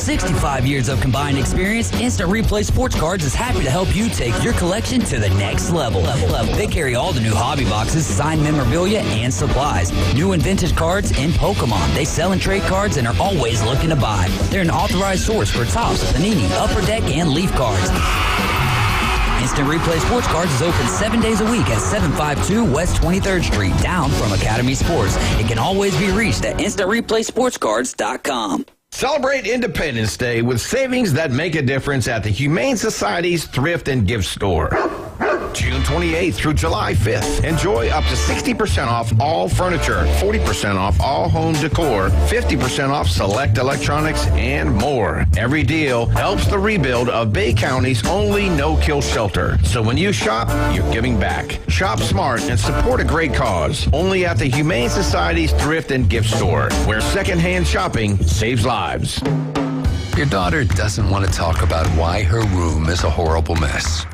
65 years of combined experience, Instant Replay Sports Cards is happy to help you take your collection to the next level. They carry all the new hobby boxes, signed memorabilia, and supplies. New and vintage cards and Pokemon. They sell and trade cards and are always looking to buy. They're an authorized source for Topps, Panini, Upper Deck, and Leaf cards. Instant Replay Sports Cards is open 7 days a week at 752 West 23rd Street, down from Academy Sports. It can always be reached at InstantReplaySportsCards.com. Celebrate Independence Day with savings that make a difference at the Humane Society's Thrift and Gift Store. June 28th through July 5th. Enjoy up to 60% off all furniture, 40% off all home decor, 50% off select electronics, and more. Every deal helps the rebuild of Bay County's only no-kill shelter. So when you shop, you're giving back. Shop smart and support a great cause. Only at the Humane Society's Thrift and Gift Store, where secondhand shopping saves lives. Your daughter doesn't want to talk about why her room is a horrible mess.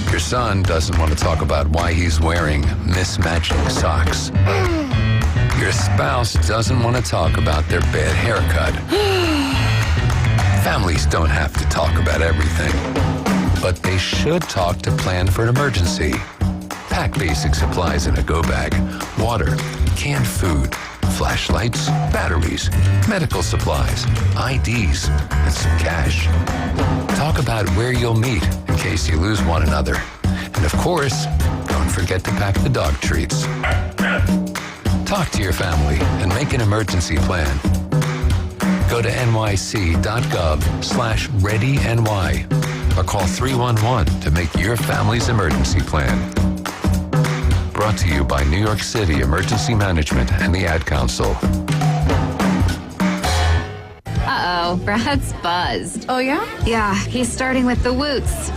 Your son doesn't want to talk about why he's wearing mismatching socks. Your spouse doesn't want to talk about their bad haircut. Families don't have to talk about everything, but they should talk to plan for an emergency. Pack basic supplies in a go bag: water, canned food, flashlights, batteries, medical supplies, IDs, and some cash. Talk about where you'll meet in case you lose one another. And of course, don't forget to pack the dog treats. Talk to your family and make an emergency plan. Go to nyc.gov/readyny or call 311 to make your family's emergency plan. Brought to you by New York City Emergency Management and the Ad Council. Uh-oh, Brad's buzzed. Oh, yeah? Yeah, he's starting with the woots.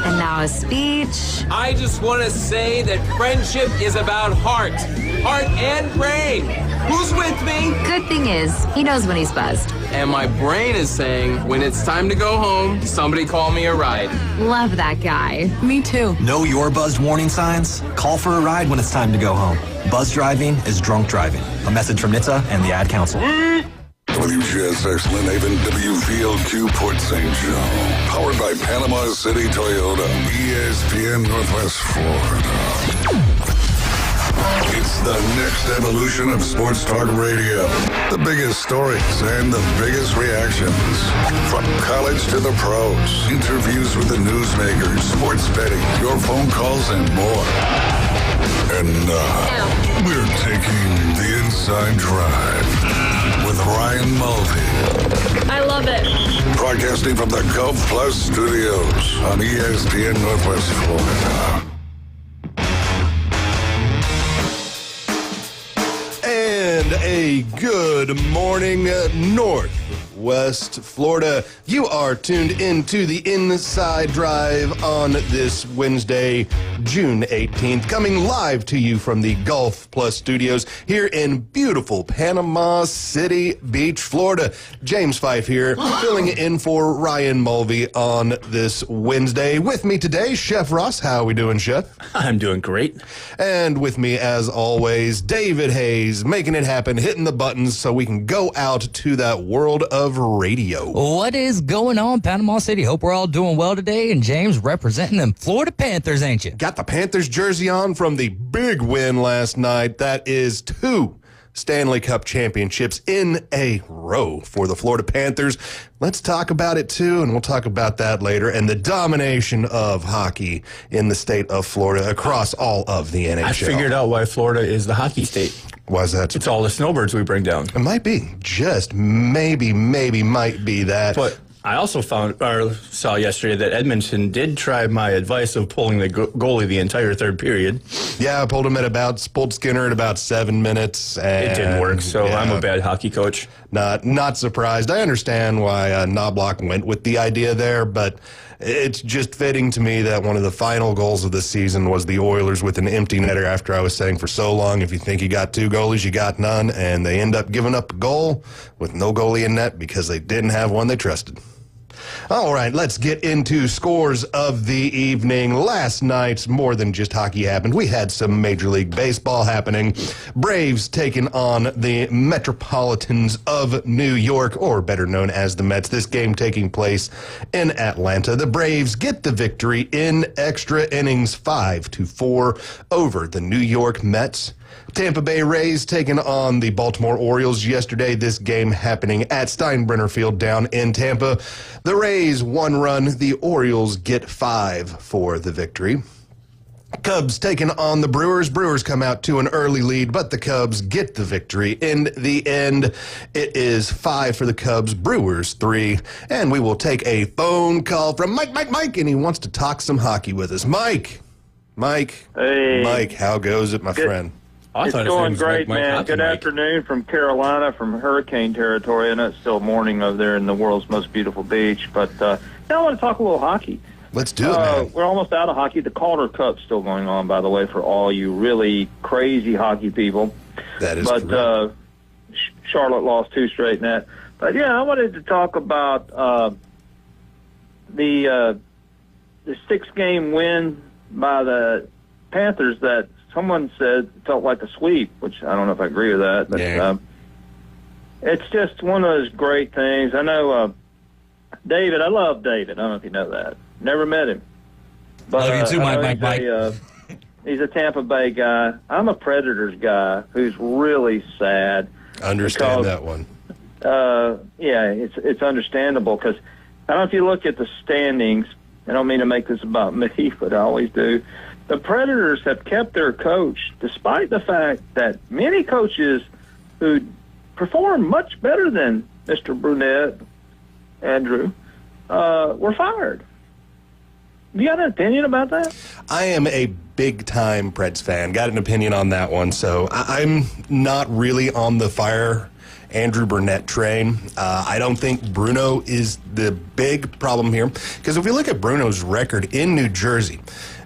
And now a speech. I just want to say that friendship is about heart and brain. Who's with me? Good thing is, he knows when he's buzzed. And my brain is saying, when it's time to go home, somebody call me a ride. Love that guy. Me too. Know your buzzed warning signs? Call for a ride when it's time to go home. Buzz driving is drunk driving. A message from NHTSA and the Ad Council. WGSX Lynn Haven, WVLQ Port St. Joe. Powered by Panama City Toyota. ESPN Northwest Florida. It's the next evolution of sports talk radio. The biggest stories and the biggest reactions. From college to the pros. Interviews with the newsmakers, sports betting, your phone calls, and more. And now, we're taking the inside drive with Ryan Mulvey. I love it. Broadcasting from the Gulf Plus Studios on ESPN Northwest Florida. And a good morning, Northwest Florida. You are tuned into the Inside Drive on this Wednesday, June 18th, coming live to you from the Gulf Plus Studios here in beautiful Panama City Beach, Florida. James Fife here, filling in for Ryan Mulvey on this Wednesday. With me today, Chef Ross. How are we doing, Chef? I'm doing great. And with me, as always, David Hayes, making it happen, hitting the buttons so we can go out to that world of radio. What is going on, Panama City? Hope we're all doing well today. And James representing them Florida Panthers, ain't you? Got the Panthers jersey on from the big win last night. That is 2 Stanley Cup championships in a row for the Florida Panthers. Let's talk about it, too, and we'll talk about that later, and the domination of hockey in the state of Florida across all of the NHL. I figured out why Florida is the hockey state. Why is that? It's all the snowbirds we bring down. It might be. Just maybe might be that. But I also saw yesterday that Edmonton did try my advice of pulling the goalie the entire third period. Yeah, I pulled Skinner at about 7 minutes. And it didn't work, so yeah, I'm a bad hockey coach. Not surprised. I understand why Knobloch went with the idea there, but it's just fitting to me that one of the final goals of the season was the Oilers with an empty netter after I was saying for so long, if you think you got 2 goalies, you got none, and they end up giving up a goal with no goalie in net because they didn't have one they trusted. All right, let's get into scores of the evening. Last night, more than just hockey happened. We had some Major League Baseball happening. Braves taking on the Metropolitans of New York, or better known as the Mets. This game taking place in Atlanta. The Braves get the victory in extra innings, 5-4 over the New York Mets. Tampa Bay Rays taking on the Baltimore Orioles yesterday. This game happening at Steinbrenner Field down in Tampa. The Rays 1 run. The Orioles get 5 for the victory. Cubs taking on the Brewers. Brewers come out to an early lead, but the Cubs get the victory. In the end, it is 5 for the Cubs, Brewers 3. And we will take a phone call from Mike, and he wants to talk some hockey with us. Mike. Hey. Mike, how goes it, my friend? It's going great, man. Good afternoon from Carolina, from hurricane territory. I know it's still morning over there in the world's most beautiful beach. But now I want to talk a little hockey. Let's do it, man. We're almost out of hockey. The Calder Cup's still going on, by the way, for all you really crazy hockey people. That is correct. But Charlotte lost 2 straight in that. But, yeah, I wanted to talk about the 6-game win by the Panthers that someone said felt like a sweep, which I don't know if I agree with that. But it's just one of those great things. I know David. I love David. I don't know if you know that. Never met him. But, love you too, Mike. He's a Tampa Bay guy. I'm a Predators guy who's really sad. Understand that one. Yeah, it's understandable because I don't know if you look at the standings. I don't mean to make this about me, but I always do. The Predators have kept their coach, despite the fact that many coaches who perform much better than Mr. Brunette, Andrew, were fired. You got an opinion about that? I am a big-time Preds fan. Got an opinion on that one. So I'm not really on the fire Andrew Burnett train. I don't think Bruno is the big problem here. Because if we look at Bruno's record in New Jersey,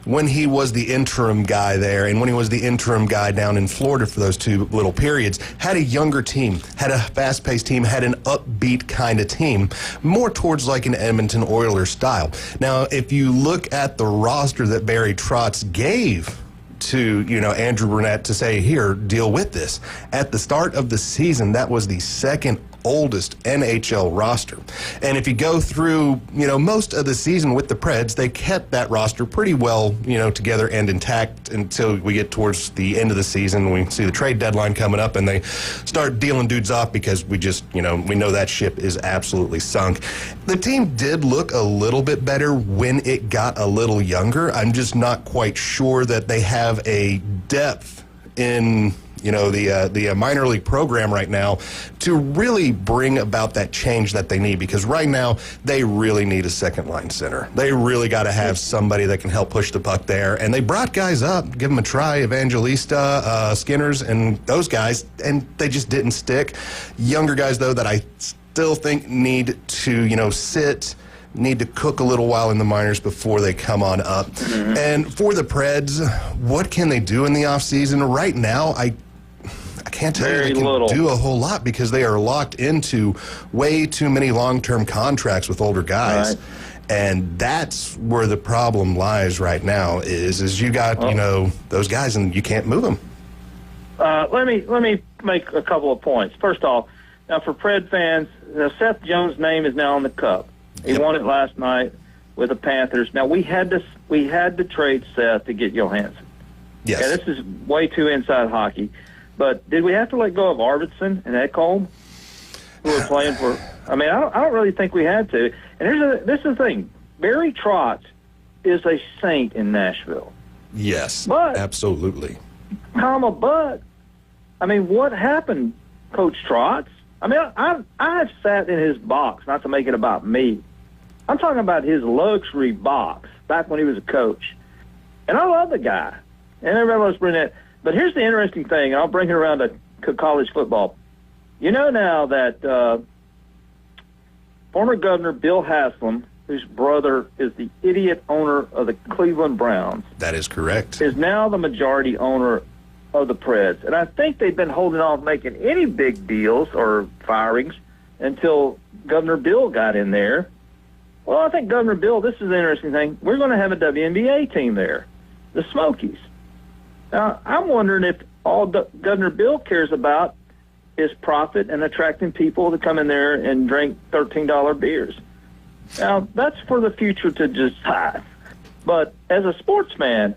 when he was the interim guy there and when he was the interim guy down in Florida for those 2 little periods, had a younger team, had a fast-paced team, had an upbeat kind of team, more towards like an Edmonton Oilers style. Now, if you look at the roster that Barry Trotz gave to, Andrew Burnett to say, here, deal with this. At the start of the season, that was the second oldest NHL roster. And if you go through, most of the season with the Preds, they kept that roster pretty well, together and intact until we get towards the end of the season. We see the trade deadline coming up and they start dealing dudes off because we just, we know that ship is absolutely sunk. The team did look a little bit better when it got a little younger. I'm just not quite sure that they have a depth in the minor league program right now to really bring about that change that they need, because right now they really need a second line center. They really got to have somebody that can help push the puck there, and they brought guys up, give them a try, Evangelista, Skinners, and those guys, and they just didn't stick. Younger guys, though, that I still think need to, sit, need to cook a little while in the minors before they come on up. Mm-hmm. And for the Preds, what can they do in the offseason? Right now, I can't tell you they can do a whole lot because they are locked into way too many long-term contracts with older guys. Right. And that's where the problem lies right now is you got, those guys and you can't move them. Let me make a couple of points. First off, now for Pred fans, Seth Jones' name is now on the cup. He won it last night with the Panthers. Now we had to trade Seth to get Johansson. Yes. Yeah, this is way too inside hockey. But did we have to let go of Arvidsson and Ekholm, who were playing for? I mean, I don't really think we had to. And this is the thing: Barry Trotz is a saint in Nashville. Yes, but absolutely. But I mean, what happened, Coach Trotz? I mean, I've sat in his box, not to make it about me. I'm talking about his luxury box back when he was a coach, and I love the guy, and everybody loves Brunette. But here's the interesting thing, and I'll bring it around to college football. You know now that former Governor Bill Haslam, whose brother is the idiot owner of the Cleveland Browns. That is correct. Is now the majority owner of the Preds. And I think they've been holding off making any big deals or firings until Governor Bill got in there. Well, I think Governor Bill, this is an interesting thing. We're going to have a WNBA team there, the Smokies. Now, I'm wondering if all Governor Bill cares about is profit and attracting people to come in there and drink $13 beers. Now, that's for the future to decide. But as a sportsman,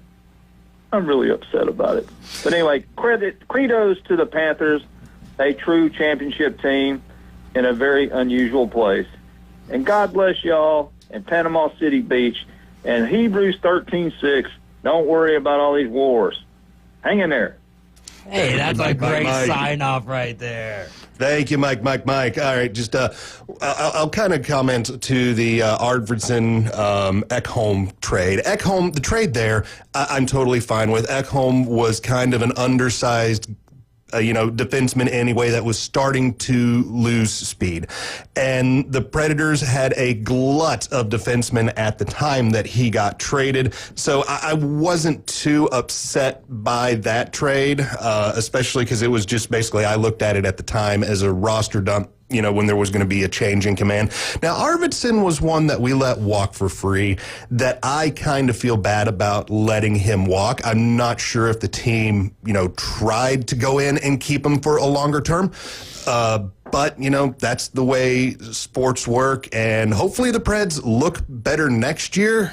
I'm really upset about it. But anyway, kudos to the Panthers, a true championship team in a very unusual place. And God bless y'all in Panama City Beach. And Hebrews 13:6, don't worry about all these wars. Hang in there. Hey, that's a great sign-off right there. Thank you, Mike. All right, just I'll kind of comment to the Arvidsson Ekholm trade. Ekholm, the trade there, I'm totally fine with. Ekholm was kind of an undersized defenseman anyway that was starting to lose speed. And the Predators had a glut of defensemen at the time that he got traded. So I wasn't too upset by that trade, especially because it was just basically, I looked at it at the time as a roster dump, when there was going to be a change in command. Now, Arvidsson was one that we let walk for free that I kind of feel bad about letting him walk. I'm not sure if the team, tried to go in and keep him for a longer term. But, that's the way sports work. And hopefully the Preds look better next year.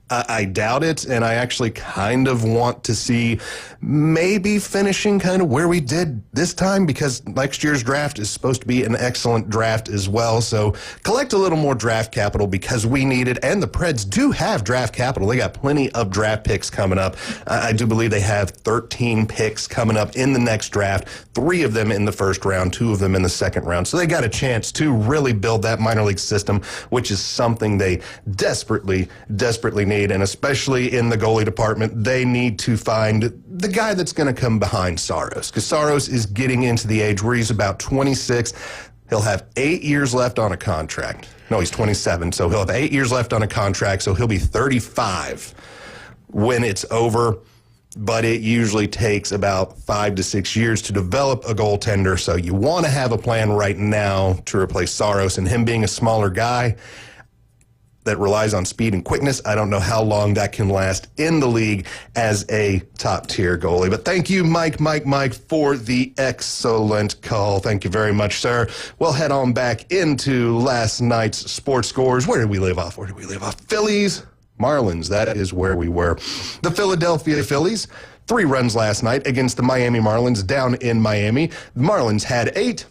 I doubt it, and I actually kind of want to see maybe finishing kind of where we did this time, because next year's draft is supposed to be an excellent draft as well. So collect a little more draft capital because we need it, and the Preds do have draft capital. They got plenty of draft picks coming up. I do believe they have 13 picks coming up in the next draft, 3 of them in the first round, 2 of them in the second round. So they got a chance to really build that minor league system, which is something they desperately need. And especially in the goalie department, they need to find the guy that's going to come behind Saros, because Saros is getting into the age where he's about 26. He'll have 8 years left on a contract. No, he's 27, so he'll have 8 years left on a contract, so he'll be 35 when it's over. But it usually takes about 5 to 6 years to develop a goaltender, so you want to have a plan right now to replace Saros, and him being a smaller guy that relies on speed and quickness, I don't know how long that can last in the league as a top-tier goalie. But thank you, Mike, for the excellent call. Thank you very much, sir. We'll head on back into last night's sports scores. Where did we leave off? Phillies, Marlins. That is where we were. The Philadelphia Phillies, 3 runs last night against the Miami Marlins down in Miami. The Marlins had 8.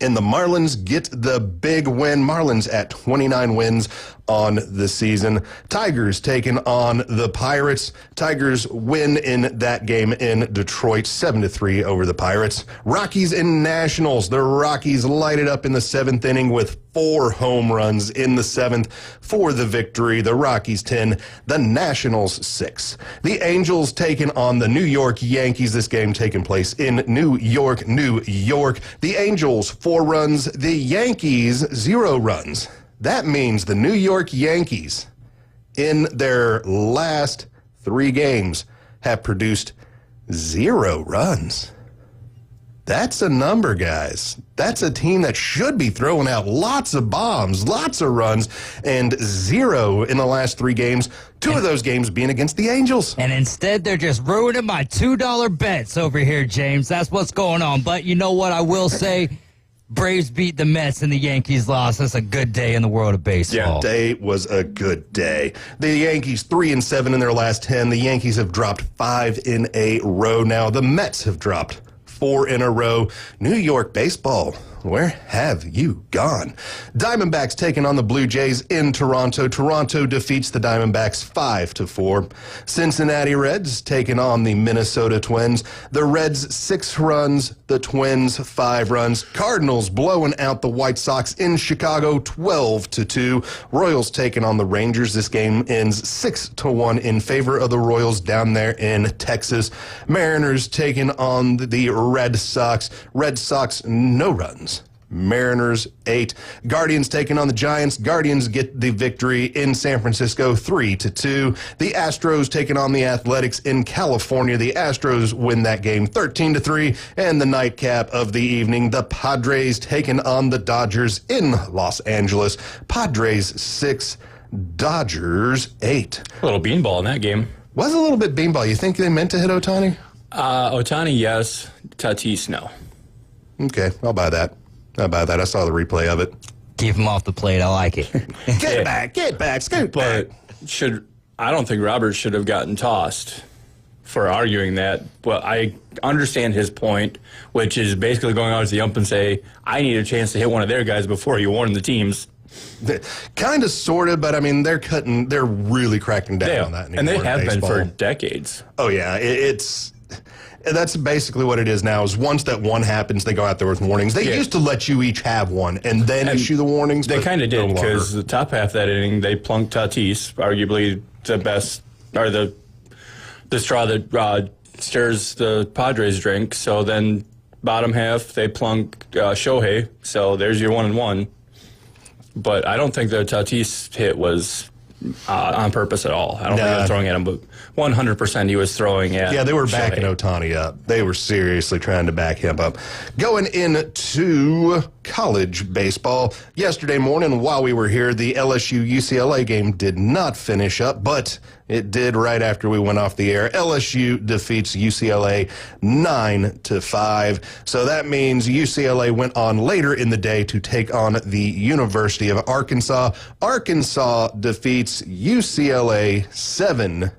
And the Marlins get the big win. Marlins at 29 wins on the season. Tigers taking on the Pirates. Tigers win in that game in Detroit, 7-3 over the Pirates. Rockies and Nationals. The Rockies lighted up in the 7th inning with 4 home runs in the 7th for the victory. The Rockies 10, the Nationals 6. The Angels taking on the New York Yankees. This game taking place in New York. The Angels 4 runs, the Yankees 0 runs. That means the New York Yankees in their last 3 games have produced 0 runs. That's a number, guys. That's a team that should be throwing out lots of bombs, lots of runs, and 0 in the last 3 games. 2 of those games being against the Angels. And instead, they're just ruining my $2 bets over here, James. That's what's going on. But you know what I will say? Braves beat the Mets and the Yankees lost. That's a good day in the world of baseball. Yeah, day was a good day. The Yankees 3-7 in their last 10. The Yankees have dropped 5 in a row now. The Mets have dropped 4 in a row. New York baseball, where have you gone? Diamondbacks taking on the Blue Jays in Toronto. Toronto defeats the Diamondbacks 5-4. Cincinnati Reds taking on the Minnesota Twins. The Reds 6 runs, the Twins 5 runs. Cardinals blowing out the White Sox in Chicago 12-2. Royals taking on the Rangers. This game ends 6-1 in favor of the Royals down there in Texas. Mariners taking on the Red Sox. Red Sox no runs. Mariners 8. Guardians taking on the Giants. Guardians get the victory in San Francisco 3-2. The Astros taking on the Athletics in California. The Astros win that game 13-3. And the nightcap of the evening, the Padres taking on the Dodgers in Los Angeles. Padres 6, Dodgers 8. A little beanball in that game. Was a little bit beanball. You think they meant to hit Ohtani? Ohtani, yes. Tatis, no. Okay, I'll buy that. I saw the replay of it. Keep him off the plate. I like it. Get back, scoot back. I don't think Roberts should have gotten tossed for arguing that. But I understand his point, which is basically going out to the ump and say, I need a chance to hit one of their guys before you warn the teams. Kind of, sort of, but I mean, they're really cracking down on that anymore. And they have been baseball. for decades. Oh, yeah. That's basically what it is now, is once that one happens, they go out there with warnings. They used to let you each have one and then issue the warnings. They kind of did, because the top half of that inning, they plunked Tatis, arguably the best, or the straw that stirs the Padres drink. So then bottom half, they plunk Shohei. So there's your 1-1. But I don't think the Tatis hit was on purpose at all. I don't think they were throwing at him, but 100% he was throwing at Yeah, they were Shohei. backing Ohtani up. They were seriously trying to back him up. Going into college baseball, yesterday morning while we were here, the LSU-UCLA game did not finish up, but it did right after we went off the air. LSU defeats UCLA 9-5. So that means UCLA went on later in the day to take on the University of Arkansas. Arkansas defeats UCLA 7-3.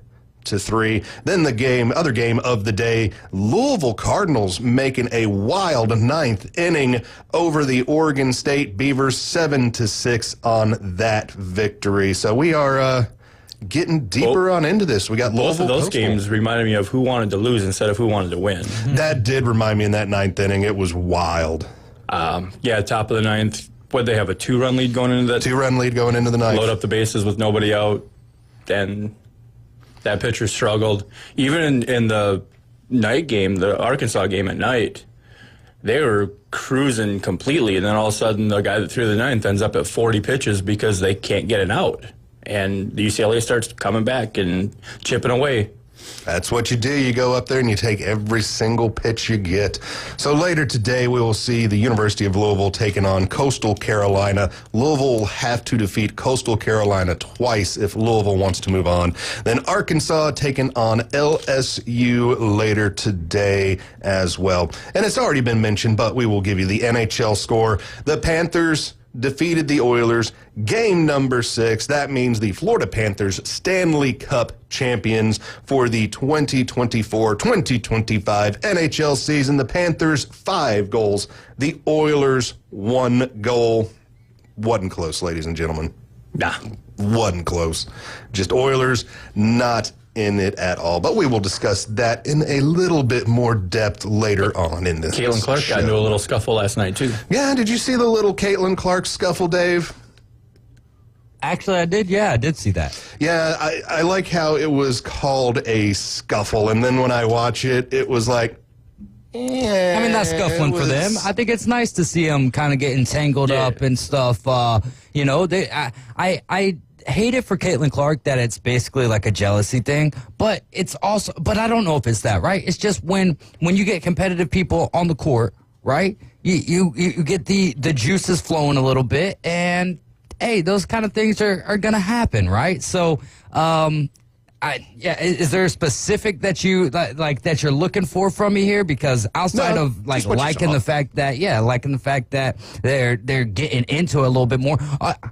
Then the other game of the day, Louisville Cardinals making a wild ninth inning over the Oregon State Beavers, 7-6 on that victory. So we are getting deeper on into this. We got both Louisville. of those games reminded me of who wanted to lose instead of who wanted to win. That did remind me in that ninth inning. It was wild. Yeah, top of the ninth. What, they have a 2-run lead going into that? 2-run lead going into the ninth. Load up the bases with nobody out, and that pitcher struggled. Even in the night game, the Arkansas game at night, they were cruising completely, and then all of a sudden the guy that threw the ninth ends up at 40 pitches because they can't get it out. And the UCLA starts coming back and chipping away. That's what you do. You go up there and you take every single pitch you get. So later today, we will see the University of Louisville taking on Coastal Carolina. Louisville will have to defeat Coastal Carolina twice if Louisville wants to move on. Then Arkansas taking on LSU later today as well. And it's already been mentioned, but we will give you the NHL score. The Panthers defeated the Oilers. Game number 6. That means the Florida Panthers Stanley Cup champions for the 2024-2025 NHL season. The Panthers 5 goals. The Oilers 1 goal. Wasn't close, ladies and gentlemen. Nah. Wasn't close. Just Oilers not in it at all. But we will discuss that in a little bit more depth later on in this Caitlin Clark show. got into a little scuffle last night, too. Yeah, did you see the little Caitlin Clark scuffle, Dave? Actually, I did. Yeah, I did see that. Yeah, I like how it was called a scuffle, and then when I watch it, it was like, I mean, that's scuffling for them. I think it's nice to see them kind of getting tangled up and stuff. You know, I hate it for Caitlin Clark that it's basically like a jealousy thing, but it's also, but I don't know if it's that, right? It's just when you get competitive people on the court, right? You get the juices flowing a little bit, and hey, those kind of things are gonna happen, right? So, is there a specific that you like that you're looking for from me here? Because outside of like liking the fact that they're getting into it a little bit more,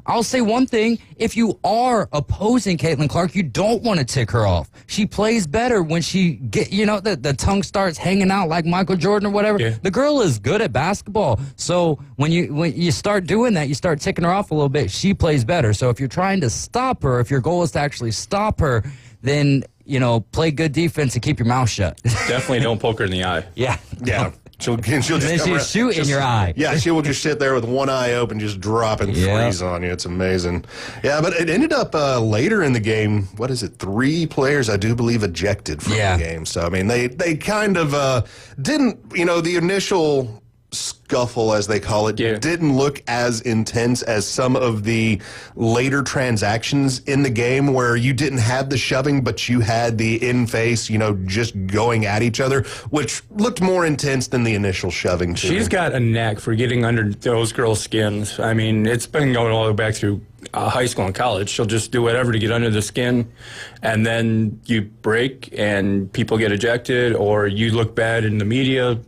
I'll say one thing: if you are opposing Caitlin Clark, you don't want to tick her off. She plays better when she the tongue starts hanging out like Michael Jordan or whatever. Yeah. The girl is good at basketball, so when you start doing that, you start ticking her off a little bit. She plays better. So if you're trying to stop her, if your goal is to actually stop her, then, play good defense and keep your mouth shut. Definitely don't poke her in the eye. Yeah. Yeah. She'll just then she'll shoot in your eye. Yeah, she will just sit there with one eye open, just dropping threes on you. It's amazing. Yeah, but it ended up later in the game, 3 players, I do believe, ejected from the game. So, I mean, they kind of didn't, the initial scuffle, as they call it, didn't look as intense as some of the later transactions in the game where you didn't have the shoving, but you had the in-face, just going at each other, which looked more intense than the initial shoving. She's got a knack for getting under those girls' skins. I mean, it's been going all the way back through high school and college. She'll just do whatever to get under the skin, and then you break and people get ejected, or you look bad in the media.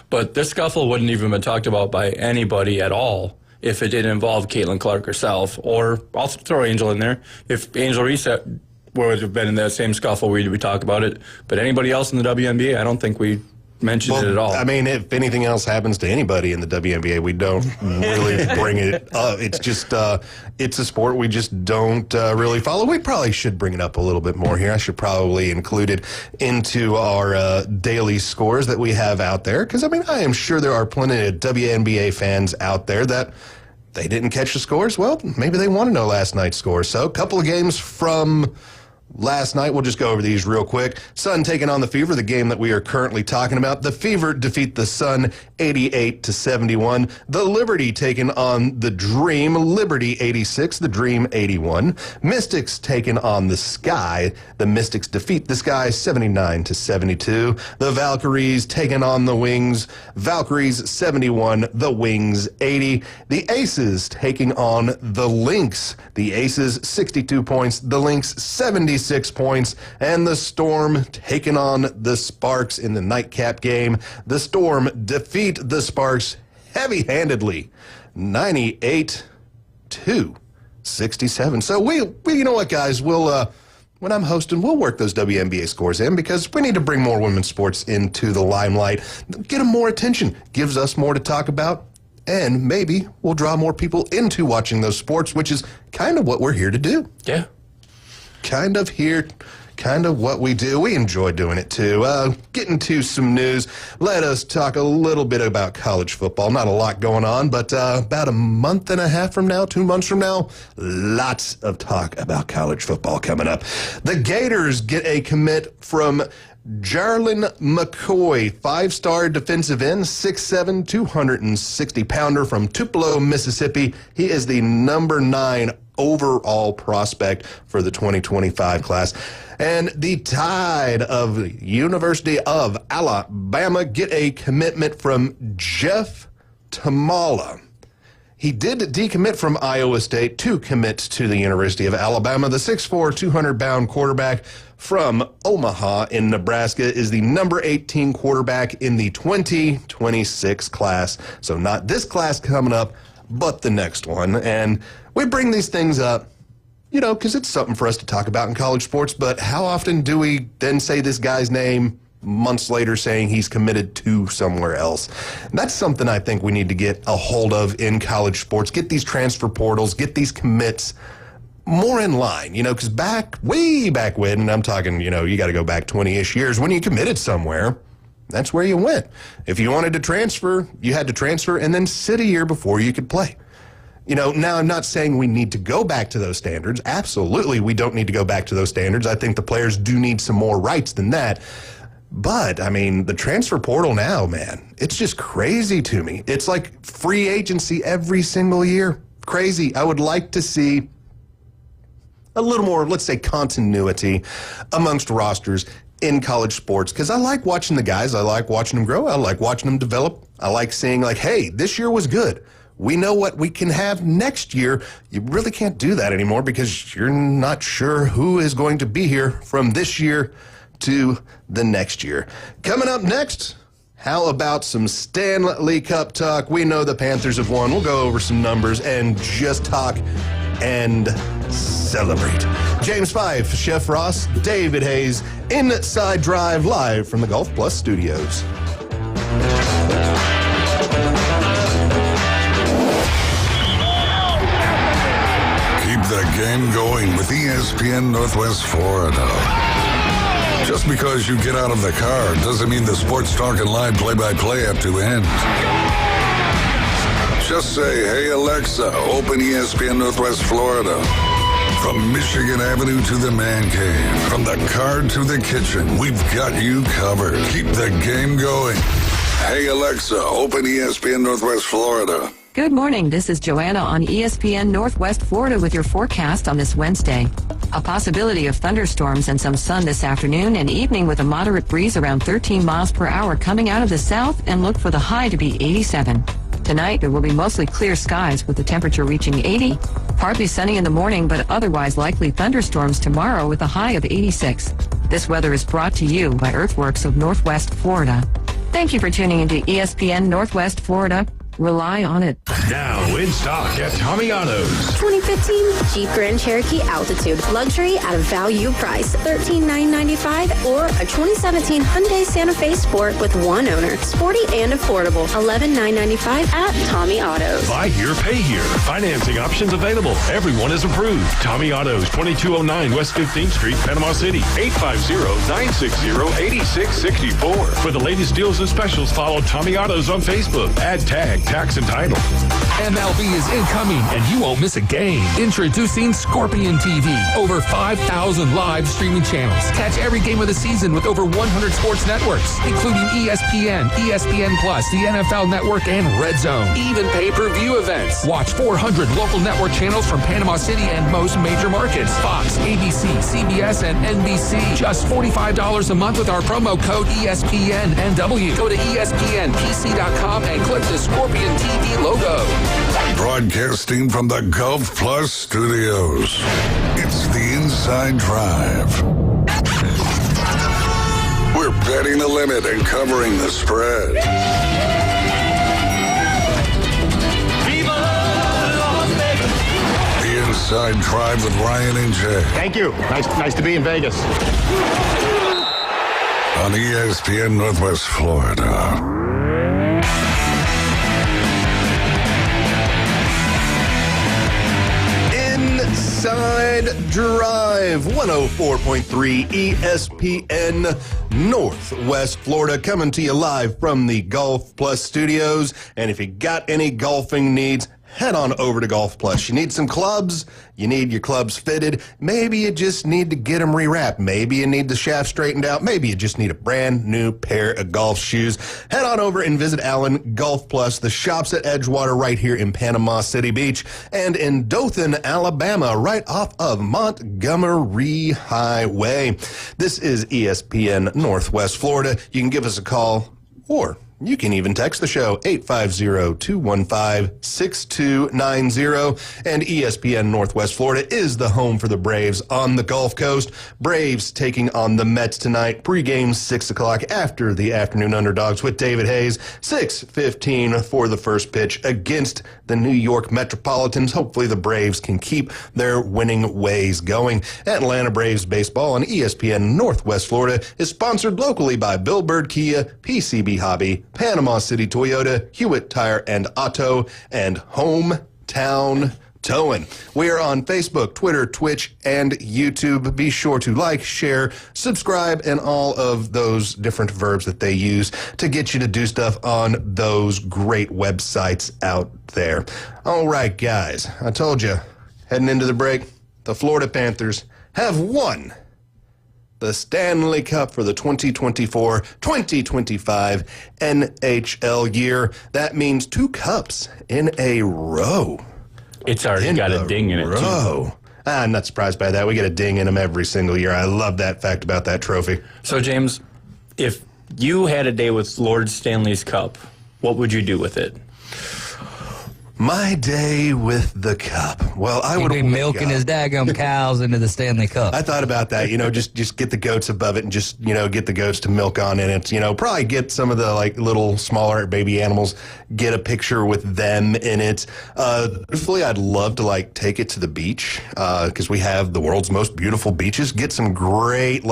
But this scuffle wouldn't even been talked about by anybody at all if it didn't involve Caitlin Clark herself, or I'll throw Angel in there. If Angel Reset would have been in that same scuffle, we'd talk about it. But anybody else in the WNBA, I don't think we mentioned it at all. I mean, if anything else happens to anybody in the WNBA, we don't really bring it up. It's just, it's a sport we just don't really follow. We probably should bring it up a little bit more here. I should probably include it into our daily scores that we have out there. Because, I mean, I am sure there are plenty of WNBA fans out there that they didn't catch the scores. Well, maybe they want to know last night's scores. So, a couple of games from last night, we'll just go over these real quick. Sun taking on the Fever, the game that we are currently talking about. The Fever defeat the Sun 88-71. The Liberty taking on the Dream. Liberty 86, the Dream 81. Mystics taking on the Sky. The Mystics defeat the Sky 79-72. The Valkyries taking on the Wings. Valkyries 71, the Wings 80. The Aces taking on the Lynx. The Aces 62 points. The Lynx 76 points, and the Storm taking on the Sparks in the nightcap game. The Storm defeat the Sparks heavy-handedly, 98-67. So we you know what, guys, we'll when I'm hosting, we'll work those WNBA scores in because we need to bring more women's sports into the limelight, get them more attention, gives us more to talk about, and maybe we'll draw more people into watching those sports, which is kind of what we're here to do. Yeah. Kind of what we do. We enjoy doing it too. Getting to some news. Let us talk a little bit about college football. Not a lot going on, but about a month and a half from now, 2 months from now, lots of talk about college football coming up. The Gators get a commit from Jarlin McCoy, 5-star defensive end, 6'7", 260-pounder from Tupelo, Mississippi. He is the number 9 overall prospect for the 2025 class. And the Tide of the University of Alabama get a commitment from Jeff Tamala. He did decommit from Iowa State to commit to the University of Alabama. The 6'4", 200-pound quarterback from Omaha in Nebraska is the number 18 quarterback in the 2026 class. So not this class coming up, but the next one. And we bring these things up, because it's something for us to talk about in college sports, but how often do we then say this guy's name months later saying he's committed to somewhere else? And that's something I think we need to get a hold of in college sports, get these transfer portals, get these commits more in line, because way back when, and I'm talking, you got to go back 20-ish years, when you committed somewhere, that's where you went. If you wanted to transfer, you had to transfer and then sit a year before you could play. Now I'm not saying we need to go back to those standards. Absolutely, we don't need to go back to those standards. I think the players do need some more rights than that. But, I mean, the transfer portal now, man, it's just crazy to me. It's like free agency every single year. Crazy. I would like to see a little more, let's say, continuity amongst rosters in college sports, because I like watching the guys. I like watching them grow. I like watching them develop. I like seeing, hey, this year was good. We know what we can have next year. You really can't do that anymore because you're not sure who is going to be here from this year to the next year. Coming up next, how about some Stanley Cup talk? We know the Panthers have won. We'll go over some numbers and just talk and celebrate. James Fife, Chef Ross, David Hayes, Inside Drive live from the Golf Plus studios. The game going with ESPN Northwest Florida. Just because you get out of the car doesn't mean the Sports Talk and Live play-by-play have to end. Just say, hey, Alexa, open ESPN Northwest Florida. From Michigan Avenue to the Man Cave, from the car to the kitchen, we've got you covered. Keep the game going Hey, Alexa, open ESPN Northwest Florida. Good morning. This is Joanna on ESPN Northwest Florida with your forecast on this Wednesday. A possibility of thunderstorms and some sun this afternoon and evening with a moderate breeze around 13 miles per hour coming out of the south, and look for the high to be 87. Tonight, there will be mostly clear skies with the temperature reaching 80. Partly sunny in the morning, but otherwise likely thunderstorms tomorrow with a high of 86. This weather is brought to you by Earthworks of Northwest Florida. Thank you for tuning into ESPN Northwest Florida. Rely on it. Now in stock at Tommy Otto's. 2015 Jeep Grand Cherokee Altitude. Luxury at a value price. $13,995 or a 2017 Hyundai Santa Fe Sport with one owner. Sporty and affordable. $11,995 at Tommy Otto's. Buy here, pay here. Financing options available. Everyone is approved. Tommy Otto's, 2209 West 15th Street, Panama City. 850-960-8664. For the latest deals and specials, follow Tommy Otto's on Facebook. Add tag tax and title. MLB is incoming, and you won't miss a game. Introducing Scorpion TV. Over 5,000 live streaming channels. Catch every game of the season with over 100 sports networks, including ESPN, ESPN Plus, the NFL Network, and Red Zone. Even pay-per-view events. Watch 400 local network channels from Panama City and most major markets. Fox, ABC, CBS, and NBC. Just $45 a month with our promo code ESPNNW. Go to ESPNPC.com and click the Scorpion TV logo. Broadcasting from the Gulf Plus Studios, it's the Inside Drive. We're betting the limit and covering the spread. The Inside Drive with Ryan and Jay. Thank you. Nice to be in Vegas. On ESPN Northwest Florida. Inside Drive, 104.3 ESPN Northwest Florida, coming to you live from the Golf Plus Studios. And if you got any golfing needs, head on over to Golf Plus. You need some clubs, you need your clubs fitted, maybe you just need to get them rewrapped, maybe you need the shaft straightened out, maybe you just need a brand new pair of golf shoes. Head on over and visit Allen Golf Plus. The shop's at Edgewater right here in Panama City Beach and in Dothan, Alabama, right off of Montgomery Highway. This is ESPN Northwest Florida. You can give us a call or you can even text the show, 850-215-6290. And ESPN Northwest Florida is the home for the Braves on the Gulf Coast. Braves taking on the Mets tonight. Pre-game 6 o'clock after the afternoon underdogs with David Hayes. 6:15 for the first pitch against the New York Metropolitans. Hopefully the Braves can keep their winning ways going. Atlanta Braves baseball on ESPN Northwest Florida is sponsored locally by Bill Bird Kia, PCB Hobby, Panama City Toyota, Hewitt Tire and Auto, and Hometown Towing. We are on Facebook, Twitter, Twitch, and YouTube. Be sure to like, share, subscribe, and all of those different verbs that they use to get you to do stuff on those great websites out there. All right, guys, I told you, heading into the break, the Florida Panthers have won the Stanley Cup for the 2024-2025 NHL year. That means 2 cups in a row. It's already got a ding in it, too. I'm not surprised by that. We get a ding in them every single year. I love that fact about that trophy. So, James, if you had a day with Lord Stanley's Cup, what would you do with it? My day with the cup. Well, I would be milking his daggum cows into the Stanley Cup. I thought about that. Just get the goats above it and just get the goats to milk on in it. Probably get some of the little smaller baby animals. Get a picture with them in it. Hopefully, I'd love to take it to the beach because we have the world's most beautiful beaches. Get some great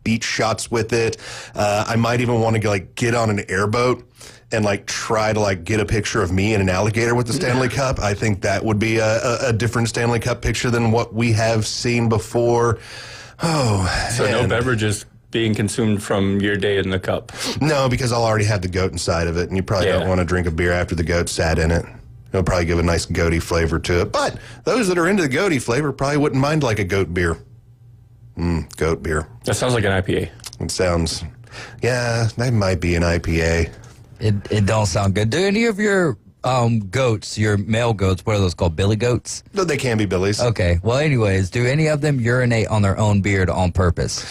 beach shots with it. I might even want to get on an airboat and try to get a picture of me and an alligator with the Stanley Cup. I think that would be a different Stanley Cup picture than what we have seen before. So no beverages being consumed from your day in the cup? No, because I'll already have the goat inside of it, and you probably don't want to drink a beer after the goat sat in it. It'll probably give a nice goaty flavor to it. But those that are into the goaty flavor probably wouldn't mind a goat beer. Goat beer. That sounds like an IPA. It sounds, yeah, that might be an IPA. It don't sound good. Do any of your goats, your male goats, what are those called? Billy goats? No, they can be billies. Okay. Well, anyways, do any of them urinate on their own beard on purpose?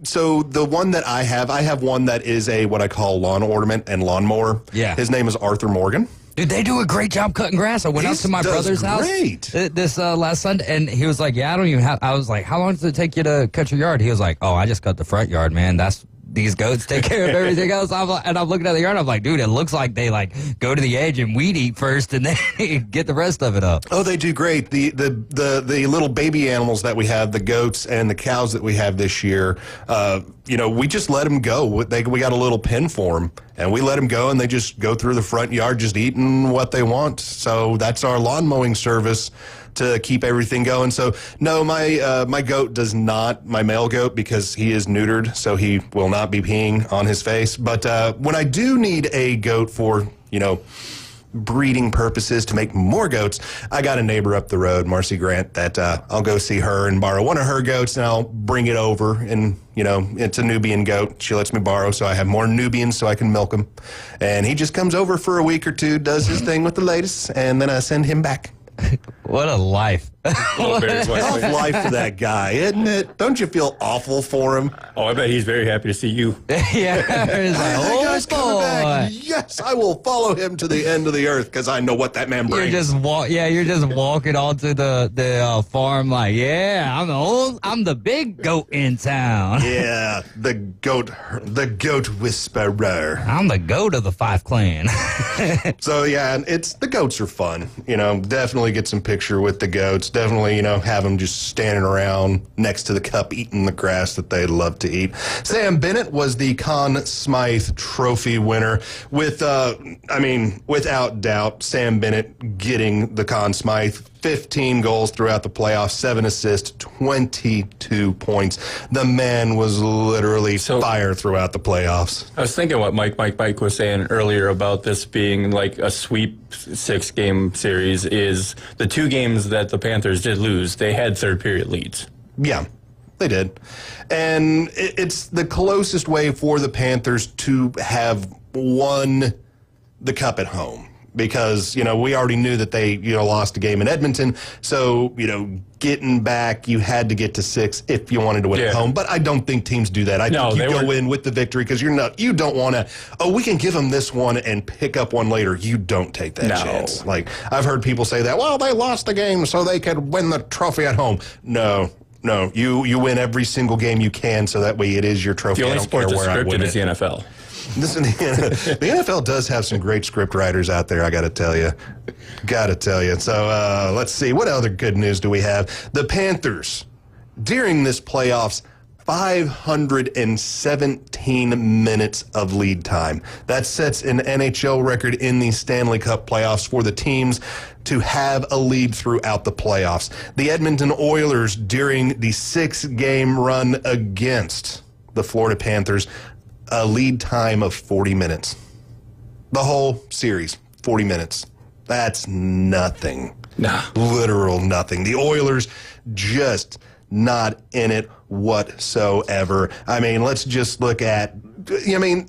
So the one that I have one that is a what I call lawn ornament and lawnmower. Yeah. His name is Arthur Morgan. Dude, they do a great job cutting grass. I went out to my brother's house this last Sunday, and he was like, yeah, I don't even have, I was like, how long does it take you to cut your yard? He was like, oh, I just cut the front yard, man. These goats take care of everything else. And I'm looking at the yard, I'm like, dude, it looks like they go to the edge and weed eat first and then get the rest of it up. Oh, they do great. The little baby animals that we have, the goats and the cows that we have this year, we just let them go. We got a little pen for them, and we let them go, and they just go through the front yard just eating what they want. So that's our lawn mowing service to keep everything going. So no, my goat does not, my male goat, because he is neutered, so he will not be peeing on his face. But when I do need a goat for, breeding purposes to make more goats, I got a neighbor up the road, Marcy Grant, that I'll go see her and borrow one of her goats, and I'll bring it over. And, it's a Nubian goat. She lets me borrow, so I have more Nubians so I can milk them. And he just comes over for a week or two, does his thing with the latest, and then I send him back. What a life. Tough life for that guy, isn't it? Don't you feel awful for him? Oh, I bet he's very happy to see you. Yeah. He's like, guy's coming back. Yes, I will follow him to the end of the earth because I know what that man brings. You're just walking onto the farm like, yeah, I'm the big goat in town. Yeah, the goat whisperer. I'm the goat of the Fife clan. So yeah, and the goats are fun. Definitely get some picture with the goats. Definitely, have them just standing around next to the cup eating the grass that they love to eat. Sam Bennett was the Conn Smythe Trophy winner with, without doubt, Sam Bennett getting the Conn Smythe. 15 goals throughout the playoffs, 7 assists, 22 points. The man was literally fire throughout the playoffs. I was thinking what Mike was saying earlier about this being like a sweep 6-game series is the 2 games that the Panthers did lose, they had third period leads. Yeah, they did. And it's the closest way for the Panthers to have won the cup at home. Because, we already knew that they, lost a game in Edmonton. So, getting back, you had to get to 6 if you wanted to win at home. But I don't think teams do that. I think you go in with the victory because you don't want to, we can give them this one and pick up one later. You don't take that chance. Like, I've heard people say that, well, they lost the game so they could win the trophy at home. No, you win every single game you can so that way it is your trophy. The only sport that's scripted is the NFL. Listen, the NFL does have some great script writers out there, I got to tell you. So let's see. What other good news do we have? The Panthers, during this playoffs, 517 minutes of lead time. That sets an NHL record in the Stanley Cup playoffs for the teams to have a lead throughout the playoffs. The Edmonton Oilers, during the 6-game run against the Florida Panthers, a lead time of 40 minutes. The whole series, 40 minutes. That's nothing. Nah. Literal nothing. The Oilers just not in it whatsoever. Let's just look at, the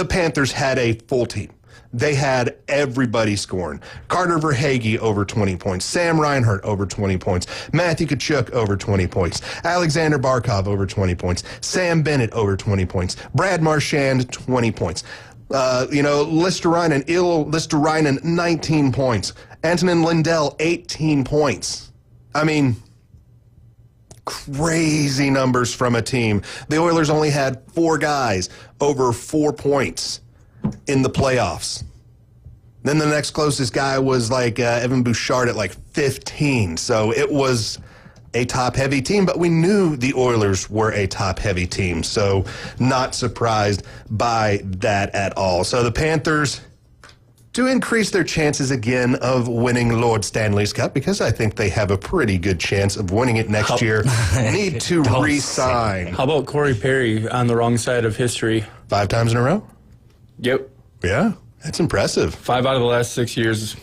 Panthers had a full team. They had everybody scoring. Carter Verhaeghe over 20 points. Sam Reinhart over 20 points. Matthew Tkachuk over 20 points. Alexander Barkov over 20 points. Sam Bennett over 20 points. Brad Marchand, 20 points. Listerinen, 19 points. Antonin Lindell, 18 points. Crazy numbers from a team. The Oilers only had 4 guys over 4 points in the playoffs. Then the next closest guy was Evan Bouchard at 15. So it was a top-heavy team, but we knew the Oilers were a top-heavy team. So not surprised by that at all. So the Panthers, to increase their chances again of winning Lord Stanley's Cup, because I think they have a pretty good chance of winning it next year, need to re-sign. How about Corey Perry on the wrong side of history? 5 times in a row? Yep. Yeah, that's impressive. 5 out of the last 6 years,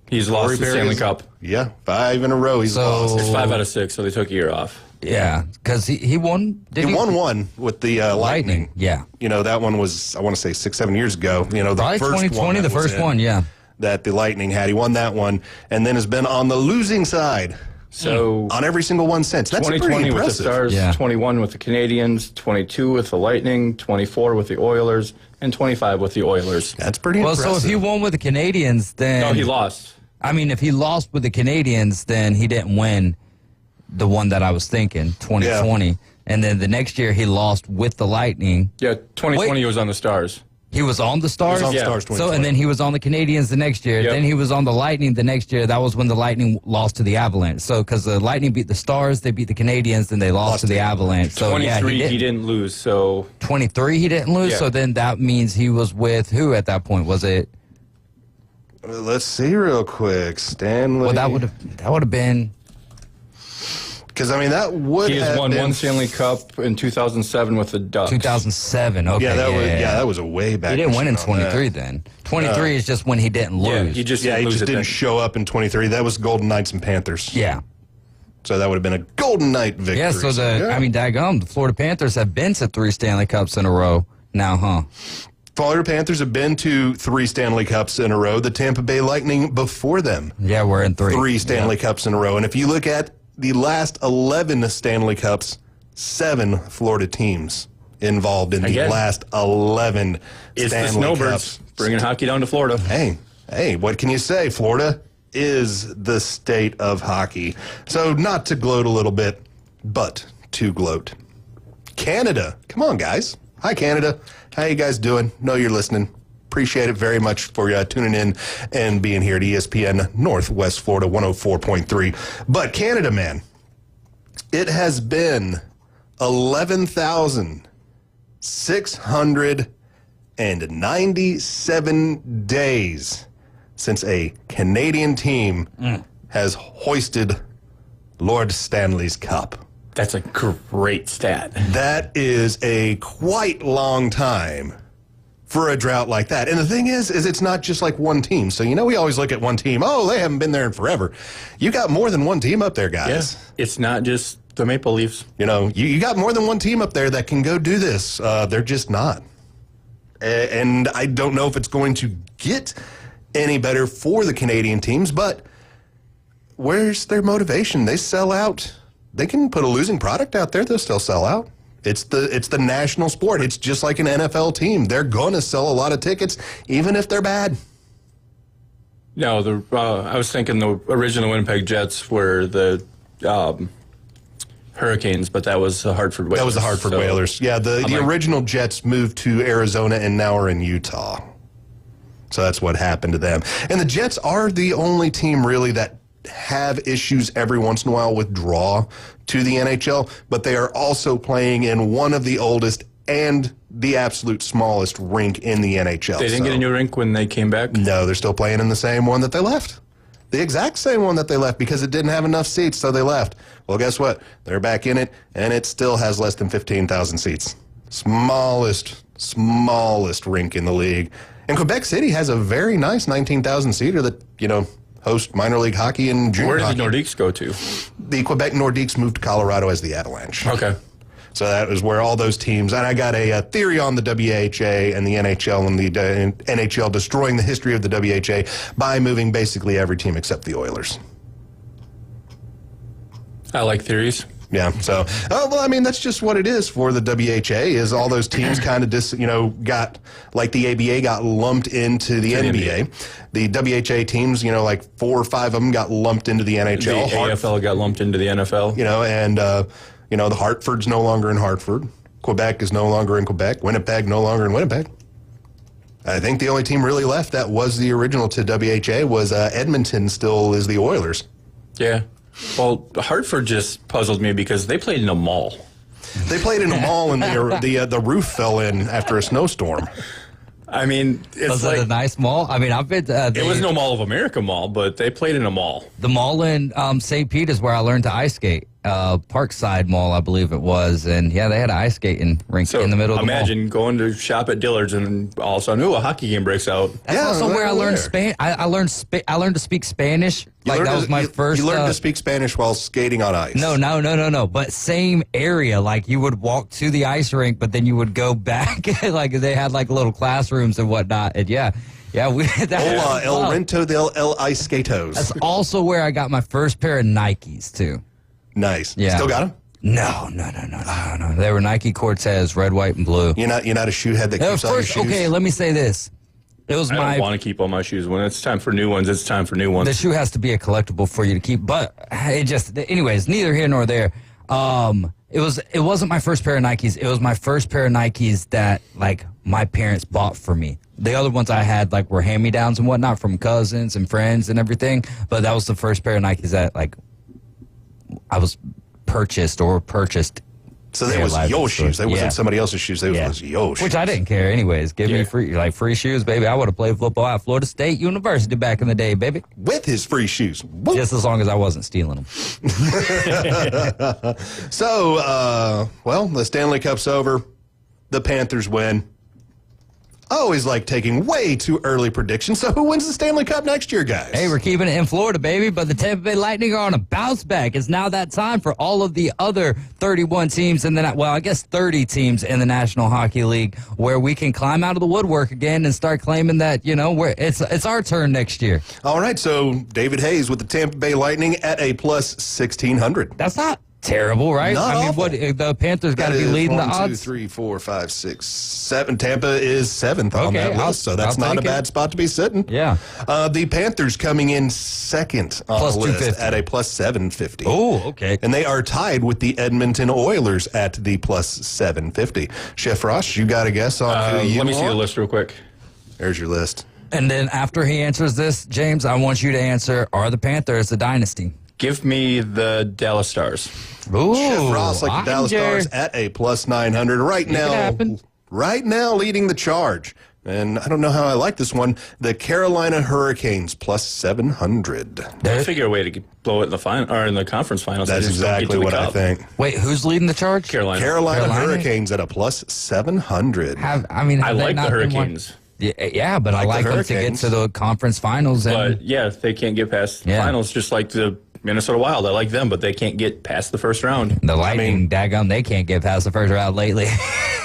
he's lost the Stanley Cup. Yeah, 5 in a row he's lost. It's 5 out of 6, so they took a year off. Yeah, because he won. He won one with the Lightning. Yeah. You know, that one was, I want to say, 6-7 years ago. You know, the Probably first 2020, one. the first one, yeah. That the Lightning had. He won that one and then has been on the losing side. So on every single one since. That's 2020 pretty with the impressive. Stars, 21 with the Canadians, 22 with the Lightning, 24 with the Oilers, and 25 with the Oilers. That's pretty impressive. So if he won with the Canadians, then... No, he lost. I mean, if he lost with the Canadians, then he didn't win the one that I was thinking, 2020. Yeah. And then the next year he lost with the Lightning. Yeah, 2020 he was on the Stars. He was on the Stars? He was on the Stars 2020. So, and then he was on the Canadians the next year. Yep. Then he was on the Lightning the next year. That was when the Lightning lost to the Avalanche. So, because the Lightning beat the Stars, they beat the Canadians, then they lost to the Avalanche. So, 23 yeah, he didn't lose, so... 23 he didn't lose? Yeah. So then that means he was with who at that point? Was it... Let's see real quick. Stanley... Well, that would have been... Because, I mean, that would He has have won been... one Stanley Cup in 2007 with the Ducks. 2007, okay. Yeah, that was a way back. He didn't win in machine on 23 that. then. 23 is just when he didn't lose. Yeah, he just didn't show up in 23. That was Golden Knights and Panthers. Yeah. So that would have been a Golden Knight victory. Yeah, so I mean, daggum, the Florida Panthers have been to 3 Stanley Cups in a row now, huh? Florida Panthers have been to 3 Stanley Cups in a row. The Tampa Bay Lightning before them. Yeah, we're in 3. 3 Stanley Cups in a row. And if you look at the last 11 Stanley Cups, 7 Florida teams involved in the last 11 It's Stanley the Snowbirds Cups. bringing hockey down to Florida. Hey, what can you say? Florida is the state of hockey. So not to gloat a little bit, but to gloat. Canada. Come on, guys. Hi, Canada. How you guys doing? Know you're listening. Appreciate it very much for tuning in and being here at ESPN Northwest Florida 104.3. But Canada, man, it has been 11,697 days since a Canadian team has hoisted Lord Stanley's Cup. That's a great stat. That is a quite long time for a drought like that. And the thing is it's not just like one team. So, we always look at one team. Oh, they haven't been there in forever. You got more than one team up there, guys. Yeah, it's not just the Maple Leafs. You got more than one team up there that can go do this. They're just not. And I don't know if it's going to get any better for the Canadian teams, but where's their motivation? They sell out. They can put a losing product out there. They'll still sell out. It's the national sport. It's just like an NFL team. They're going to sell a lot of tickets, even if they're bad. No, I was thinking the original Winnipeg Jets were the Hurricanes, but that was the Hartford Whalers. That was the Hartford Whalers. Yeah, the original Jets moved to Arizona and now are in Utah. So that's what happened to them. And the Jets are the only team really that have issues every once in a while with draw to the NHL, but they are also playing in one of the oldest and the absolute smallest rink in the NHL. They didn't get a new rink when they came back? No, they're still playing in the same one that they left. The exact same one that they left because it didn't have enough seats, so they left. Well, guess what? They're back in it, and it still has less than 15,000 seats. Smallest rink in the league. And Quebec City has a very nice 19,000 seater that, host minor league hockey and junior hockey. Where did the Nordiques go to? The Quebec Nordiques moved to Colorado as the Avalanche. Okay. So that is where all those teams, and I got a theory on the WHA and the NHL and the NHL destroying the history of the WHA by moving basically every team except the Oilers. I like theories. Yeah, so, that's just what it is for the WHA, is all those teams kind of got, like the ABA got lumped into the NBA. The WHA teams, like 4 or 5 of them got lumped into the NHL. The AFL got lumped into the NFL. The Hartford's no longer in Hartford. Quebec is no longer in Quebec. Winnipeg no longer in Winnipeg. I think the only team really left that was the original to WHA was Edmonton still is the Oilers. Yeah. Well, Hartford just puzzled me because they played in a mall. They played in a mall and the roof fell in after a snowstorm. I mean, was it a nice mall? I mean, I've been. It was no Mall of America mall, but they played in a mall. The mall in St. Pete is where I learned to ice skate. Parkside Mall, I believe it was, and yeah, they had an ice skating rink in the middle of the mall. Imagine going to shop at Dillard's and all of a sudden, a hockey game breaks out. That's also where I learned Spanish. I learned to speak Spanish. Like that was my first. You learned to speak Spanish while skating on ice. No. But same area. Like you would walk to the ice rink, but then you would go back. Like they had like little classrooms and whatnot. And yeah. Hola, El Rento del El Ice Skatos. That's also where I got my first pair of Nikes too. Nice. Yeah. Still got them? No. They were Nike Cortez, red, white, and blue. You're not a shoe head that keeps all your shoes? Okay, let me say this. I don't want to keep all my shoes. When it's time for new ones, it's time for new ones. The shoe has to be a collectible for you to keep, but anyways, neither here nor there. It wasn't my first pair of Nikes. It was my first pair of Nikes that like my parents bought for me. The other ones I had like were hand-me-downs and whatnot from cousins and friends and everything. But that was the first pair of Nikes that like I was purchased. So that was your shoes. That wasn't somebody else's shoes. That was your shoes. Which I didn't care anyways. Give me free shoes, baby. I would have played football at Florida State University back in the day, baby. With his free shoes. Woo. Just as long as I wasn't stealing them. So, the Stanley Cup's over. The Panthers win. I always like taking way too early predictions. So who wins the Stanley Cup next year, guys? Hey, we're keeping it in Florida, baby, but the Tampa Bay Lightning are on a bounce back. It's now that time for all of the other 31 teams in the, 30 teams in the National Hockey League where we can climb out of the woodwork again and start claiming that, it's our turn next year. All right, so David Hayes with the Tampa Bay Lightning at a plus 1,600. That's not terrible, right? Not awful. The Panthers got to be leading the odds. 1, 2, 3, 4, 5, 6, 7. Tampa is 7th on that list, so that's not a bad spot to be sitting. Yeah. The Panthers coming in second on plus the list 250. at a plus 750. Oh, okay. And they are tied with the Edmonton Oilers at the plus 750. Chef Ross, you got a guess on who you Let me see the list real quick. There's your list. And then after he answers this, James, I want you to answer, are the Panthers a dynasty? Give me the Dallas Stars. Ooh, Chef Ross like the Dallas Stars at a plus 900 right now leading the charge. And I don't know how I like this one. The Carolina Hurricanes plus 700. They'll figure a way to blow it in the final or in the conference finals. That's exactly what I think. Wait, who's leading the charge? Carolina Hurricanes at a plus 700. I like the Hurricanes. Yeah, but I like them to get to the conference finals. But yeah, they can't get past the finals, just like the Minnesota Wild. I like them, but they can't get past the first round. The Lightning, daggum, they can't get past the first round lately.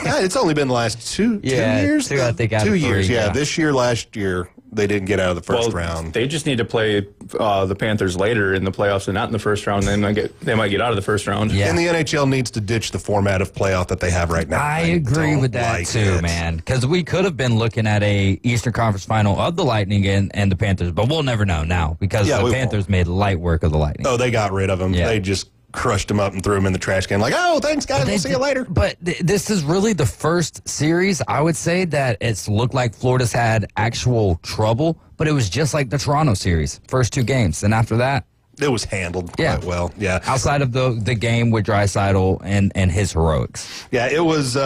Yeah, it's only been the last two years. I think 2 years. Yeah, this year, last year, they didn't get out of the first round. They just need to play the Panthers later in the playoffs and not in the first round. They might get out of the first round. Yeah. And the NHL needs to ditch the format of playoff that they have right now. I agree with that too, man. Because we could have been looking at a Eastern Conference final of the Lightning and the Panthers, but we'll never know now because the Panthers made light work of the Lightning. Oh, they got rid of them. Yeah. They just crushed them up and threw them in the trash can like, oh, thanks, guys. We'll see you later. But this is really the first series, I would say, that it's looked like Florida's had actual trouble, but it was just like the Toronto series, first 2 games. And after that, it was handled quite well. Yeah. Outside of the game with Draisaitl and his heroics. Yeah, it was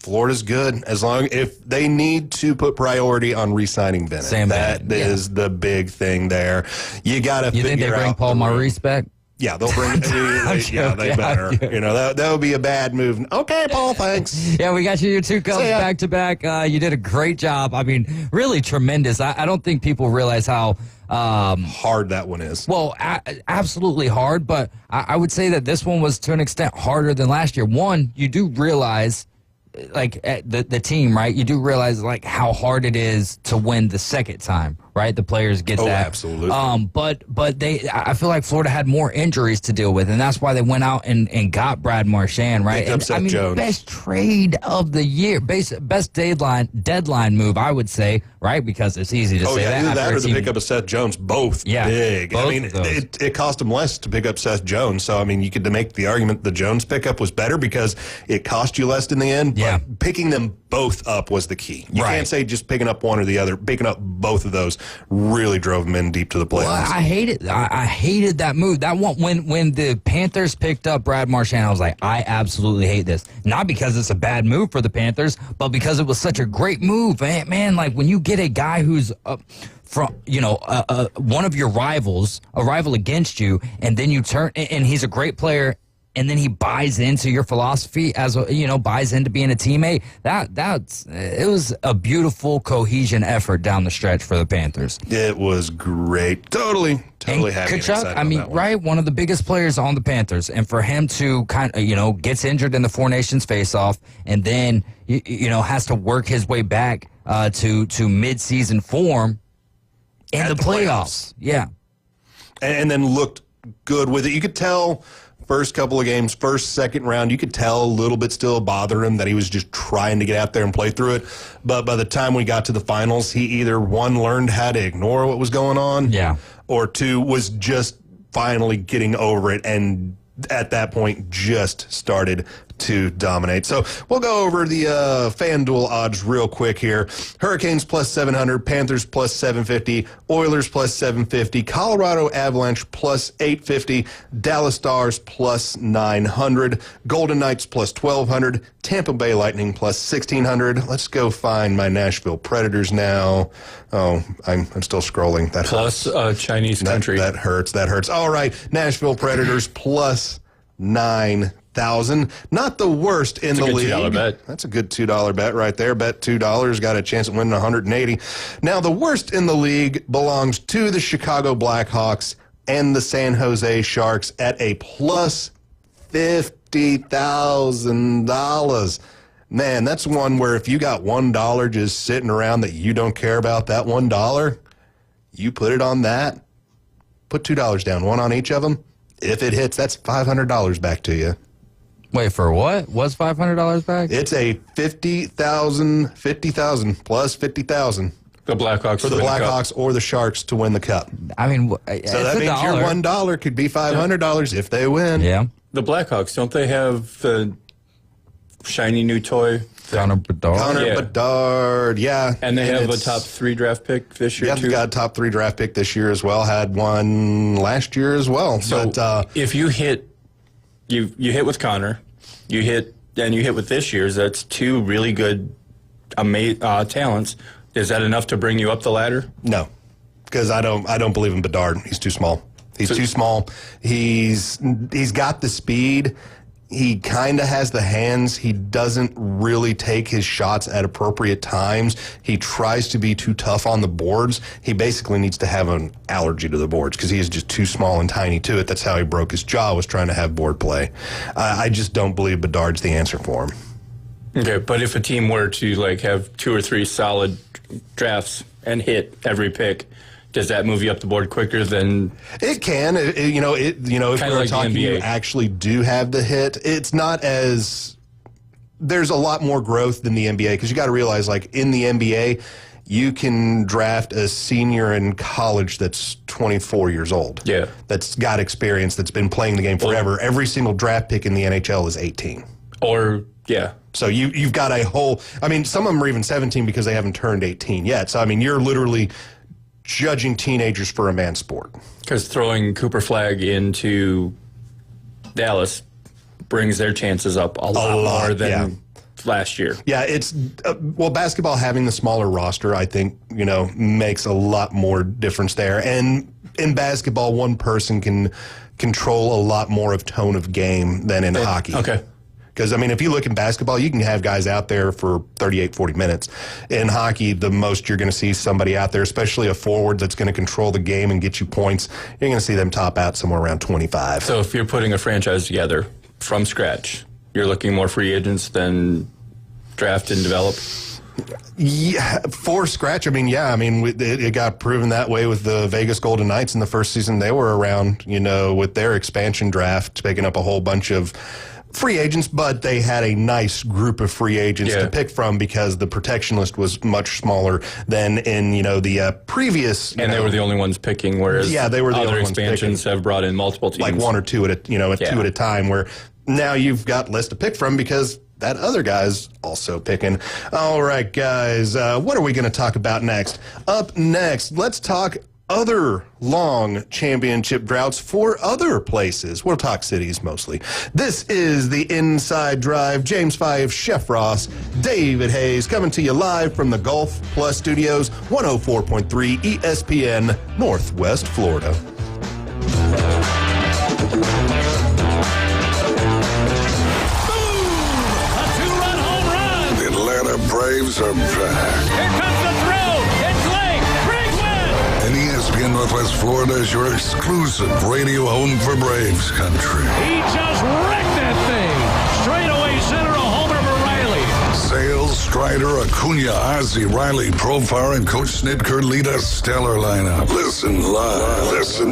Florida's good if they need to put priority on re-signing Bennett. That is the big thing there. You got to figure out. You think they bring Paul Maurice back? Yeah, they'll bring. They better. That would be a bad move. Okay, Paul, thanks. Yeah, we got you your 2 cups back to back. You did a great job. I mean, really tremendous. I don't think people realize how hard that one is. Well, absolutely hard, but I would say that this one was to an extent harder than last year. One, you do realize, like the team, right? You do realize like how hard it is to win the second time, right? The players get that. Absolutely. But I feel like Florida had more injuries to deal with, and that's why they went out and got Brad Marchand, right? Picked up Seth Jones. Best trade of the year, best deadline move, I would say, right? Because it's easy to say that. Either that or the pickup of Seth Jones, both big. Both I mean, it cost them less to pick up Seth Jones, so I mean, you could make the argument the Jones pickup was better because it cost you less in the end. But picking them both up was the key. You can't say just picking up one or the other. Picking up both of those really drove them in deep to the playoffs. Well, I hated that move. That one when the Panthers picked up Brad Marchand, I was like, I absolutely hate this. Not because it's a bad move for the Panthers, but because it was such a great move. Man, like when you get a guy who's from one of your rivals, a rival against you, and then you turn and he's a great player. And then he buys into your philosophy buys into being a teammate. It was a beautiful cohesion effort down the stretch for the Panthers. It was great. Totally happy. Kachuk, right? One of the biggest players on the Panthers. And for him to gets injured in the Four Nations face-off and then, has to work his way back to mid-season form in the playoffs. Yeah. And then looked good with it. You could tell first couple of games, second round, you could tell a little bit still bother him that he was just trying to get out there and play through it. But by the time we got to the finals, he either, one, learned how to ignore what was going on, or two, was just finally getting over it and at that point just started to dominate. So we'll go over the FanDuel odds real quick here. Hurricanes plus 700, Panthers plus 750, Oilers plus 750, Colorado Avalanche plus 850, Dallas Stars plus 900, Golden Knights plus 1200, Tampa Bay Lightning plus 1600. Let's go find my Nashville Predators now. Oh, I'm still scrolling. That plus Chinese country. That hurts. All right, Nashville Predators plus 9,000. Not the worst in the league. $2 bet. That's a good $2 bet right there. Bet $2, got a chance at winning 180. Now, the worst in the league belongs to the Chicago Blackhawks and the San Jose Sharks at a plus $50,000. Man, that's one where if you got $1 just sitting around that you don't care about, that $1, you put it on that. Put $2 down, one on each of them. If it hits, that's $500 back to you. Wait, for what? What's $500 back? It's a $50,000 plus $50,000. The Blackhawks for the Blackhawks or the Sharks to win the cup. I mean, so that means your $1 could be $500 if they win. Yeah. The Blackhawks, don't they have the shiny new toy? Connor Bedard, yeah. And they have a top 3 draft pick this year, too? Yeah, got a top 3 draft pick this year as well. Had one last year as well. So if you hit, you hit with Connor, you hit with this year's, that's 2 really good talents. Is that enough to bring you up the ladder? No, because I don't believe in Bedard. He's too small. He's too small. He's got the speed. He kind of has the hands. He doesn't really take his shots at appropriate times. He tries to be too tough on the boards. He basically needs to have an allergy to the boards because he is just too small and tiny to it. That's how he broke his jaw, was trying to have board play. I just don't believe Bedard's the answer for him. Okay, but if a team were to have 2 or 3 solid drafts and hit every pick, does that move you up the board quicker than it can? If we're talking, you actually do have the hit. It's not as there's a lot more growth than the NBA because you got to realize, in the NBA, you can draft a senior in college that's 24 years old. Yeah, that's got experience, that's been playing the game forever. Every single draft pick in the NHL is 18. So you've got a whole. I mean, some of them are even 17 because they haven't turned 18 yet. So I mean, you're literally judging teenagers for a man's sport. Because throwing Cooper Flagg into Dallas brings their chances up a lot more than last year. Yeah, it's basketball having the smaller roster, I think, makes a lot more difference there. And in basketball, one person can control a lot more of tone of game than in hockey. Okay. Because, I mean, if you look in basketball, you can have guys out there for 38, 40 minutes. In hockey, the most you're going to see somebody out there, especially a forward that's going to control the game and get you points, you're going to see them top out somewhere around 25. So if you're putting a franchise together from scratch, you're looking more free agents than draft and develop? Yeah, for scratch. I mean, it got proven that way with the Vegas Golden Knights in the first season they were around, with their expansion draft, picking up a whole bunch of free agents, but they had a nice group of free agents to pick from because the protection list was much smaller than in, the previous. And they were the only ones picking, whereas they were the other only expansions have brought in multiple teams. Like 1 or 2 at 2 at a time, where now you've got less to pick from because that other guy's also picking. All right, guys, what are we going to talk about next? Up next, let's talk other long championship droughts for other places. We'll talk cities mostly. This is the Inside Drive. James 5, Chef Ross, David Hayes, coming to you live from the Gulf Plus Studios, 104.3 ESPN, Northwest Florida. Braves are back. Here comes the throw. It's late. Big win. And ESPN Northwest Florida is your exclusive radio home for Braves country. He just wrecked that thing. Straightaway center, a homer for Riley. Sales, Strider, Acuna, Ozzie, Riley, Profar, and Coach Snitker lead a stellar lineup. Listen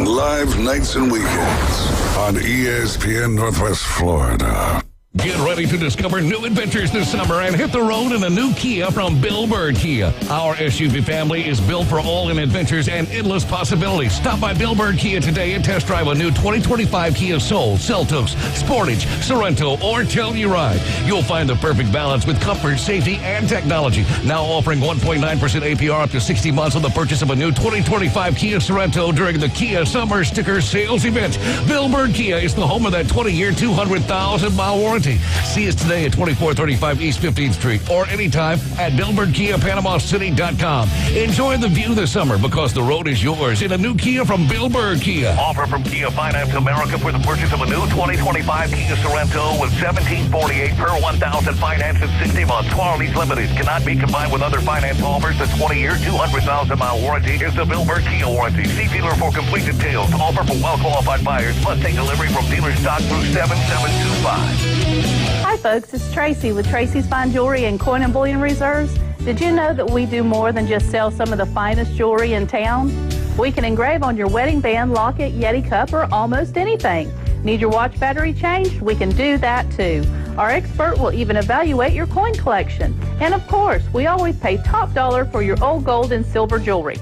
live nights and weekends on ESPN Northwest Florida. Get ready to discover new adventures this summer and hit the road in a new Kia from Bill Bird Kia. Our SUV family is built for all-in adventures and endless possibilities. Stop by Bill Bird Kia today and test drive a new 2025 Kia Soul, Seltos, Sportage, Sorento, or Telluride. You'll find the perfect balance with comfort, safety, and technology. Now offering 1.9% APR up to 60 months on the purchase of a new 2025 Kia Sorento during the Kia Summer Sticker Sales Event. Bill Bird Kia is the home of that 20-year, 200,000-mile warranty. See us today at 2435 East 15th Street or anytime at BillBirdKiaPanamaCity.com. Enjoy the view this summer because the road is yours in a new Kia from Bill Bird Kia. Offer from Kia Finance America for the purchase of a new 2025 Kia Sorento with $1,748 per 1,000 finance in 60 months. Quality's limited. Cannot be combined with other finance offers. The 20-year, 200,000-mile warranty is the Bill Bird Kia warranty. See dealer for complete details. Offer for well-qualified buyers. Must take delivery from dealer stock through 7725. Hi folks, it's Tracy with Tracy's Fine Jewelry and Coin and Bullion Reserves. Did you know that we do more than just sell some of the finest jewelry in town? We can engrave on your wedding band, locket, Yeti cup, or almost anything. Need your watch battery changed? We can do that too. Our expert will even evaluate your coin collection. And of course, we always pay top dollar for your old gold and silver jewelry.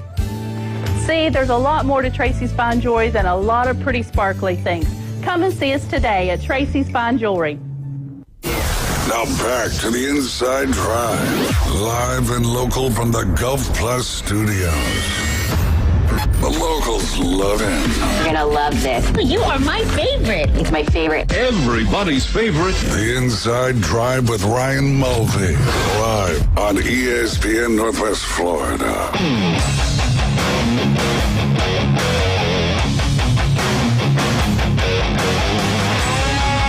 See, there's a lot more to Tracy's Fine Jewelry than a lot of pretty sparkly things. Come and see us today at Tracy's Fine Jewelry. Now back to the Inside Drive, live and local from the Gulf Plus Studios. The locals love it. You're gonna love this. You are my favorite. It's my favorite. Everybody's favorite. The Inside Drive with Ryan Mulvey, live on ESPN Northwest Florida.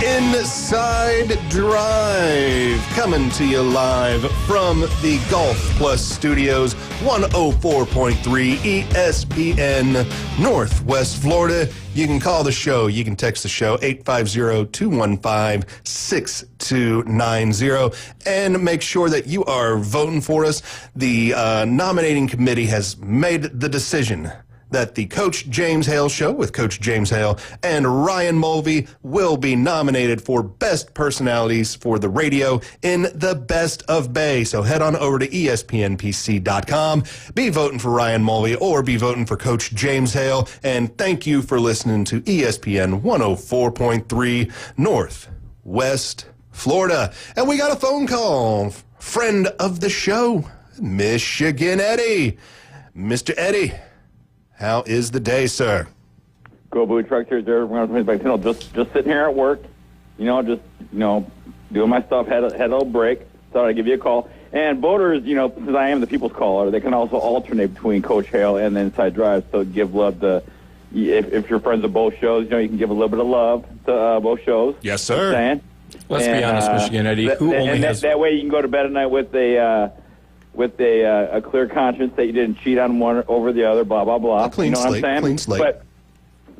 Inside Drive, coming to you live from the Gulf Plus Studios, 104.3 ESPN Northwest Florida. You can call the show. You can text the show, 850-215-6290. And make sure that you are voting for us. The nominating committee has made the decision that the Coach James Hale Show with Coach James Hale and Ryan Mulvey will be nominated for Best Personalities for the Radio in the Best of Bay. So head on over to ESPNPC.com. Be voting for Ryan Mulvey or be voting for Coach James Hale. And thank you for listening to ESPN 104.3 Northwest Florida. And we got a phone call. Friend of the show, Michigan Eddie. Mr. Eddie, how is the day, sir? Go Bowie Truck here, just sitting here at work, doing my stuff, had a little break, thought I'd give you a call. And voters, since I am the people's caller, they can also alternate between Coach Hale and the Inside Drive, so give love to, if you're friends of both shows, you can give a little bit of love to both shows. Yes, sir. Let's be honest, Michigan Eddie, that way you can go to bed at night with a clear conscience that you didn't cheat on one over the other, blah blah blah. A clean slate, what I'm saying? clean slate.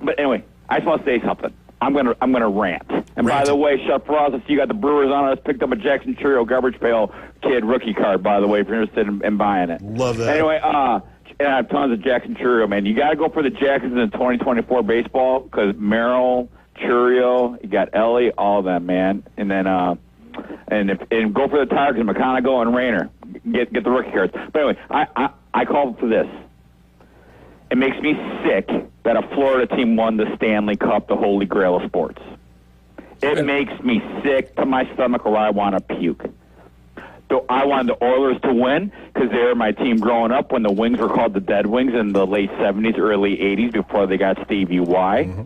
But anyway, I just want to say something. I'm gonna rant. And by the way, Chef Ross, I see you got the Brewers on us. Picked up a Jackson Churio Garbage Pail Kid rookie card, by the way, if you're interested in buying it. Love that. Anyway, and I have tons of Jackson Churio, man. You got to go for the Jacksons in 2024 baseball because Merrill, Churio, you got Ellie, all of them, man. And then and go for the Tigers, McConaughey and Rayner. Get the rookie cards. But anyway, I call for this. It makes me sick that a Florida team won the Stanley Cup, the holy grail of sports. It makes me sick to my stomach, or I want to puke. So I wanted the Oilers to win because they were my team growing up when the Wings were called the Dead Wings in the late 70s, early 80s before they got Stevie Y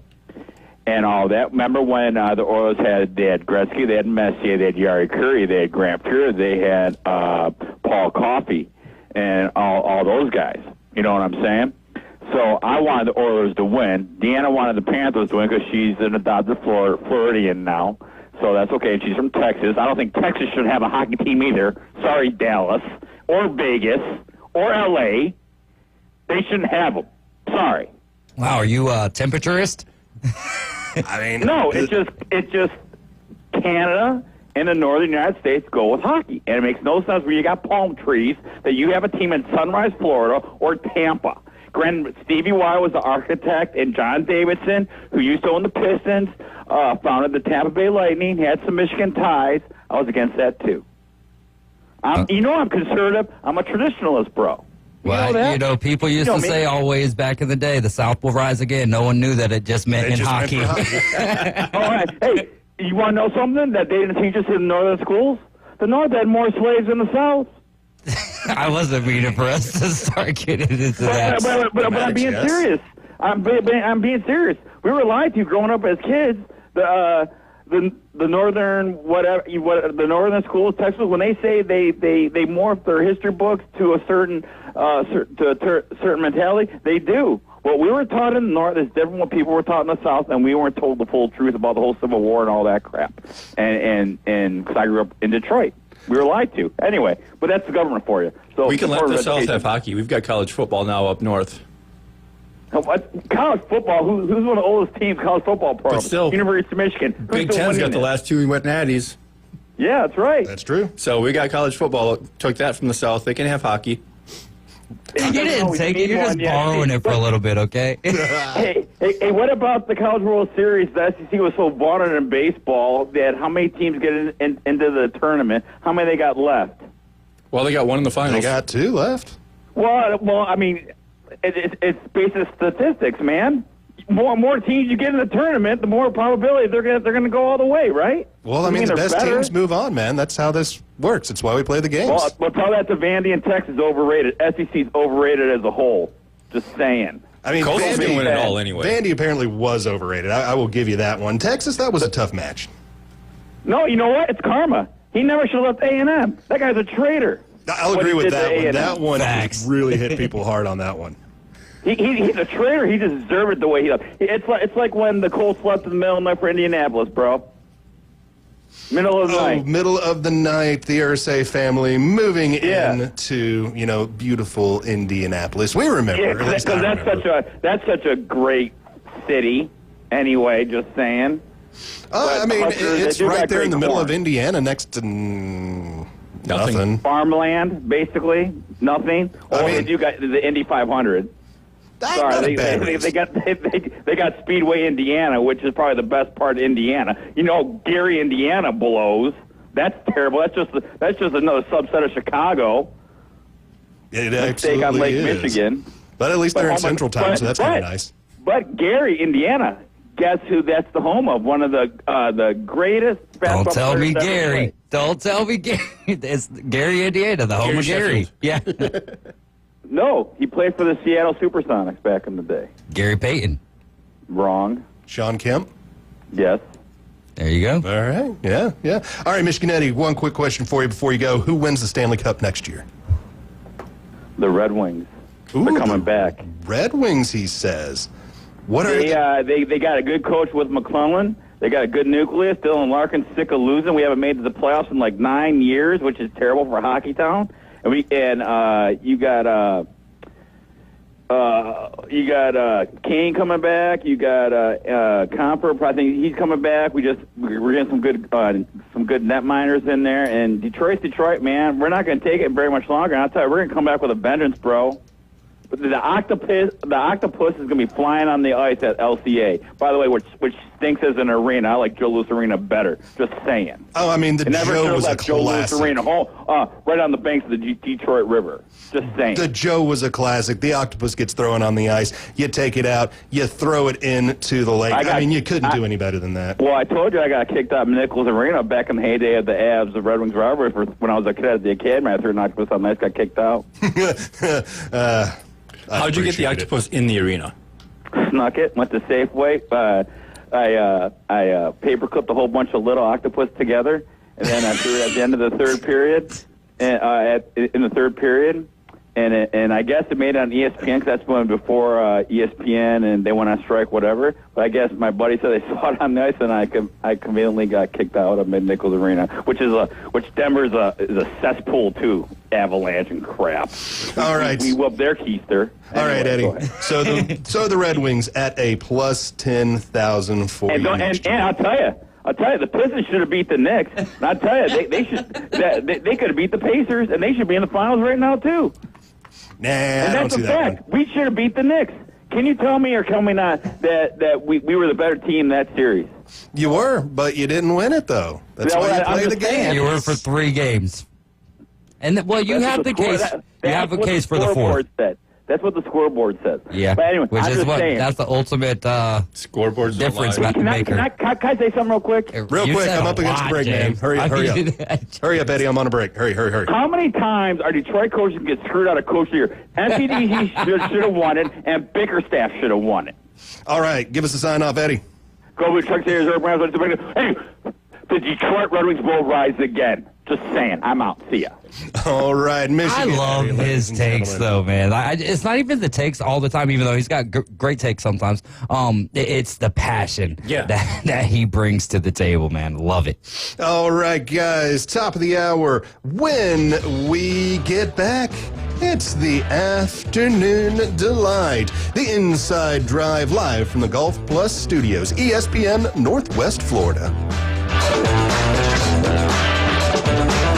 and all that. Remember when the Oilers had Gretzky, they had Messier, they had Yari Curry, they had Grant Fuhr, they had Paul Coffey and all those guys. You know what I'm saying? So I wanted the Oilers to win. Deanna wanted the Panthers to win because she's an adopted Floridian now. So that's okay. She's from Texas. I don't think Texas should have a hockey team either. Sorry, Dallas or Vegas or L.A. They shouldn't have them. Sorry. Wow, are you a temperaturist? I mean, no. It's just Canada and the northern United States go with hockey, and it makes no sense where you got palm trees that you have a team in Sunrise, Florida, or Tampa. Stevie Y was the architect, and John Davidson, who used to own the Pistons, founded the Tampa Bay Lightning, had some Michigan ties. I was against that, too. I'm conservative. I'm a traditionalist, bro. Well, people used to say always back in the day, the South will rise again. No one knew that it just meant in hockey. All right. Hey, you want to know something that they didn't teach us in the northern schools? The North had more slaves than the South. I wasn't meaning for us to start getting into that. But I'm being serious. I'm being serious. We were lied to growing up as kids. The northern the northern schools, Texas, when they say they morph their history books to a certain certain mentality, they do. What we were taught in the North is different from what people were taught in the South, and we weren't told the full truth about the whole Civil War and all that crap. And because I grew up in Detroit. We were lied to. Anyway, but that's the government for you. So we can let the South have hockey. We've got college football now up north. College football? Who's one of the oldest teams college football programs? But still, University of Michigan. Big Ten's got the last two went natties. Yeah, that's right. That's true. So we got college football. Took that from the South. They can have hockey. You didn't take it. You're just borrowing it for a little bit, okay? hey, what about the College World Series? The SEC was so vaunted in baseball that how many teams get into the tournament? How many they got left? Well, they got one in the finals. They got two left. Well, I mean, it's based on statistics, man. More teams you get in the tournament, the more probability they're gonna go all the way, right? Well, I mean the best teams move on, man. That's how this works. It's why we play the games. Well, tell that to Vandy and Texas overrated. SEC's overrated as a whole. Just saying. I mean, Coastal's gonna win it all anyway. Vandy apparently was overrated. I will give you that one. Texas, that was a tough match. No, you know what? It's karma. He never should have left A&M. That guy's a traitor. I'll agree with that one. That one really hit people hard on that one. He's a traitor. He deserved it the way he left. It's like when the Colts left in the middle of the night for Indianapolis, bro. Middle of the night. Middle of the night, the Irsay family moving in to, beautiful Indianapolis. We remember. Yeah, because that's such a great city. Anyway, just saying. I mean, it's right there in the middle of Indiana, next to nothing. Farmland, basically, nothing. They do got the Indy 500. Sorry, they got Speedway, Indiana, which is probably the best part of Indiana. Gary, Indiana blows. That's terrible. That's just another subset of Chicago. It absolutely on Lake is. Michigan. But at least they're in Central Time, so that's kind of nice. But Gary, Indiana, guess who that's the home of? One of the greatest basketball Don't tell me players Gary. ever played. Don't tell me Gary. It's Gary, Indiana, the home of Gary. Yeah. No, he played for the Seattle Supersonics back in the day. Gary Payton. Wrong. Sean Kemp? Yes. There you go. All right. Yeah. All right, Michiganetti, one quick question for you before you go. Who wins the Stanley Cup next year? The Red Wings. They're coming back. Red Wings, he says. They got a good coach with McClellan. They got a good nucleus. Dylan Larkin's sick of losing. We haven't made it to the playoffs in like 9 years, which is terrible for Hockey Town. And you got Kane coming back. You got Comper. I think he's coming back. We're getting some good net miners in there. And Detroit, man. We're not going to take it very much longer. And I'll tell you, we're going to come back with a vengeance, bro. But the octopus is going to be flying on the ice at LCA. By the way, which stinks as an arena. I like Joe Louis Arena better. Just saying. Oh, I mean, the Joe was a Joe Louis classic. Arena right on the banks of the Detroit River. Just saying. The Joe was a classic. The octopus gets thrown on the ice. You take it out. You throw it into the lake. I mean, you couldn't do any better than that. Well, I told you I got kicked out of Nichols Arena back in the heyday of the Avs, the Red Wings rivalry. When I was a cadet at the academy, I threw an octopus on the ice, got kicked out. How'd you get the octopus in the arena? Snuck it, went to Safeway. I paper clipped a whole bunch of little octopus together, and then I threw it at the end of the third period. In the third period, and I guess it made it on ESPN because that's when before ESPN and they went on strike, whatever. But I guess my buddy said they saw it on the ice, and I conveniently got kicked out of Mid-Nichols Arena, which Denver's is a cesspool too, avalanche and crap. All right, we whooped their keister. All right, Eddie. So the Red Wings at a plus 10,000 for you. And I'll tell you, the Pistons should have beat the Knicks. And I'll tell you, they could have beat the Pacers, and they should be in the finals right now too. Nah, and I don't that's see a that fact. We should have beat the Knicks. Can you tell me or tell me not that we were the better team that series? You were, but you didn't win it though. That's why you play the game. You were for 3 games. And you have the case. You have a case for the 4th. That's what the scoreboard says. Yeah, but anyway, which is what that's the ultimate scoreboard difference maker. Can I say something real quick? Real quick, I'm up against the break, man. Hurry up. Hurry up, Eddie. I'm on a break. Hurry. How many times are Detroit coaches get screwed out of Coach of the Year? MPD should have won it, and Bickerstaff should have won it. All right, give us a sign off, Eddie. Go with Chuck Sayers. Hey, the Detroit Red Wings will rise again. Just saying. I'm out. See ya. All right, Michigan. I love his takes, though, man. It's not even the takes all the time, even though he's got great takes sometimes. It's the passion that he brings to the table, man. Love it. All right, guys. Top of the hour. When we get back, it's the Afternoon Delight. The Inside Drive live from the Golf Plus Studios, ESPN Northwest Florida.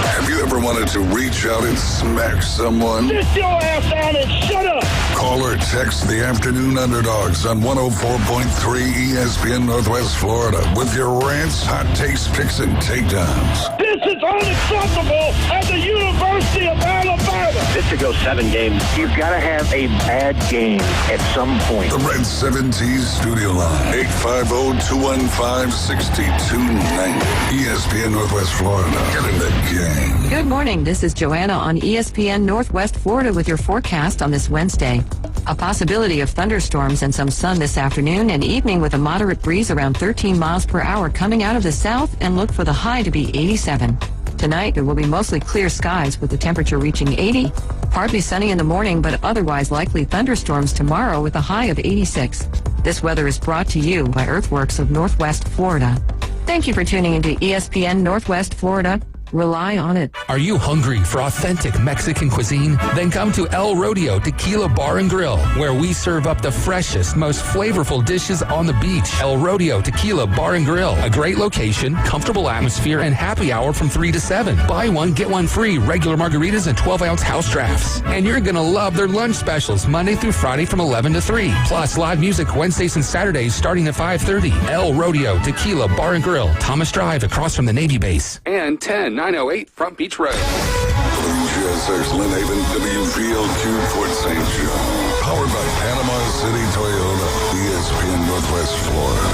Have you ever wanted to reach out and smack someone? Sit your ass down and shut up! Call or text the Afternoon Underdogs on 104.3 ESPN Northwest Florida with your rants, hot takes, picks, and takedowns. This is unacceptable at the University of Alabama! This should go 7 games. You've got to have a bad game at some point. The Red 70s studio line, 850-215-6290. ESPN Northwest Florida. Get in the game. Good morning. This is Joanna on ESPN Northwest Florida with your forecast on this Wednesday. A possibility of thunderstorms and some sun this afternoon and evening with a moderate breeze around 13 miles per hour coming out of the south, and look for the high to be 87. Tonight, it will be mostly clear skies with the temperature reaching 80. Partly sunny in the morning, but otherwise likely thunderstorms tomorrow with a high of 86. This weather is brought to you by Earthworks of Northwest Florida. Thank you for tuning into ESPN Northwest Florida. Rely on it. Are you hungry for authentic Mexican cuisine? Then come to El Rodeo Tequila Bar and Grill, where we serve up the freshest, most flavorful dishes on the beach. El Rodeo Tequila Bar and Grill, a great location, comfortable atmosphere, and happy hour from 3 to 7. Buy one, get one free, regular margaritas and 12-ounce house drafts. And you're going to love their lunch specials Monday through Friday from 11 to 3. Plus live music Wednesdays and Saturdays starting at 5:30. El Rodeo Tequila Bar and Grill, Thomas Drive across from the Navy base. And 10908 Front Beach Road. WGSX Lynn Haven, WVLQ Port St. John. Powered by Panama City Toyota, ESPN Northwest Florida.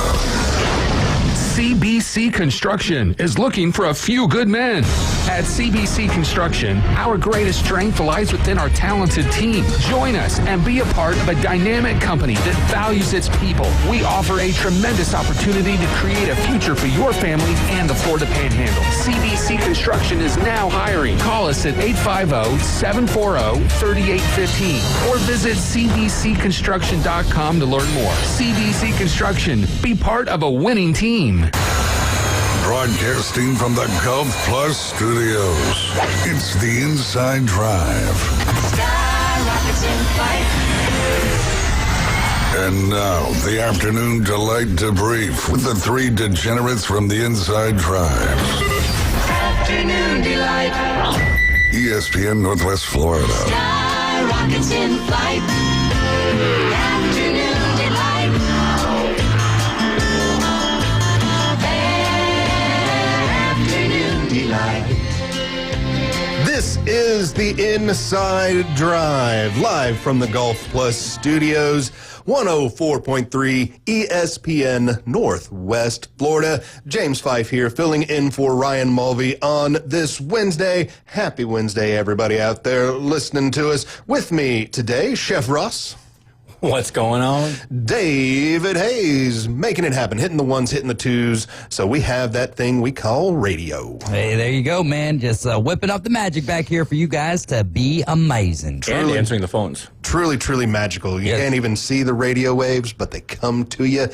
CBC Construction is looking for a few good men. At CBC Construction, our greatest strength lies within our talented team. Join us and be a part of a dynamic company that values its people. We offer a tremendous opportunity to create a future for your family and the Florida Panhandle. CBC Construction is now hiring. Call us at 850-740-3815 or visit cbcconstruction.com to learn more. CBC Construction, be part of a winning team. Broadcasting from the Golf Plus Studios, it's the Inside Drive. And now, the Afternoon Delight Debrief with the 3 degenerates from the Inside Drive. Afternoon Delight. ESPN Northwest Florida. the rockets in flight. Afternoon delight. Afternoon delight. This is the Inside Drive, live from the Golf Plus Studios, 104.3 ESPN Northwest Florida. James Fife here, filling in for Ryan Mulvey on this Wednesday. Happy Wednesday, everybody out there listening to us. With me today, Chef Ross. What's going on? David Hayes, making it happen, hitting the ones, hitting the twos. So we have that thing we call radio. Hey, there you go, man. Just whipping up the magic back here for you guys to be amazing. And answering the phones. Truly, truly magical. You can't even see the radio waves, but they come to you.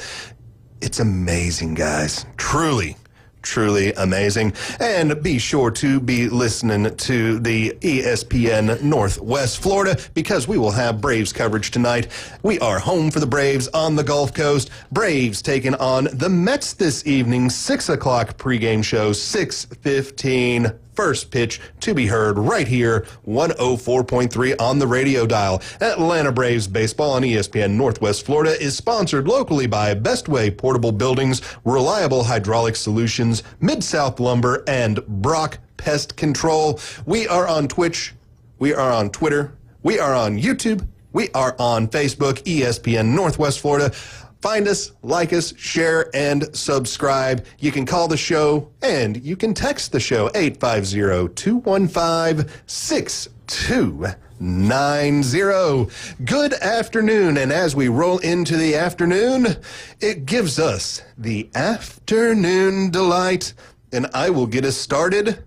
It's amazing, guys. Truly. Truly amazing. And be sure to be listening to the ESPN Northwest Florida, because we will have Braves coverage tonight. We are home for the Braves on the Gulf Coast. Braves taking on the Mets this evening, 6 o'clock pregame show, 6:15. First pitch to be heard right here, 104.3 on the radio dial. Atlanta Braves baseball on ESPN Northwest Florida is sponsored locally by Bestway Portable Buildings, Reliable Hydraulic Solutions, Mid-South Lumber, and Brock Pest Control. We are on Twitch. We are on Twitter. We are on YouTube. We are on Facebook, ESPN Northwest Florida. Find us, like us, share, and subscribe. You can call the show, and you can text the show, 850-215-6290. Good afternoon, and as we roll into the afternoon, it gives us the afternoon delight, and I will get us started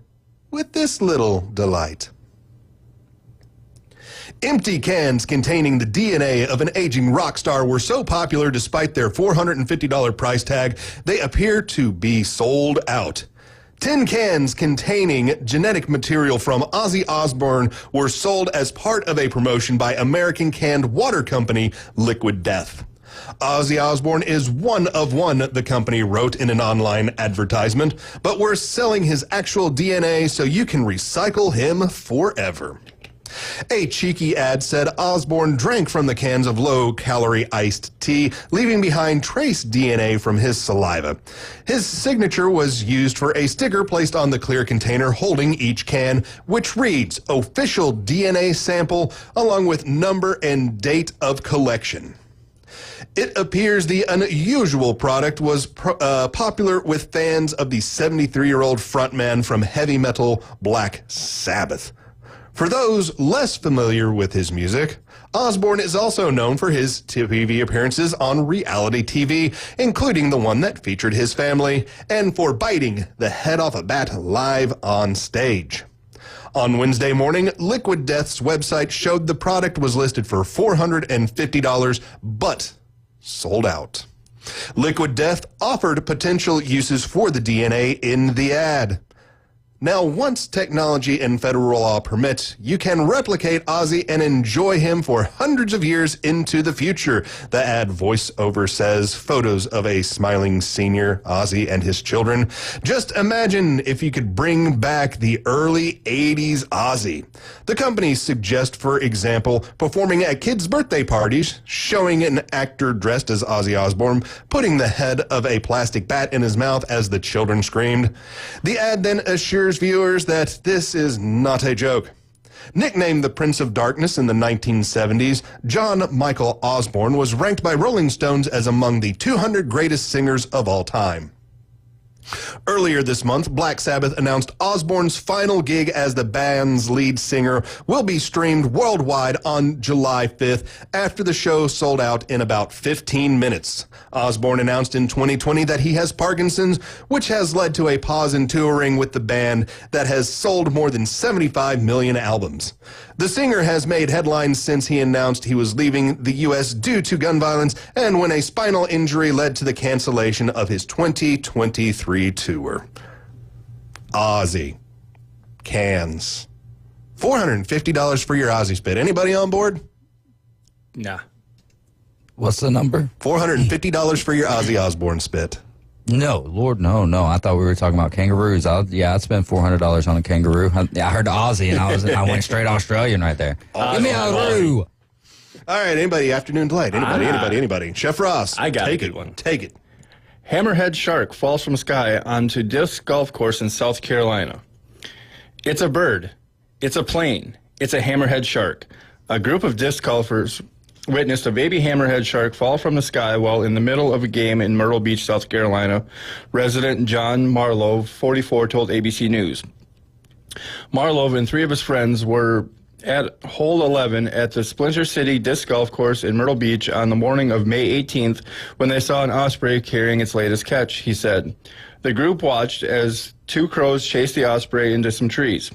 with this little delight. Empty cans containing the DNA of an aging rock star were so popular despite their $450 price tag, they appear to be sold out. Tin cans containing genetic material from Ozzy Osbourne were sold as part of a promotion by American canned water company Liquid Death. Ozzy Osbourne is one of one, the company wrote in an online advertisement, but we're selling his actual DNA so you can recycle him forever. A cheeky ad said Osbourne drank from the cans of low-calorie iced tea, leaving behind trace DNA from his saliva. His signature was used for a sticker placed on the clear container holding each can, which reads, "Official DNA sample," along with number and date of collection. It appears the unusual product was popular with fans of the 73-year-old frontman from heavy metal Black Sabbath. For those less familiar with his music, Osbourne is also known for his TV appearances on reality TV, including the one that featured his family, and for biting the head off a bat live on stage. On Wednesday morning, Liquid Death's website showed the product was listed for $450, but sold out. Liquid Death offered potential uses for the DNA in the ad. Now, once technology and federal law permit, you can replicate Ozzy and enjoy him for hundreds of years into the future, the ad voiceover says. Photos of a smiling senior, Ozzy, and his children. Just imagine if you could bring back the early 80s Ozzy. The company suggests, for example, performing at kids' birthday parties, showing an actor dressed as Ozzy Osbourne, putting the head of a plastic bat in his mouth as the children screamed. The ad then assures viewers that this is not a joke. Nicknamed the Prince of Darkness in the 1970s, John Michael Osbourne was ranked by Rolling Stones as among the 200 greatest singers of all time. Earlier this month, Black Sabbath announced Osbourne's final gig as the band's lead singer will be streamed worldwide on July 5th after the show sold out in about 15 minutes. Osbourne announced in 2020 that he has Parkinson's, which has led to a pause in touring with the band that has sold more than 75 million albums. The singer has made headlines since he announced he was leaving the U.S. due to gun violence and when a spinal injury led to the cancellation of his 2023 tour. Ozzy. Cans. $450 for your Ozzy spit. Anybody on board? Nah. What's the number? $450 for your Ozzy Osbourne spit. No, Lord, no. I thought we were talking about kangaroos. I'd spend $400 on a kangaroo. I heard Aussie, and I went straight Australian right there. Give me a roo. All right, anybody, afternoon delight. Anybody. Chef Ross, I got take a good it. one. Take it. Hammerhead shark falls from sky onto disc golf course in South Carolina. It's a bird. It's a plane. It's a hammerhead shark. A group of disc golfers witnessed a baby hammerhead shark fall from the sky while in the middle of a game in Myrtle Beach, South Carolina. Resident John Marlowe, 44, told ABC News. Marlowe and 3 of his friends were at hole 11 at the Splinter City Disc Golf Course in Myrtle Beach on the morning of May 18th when they saw an osprey carrying its latest catch, he said. The group watched as 2 crows chased the osprey into some trees.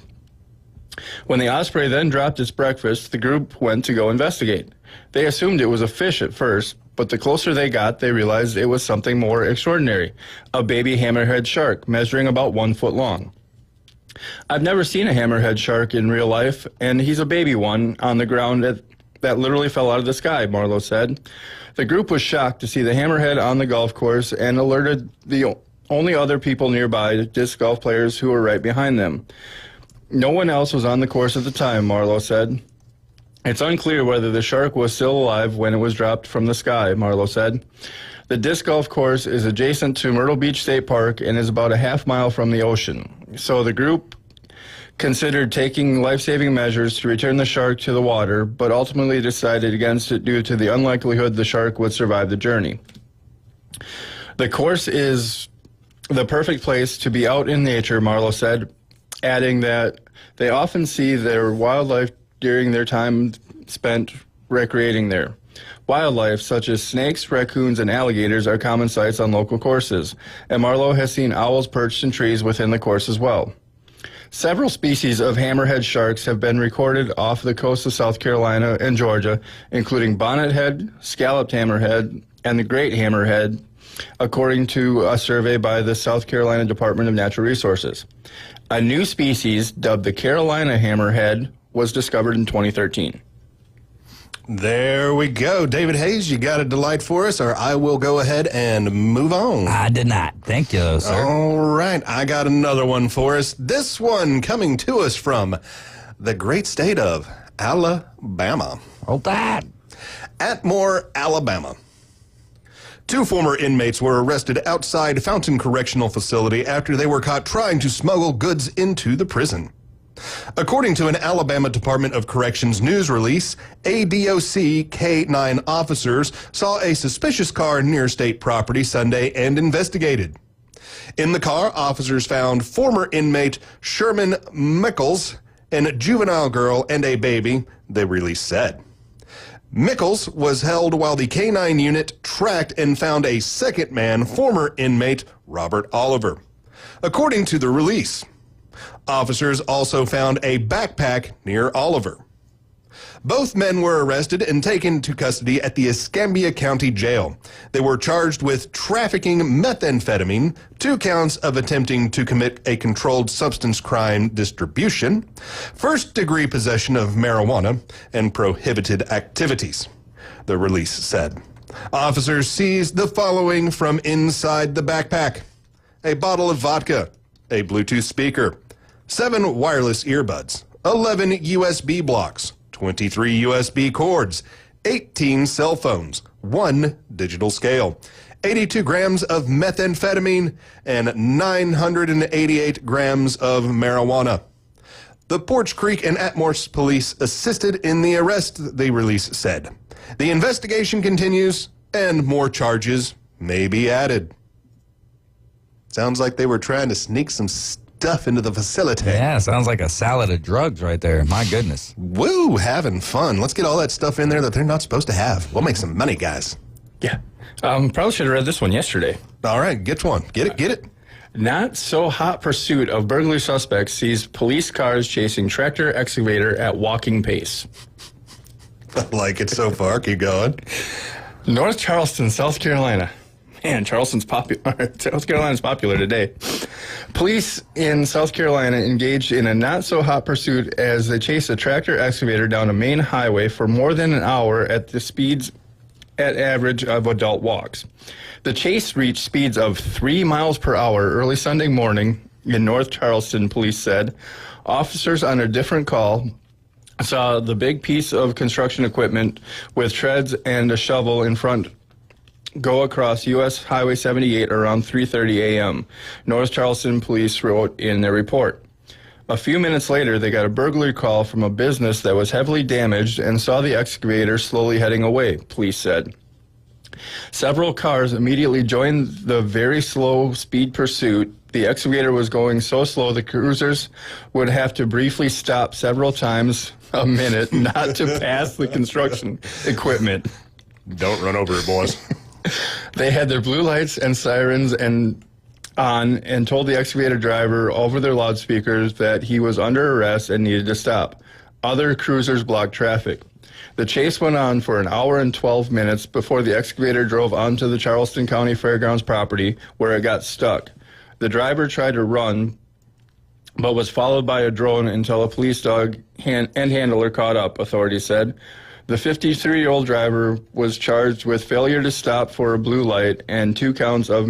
When the osprey then dropped its breakfast, the group went to go investigate. They assumed it was a fish at first, but the closer they got, they realized it was something more extraordinary, a baby hammerhead shark measuring about 1 foot long. I've never seen a hammerhead shark in real life, and he's a baby one on the ground that literally fell out of the sky, Marlowe said. The group was shocked to see the hammerhead on the golf course and alerted the only other people nearby, disc golf players who were right behind them. No one else was on the course at the time, Marlowe said. It's unclear whether the shark was still alive when it was dropped from the sky, Marlowe said. The disc golf course is adjacent to Myrtle Beach State Park and is about a half-mile from the ocean. So the group considered taking life-saving measures to return the shark to the water, but ultimately decided against it due to the unlikelihood the shark would survive the journey. The course is the perfect place to be out in nature, Marlowe said, adding that they often see their wildlife during their time spent recreating there. Wildlife such as snakes, raccoons, and alligators are common sights on local courses, and Marlowe has seen owls perched in trees within the course as well. Several species of hammerhead sharks have been recorded off the coast of South Carolina and Georgia, including bonnethead, scalloped hammerhead, and the great hammerhead, according to a survey by the South Carolina Department of Natural Resources. A new species, dubbed the Carolina hammerhead, was discovered in 2013. There we go. David Hayes, you got a delight for us, or I will go ahead and move on. I did not. Thank you, sir. All right. I got another one for us. This one coming to us from the great state of Alabama. Oh, that. Atmore, Alabama. 2 former inmates were arrested outside Fountain Correctional Facility after they were caught trying to smuggle goods into the prison. According to an Alabama Department of Corrections news release, ADOC K-9 officers saw a suspicious car near state property Sunday and investigated. In the car, officers found former inmate Sherman Mickles and a juvenile girl and a baby, the release said. Mickles was held while the K-9 unit tracked and found a second man, former inmate Robert Oliver. According to the release, officers also found a backpack near Oliver. Both men were arrested and taken to custody at the Escambia County Jail. They were charged with trafficking methamphetamine, 2 counts of attempting to commit a controlled substance crime distribution, first-degree possession of marijuana, and prohibited activities, the release said. Officers seized the following from inside the backpack: a bottle of vodka, a Bluetooth speaker, 7 wireless earbuds, 11 USB blocks, 23 USB cords, 18 cell phones, 1 digital scale, 82 grams of methamphetamine, and 988 grams of marijuana. The Porch Creek and Atmore police assisted in the arrest, the release said. The investigation continues, and more charges may be added. Sounds like they were trying to sneak some stuff into the facility. Yeah, sounds like a salad of drugs right there. My goodness. Woo, having fun. Let's get all that stuff in there that they're not supposed to have. We'll make some money, guys. Yeah. Probably should have read this one yesterday. All right, get one. Get it. Not so hot pursuit of burglary suspects sees police cars chasing tractor excavator at walking pace. I like it so far. Keep going. North Charleston, South Carolina. Man, Charleston's popular. South Carolina's popular today. Police in South Carolina engaged in a not-so-hot pursuit as they chased a tractor excavator down a main highway for more than an hour at the speeds at average of adult walks. The chase reached speeds of 3 miles per hour early Sunday morning in North Charleston, police said. Officers on a different call saw the big piece of construction equipment with treads and a shovel in front go across U.S. Highway 78 around 3:30 a.m., North Charleston police wrote in their report. A few minutes later, they got a burglary call from a business that was heavily damaged and saw the excavator slowly heading away, police said. Several cars immediately joined the very slow speed pursuit. The excavator was going so slow the cruisers would have to briefly stop several times a minute not to pass the construction equipment. Don't run over it, boys. They had their blue lights and sirens on and told the excavator driver over their loudspeakers that he was under arrest and needed to stop. Other cruisers blocked traffic. The chase went on for an hour and 12 minutes before the excavator drove onto the Charleston County Fairgrounds property where it got stuck. The driver tried to run, but was followed by a drone until a police dog and handler caught up, authorities said. The 53-year-old driver was charged with failure to stop for a blue light and 2 counts of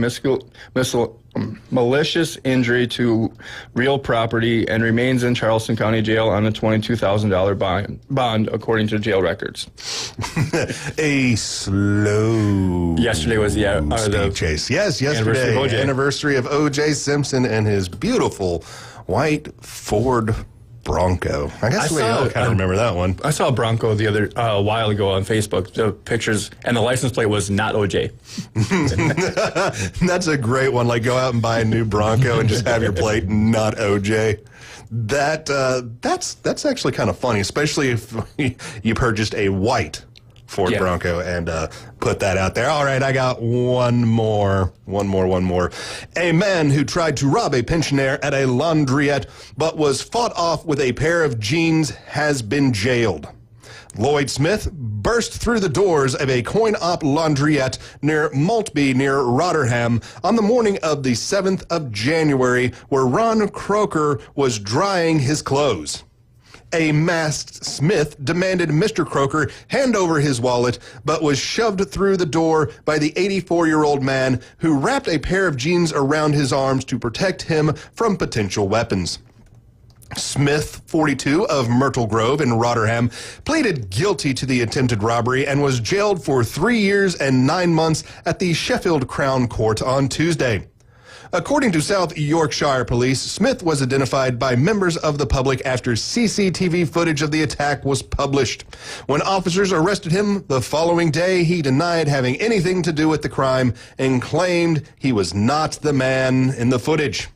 malicious injury to real property and remains in Charleston County Jail on a $22,000 bond, according to jail records. A slow yesterday was the chase. Yes, yesterday, anniversary of O.J. Simpson and his beautiful white Ford Bronco. I guess we all kind of remember that one. I saw a Bronco the other a while ago on Facebook. The pictures and the license plate was not OJ. That's a great one. Like, go out and buy a new Bronco and just have your plate not OJ. That's actually kind of funny, especially if you purchased a white Ford Bronco and put that out there. All right, I got one more. A man who tried to rob a pensioner at a laundrette but was fought off with a pair of jeans has been jailed. Lloyd Smith burst through the doors of a coin-op laundrette near Maltby near Rotherham on the morning of the 7th of January, where Ron Croker was drying his clothes. A masked Smith demanded Mr. Croker hand over his wallet, but was shoved through the door by the 84-year-old man who wrapped a pair of jeans around his arms to protect him from potential weapons. Smith, 42, of Myrtle Grove in Rotherham, pleaded guilty to the attempted robbery and was jailed for 3 years and 9 months at the Sheffield Crown Court on Tuesday. According to South Yorkshire Police, Smith was identified by members of the public after CCTV footage of the attack was published. When officers arrested him the following day, he denied having anything to do with the crime and claimed he was not the man in the footage.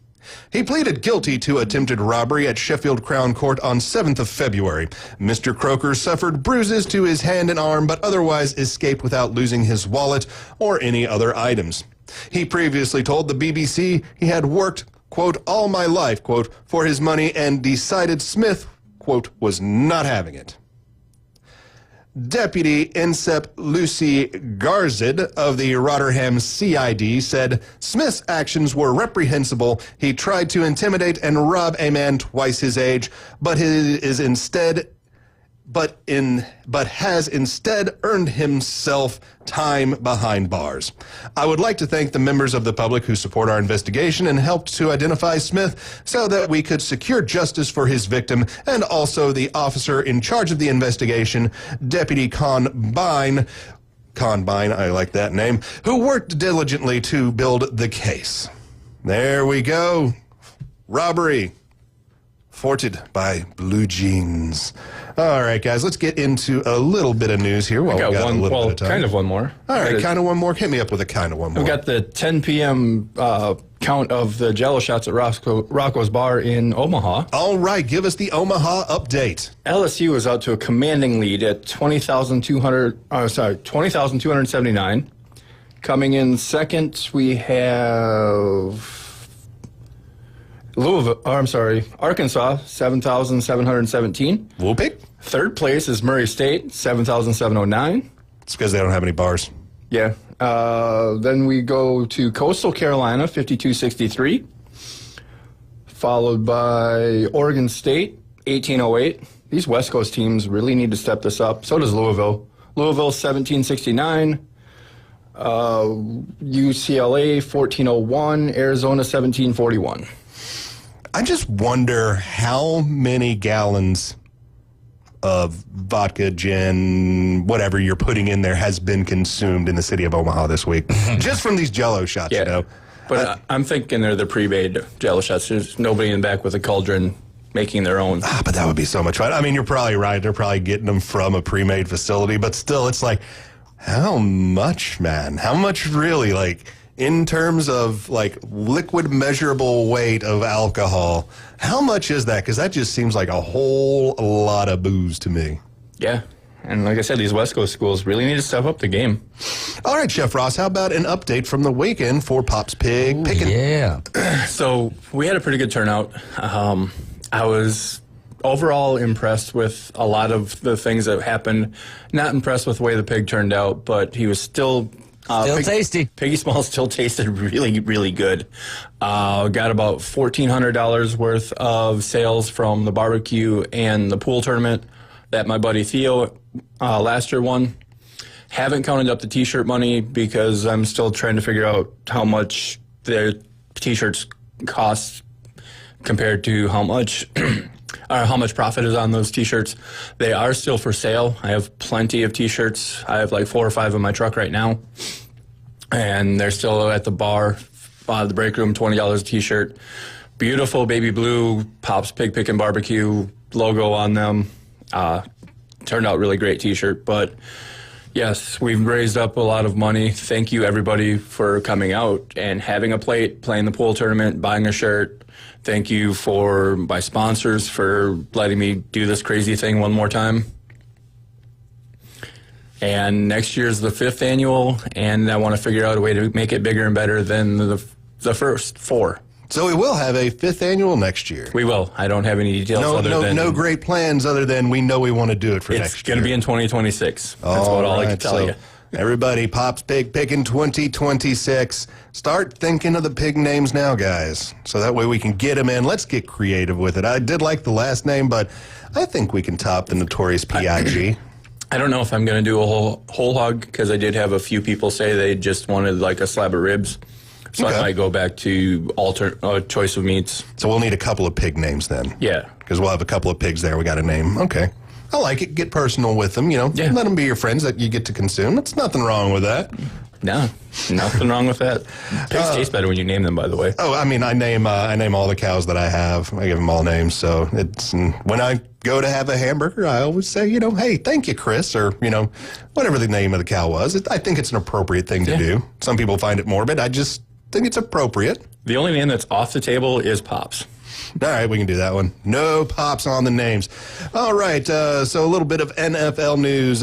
He pleaded guilty to attempted robbery at Sheffield Crown Court on 7th of February. Mr. Croker suffered bruises to his hand and arm, but otherwise escaped without losing his wallet or any other items. He previously told the BBC he had worked, quote, all my life, quote, for his money and decided Smith, quote, was not having it. Deputy Insep Lucy Garzid of the Rotherham CID said Smith's actions were reprehensible. He tried to intimidate and rob a man twice his age, but has instead earned himself time behind bars. I would like to thank the members of the public who support our investigation and helped to identify Smith so that we could secure justice for his victim, and also the officer in charge of the investigation, Deputy Conbine, I like that name, who worked diligently to build the case. There we go. Robbery. Thwarted by blue jeans. All right, guys, let's get into a little bit of news here. Well, we got one, a little bit of time. Kind of one more. All right, kind of one more. Hit me up with a kind of one more. We got the 10 p.m. Count of the Jello shots at Rocco's Bar in Omaha. All right, give us the Omaha update. LSU is out to a commanding lead at 20,279. Coming in second, we have Arkansas, 7,717. Whooping. Third place is Murray State, 7,709. It's because they don't have any bars. Yeah. Then we go to Coastal Carolina, 5,263. Followed by Oregon State, 1,808. These West Coast teams really need to step this up. So does Louisville. Louisville, 1,769. UCLA 1401, Arizona 1741. I just wonder how many gallons of vodka, gin, whatever you're putting in there has been consumed in the city of Omaha this week. Just from these Jell-O shots, you know. But I'm thinking they're the pre-made Jell-O shots. There's nobody in the back with a cauldron making their own. But that would be so much fun. I mean, you're probably right. They're probably getting them from a pre-made facility. But still, it's like, how much, man? How much really, like, in terms of, like, liquid measurable weight of alcohol, how much is that? Because that just seems like a whole lot of booze to me. Yeah. And like I said, these West Coast schools really need to step up the game. All right, Chef Ross, how about an update from the weekend for Pop's Pig Pickin'? Yeah. So we had a pretty good turnout. I was overall impressed with a lot of the things that happened. Not impressed with the way the pig turned out, but he was still tasty. Piggy Smalls still tasted really, really good. Got about $1,400 worth of sales from the barbecue and the pool tournament that my buddy Theo last year won. Haven't counted up the T-shirt money because I'm still trying to figure out how much their T-shirts cost compared to how much profit is on those T-shirts. They are still for sale. I have plenty of T-shirts. I have like 4 or 5 in my truck right now, and they're still at the bar, the break room, $20 a T-shirt. Beautiful baby blue Pop's Pig Pickin' Barbecue logo on them. Turned out really great T-shirt, but yes, we've raised up a lot of money. Thank you, everybody, for coming out and having a plate, playing the pool tournament, buying a shirt. Thank you for my sponsors for letting me do this crazy thing one more time. And next year's the 5th annual, and I want to figure out a way to make it bigger and better than the first 4. So we will have a 5th annual next year. We will. I don't have any details No great plans other than we know we want to do it for next year. It's going to be in 2026. That's all I can tell you. Everybody, Pop's Pig Pickin' 2026. Start thinking of the pig names now, guys, so that way we can get them in. Let's get creative with it. I did like the last name, but I think we can top the Notorious P.I.G. I don't know if I'm going to do a whole hog because I did have a few people say they just wanted like a slab of ribs. So I might go back to choice of meats. So we'll need a couple of pig names then. Yeah. Because we'll have a couple of pigs there we got to name. Okay. I like it. Get personal with them, you know. Yeah. Let them be your friends that you get to consume. There's nothing wrong with that. No, nothing wrong with that. Pigs taste better when you name them, by the way. Oh, I mean, I name all the cows that I have. I give them all names. So it's when I go to have a hamburger, I always say, you know, hey, thank you, Chris, or, you know, whatever the name of the cow was. I think it's an appropriate thing to do. Some people find it morbid. I just think it's appropriate. The only name that's off the table is Pops. All right, we can do that one. No Pops on the names. All right, so a little bit of NFL news.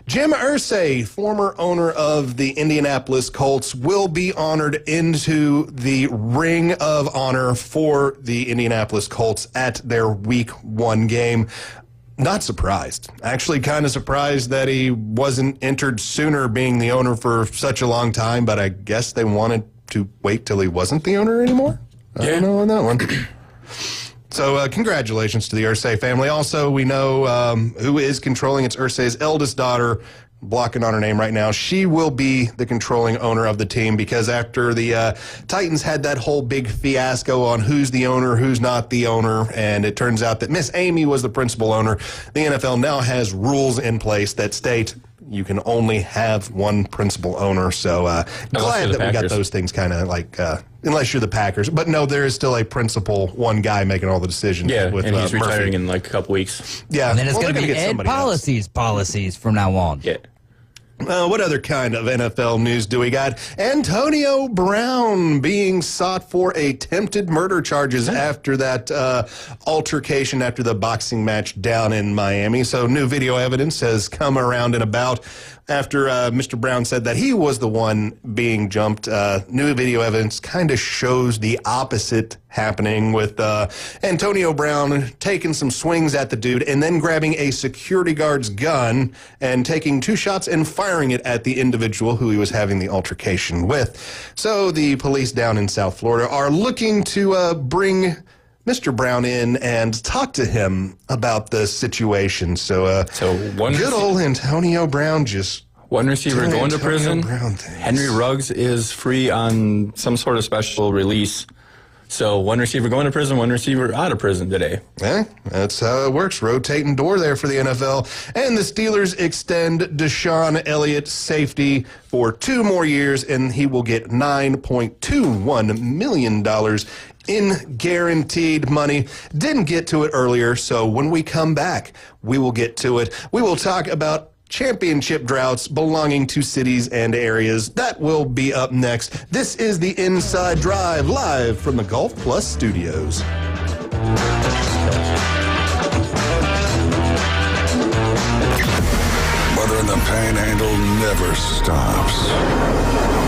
Jim Irsay, former owner of the Indianapolis Colts, will be honored into the Ring of Honor for the Indianapolis Colts at their Week 1 game. Not surprised. Actually kind of surprised that he wasn't entered sooner, being the owner for such a long time, but I guess they wanted to wait till he wasn't the owner anymore? I don't know on that one. So congratulations to the Irsay family. Also, we know who is controlling. It's Irsay's eldest daughter, blocking on her name right now. She will be the controlling owner of the team because after the Titans had that whole big fiasco on who's the owner, who's not the owner, and it turns out that Miss Amy was the principal owner, the NFL now has rules in place that state you can only have one principal owner. So glad that we got those things kind of like, unless you're the Packers. But no, there is still a principal, one guy making all the decisions. Yeah, with, and he's retiring Murphy. in like a couple weeks. Yeah. And then it's going to be Ed policies from now on. Yeah. What other kind of NFL news do we got? Antonio Brown being sought for attempted murder charges after that altercation after the boxing match down in Miami. So new video evidence has come around and about after Mr. Brown said that he was the one being jumped. New video evidence kind of shows the opposite happening with Antonio Brown taking some swings at the dude and then grabbing a security guard's gun and taking 2 shots and firing it at the individual who he was having the altercation with. So the police down in South Florida are looking to bring Mr. Brown in and talk to him about the situation. So good old Antonio Brown just One receiver San going to Antonio prison. Brown things. Henry Ruggs is free on some sort of special release. So one receiver going to prison, one receiver out of prison today. Yeah, that's how it works. Rotating door there for the NFL. And the Steelers extend Deshaun Elliott safety for 2 more years, and he will get $9.21 million in guaranteed money. Didn't get to it earlier, so when we come back, we will get to it. We will talk about championship droughts belonging to cities and areas. That will be up next. This is the Inside Drive, live from the Golf Plus studios. Weather in the Panhandle never stops.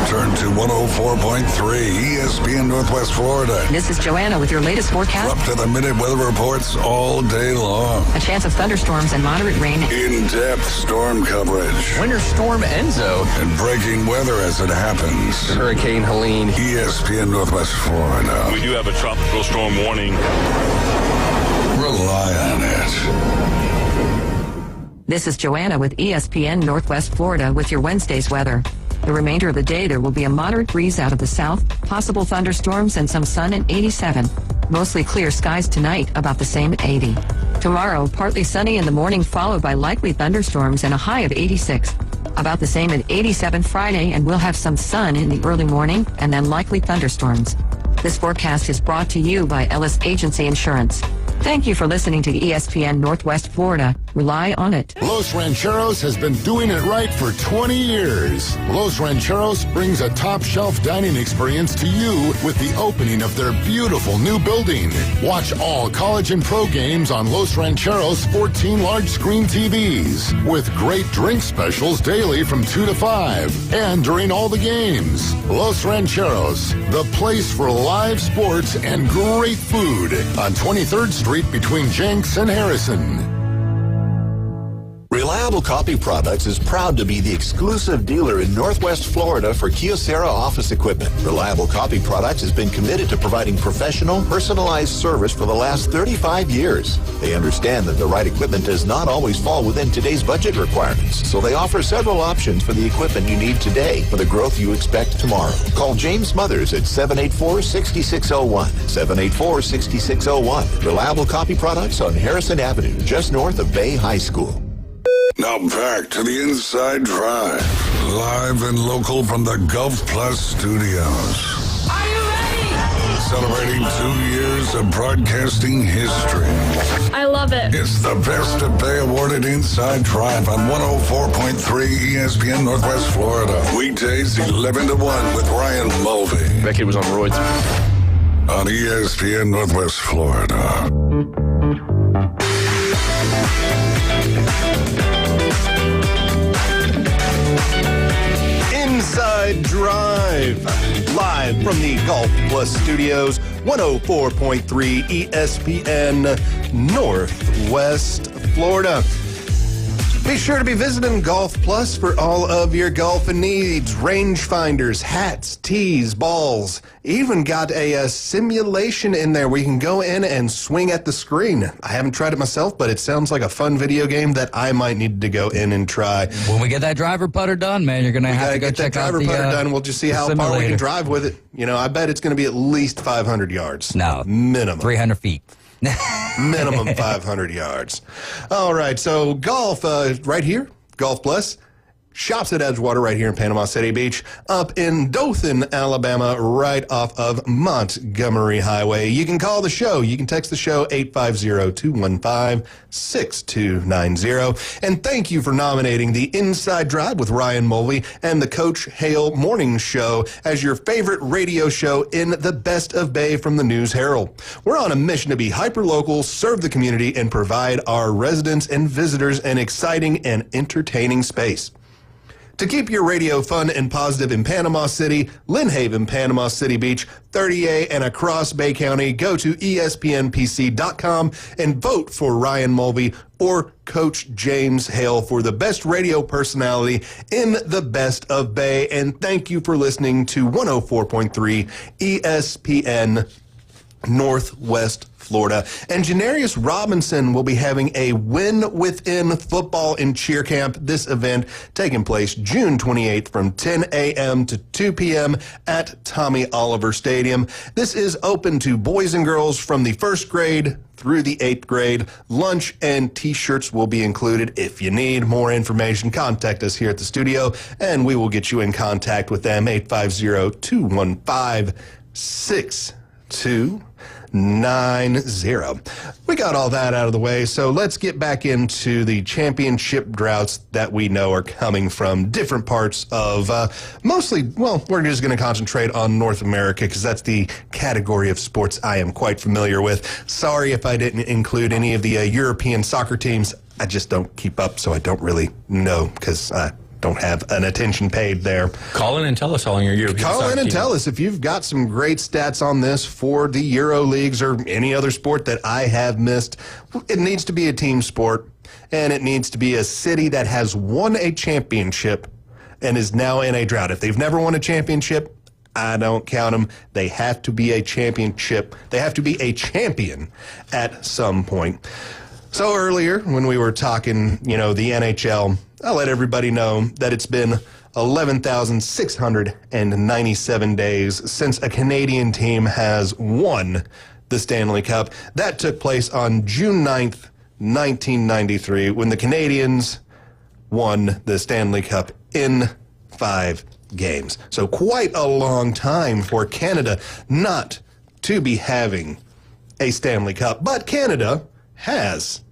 Turn to 104.3 ESPN Northwest Florida. This is Joanna with your latest forecast. Up to the minute weather reports all day long. A chance of thunderstorms and moderate rain. In-depth storm coverage. Winter Storm Enzo. And breaking weather as it happens. Hurricane Helene. ESPN Northwest Florida. We do have a tropical storm warning. Rely on it. This is Joanna with ESPN Northwest Florida with your Wednesday's weather. The remainder of the day, there will be a moderate breeze out of the south, possible thunderstorms and some sun at 87. Mostly clear skies tonight, about the same at 80. Tomorrow, partly sunny in the morning, followed by likely thunderstorms and a high of 86. About the same at 87 Friday, and we'll have some sun in the early morning and then likely thunderstorms. This forecast is brought to you by Ellis Agency Insurance. Thank you for listening to ESPN Northwest Florida. Rely on it. Los Rancheros has been doing it right for 20 years. Los Rancheros brings a top-shelf dining experience to you with the opening of their beautiful new building. Watch all college and pro games on Los Rancheros 14 large-screen TVs with great drink specials daily from 2 to 5 and during all the games. Los Rancheros, the place for live sports and great food on 23rd Street between Jenks and Harrison. Reliable Copy Products is proud to be the exclusive dealer in Northwest Florida for Kyocera office equipment. Reliable Copy Products has been committed to providing professional, personalized service for the last 35 years. They understand that the right equipment does not always fall within today's budget requirements, so they offer several options for the equipment you need today for the growth you expect tomorrow. Call James Smothers at 784-6601. 784-6601. Reliable Copy Products on Harrison Avenue, just north of Bay High School. Now back to the Inside Drive, live and local from the Gulf Plus studios. Are you ready? Celebrating 2 years of broadcasting history. I love it. It's the Best of Bay awarded Inside Drive on 104.3 ESPN Northwest Florida. Weekdays 11 to 1 with Ryan Mulvey. Becky was on roids. On ESPN Northwest Florida. Inside Drive, live from the Golf Plus studios, 104.3 ESPN Northwest Florida. Be sure to be visiting Golf Plus for all of your golfing needs. Rangefinders, hats, tees, balls. Even got a simulation in there where you can go in and swing at the screen. I haven't tried it myself, but it sounds like a fun video game that I might need to go in and try. When we get that driver putter done, man, you're going to have to go check out the driver putter done. We'll just see how far we can drive with it. You know, I bet it's going to be at least 500 yards. No. Minimum. 300 feet. Minimum 500 yards. All right, so golf right here, Golf Plus. Shops at Edgewater right here in Panama City Beach, up in Dothan, Alabama, right off of Montgomery Highway. You can call the show. You can text the show 850-215-6290. And thank you for nominating the Inside Drive with Ryan Mulvey and the Coach Hale Morning Show as your favorite radio show in the Best of Bay from the News Herald. We're on a mission to be hyper-local, serve the community, and provide our residents and visitors an exciting and entertaining space. To keep your radio fun and positive in Panama City, Lynn Haven, Panama City Beach, 30A, and across Bay County, go to ESPNPC.com and vote for Ryan Mulvey or Coach James Hale for the best radio personality in the Best of Bay. And thank you for listening to 104.3 ESPN Northwest Florida. And Janarius Robinson will be having a Win Within Football and Cheer Camp. This event taking place June 28th from 10 a.m. to 2 p.m. at Tommy Oliver Stadium. This is open to boys and girls from the 1st grade through the 8th grade. Lunch and t-shirts will be included. If you need more information, contact us here at the studio, and we will get you in contact with them, 850-215-6290. We got all that out of the way, so let's get back into the championship droughts that we know are coming from different parts of mostly, well, we're just going to concentrate on North America because that's the category of sports I am quite familiar with. Sorry if I didn't include any of the European soccer teams. I just don't keep up, so I don't really know because I don't have an attention paid there. Call in and tell us all in your European Call in and team. tell us if you've got some great stats on this for the Euro Leagues or any other sport that I have missed. It needs to be a team sport, and it needs to be a city that has won a championship and is now in a drought. If they've never won a championship, I don't count them. They have to be a championship. They have to be a champion at some point. So earlier, when we were talking, the NHL, I'll let everybody know that it's been 11,697 days since a Canadian team has won the Stanley Cup. That took place on June 9th, 1993, when the Canadians won the Stanley Cup in 5 games. So quite a long time for Canada not to be having a Stanley Cup. But Canada has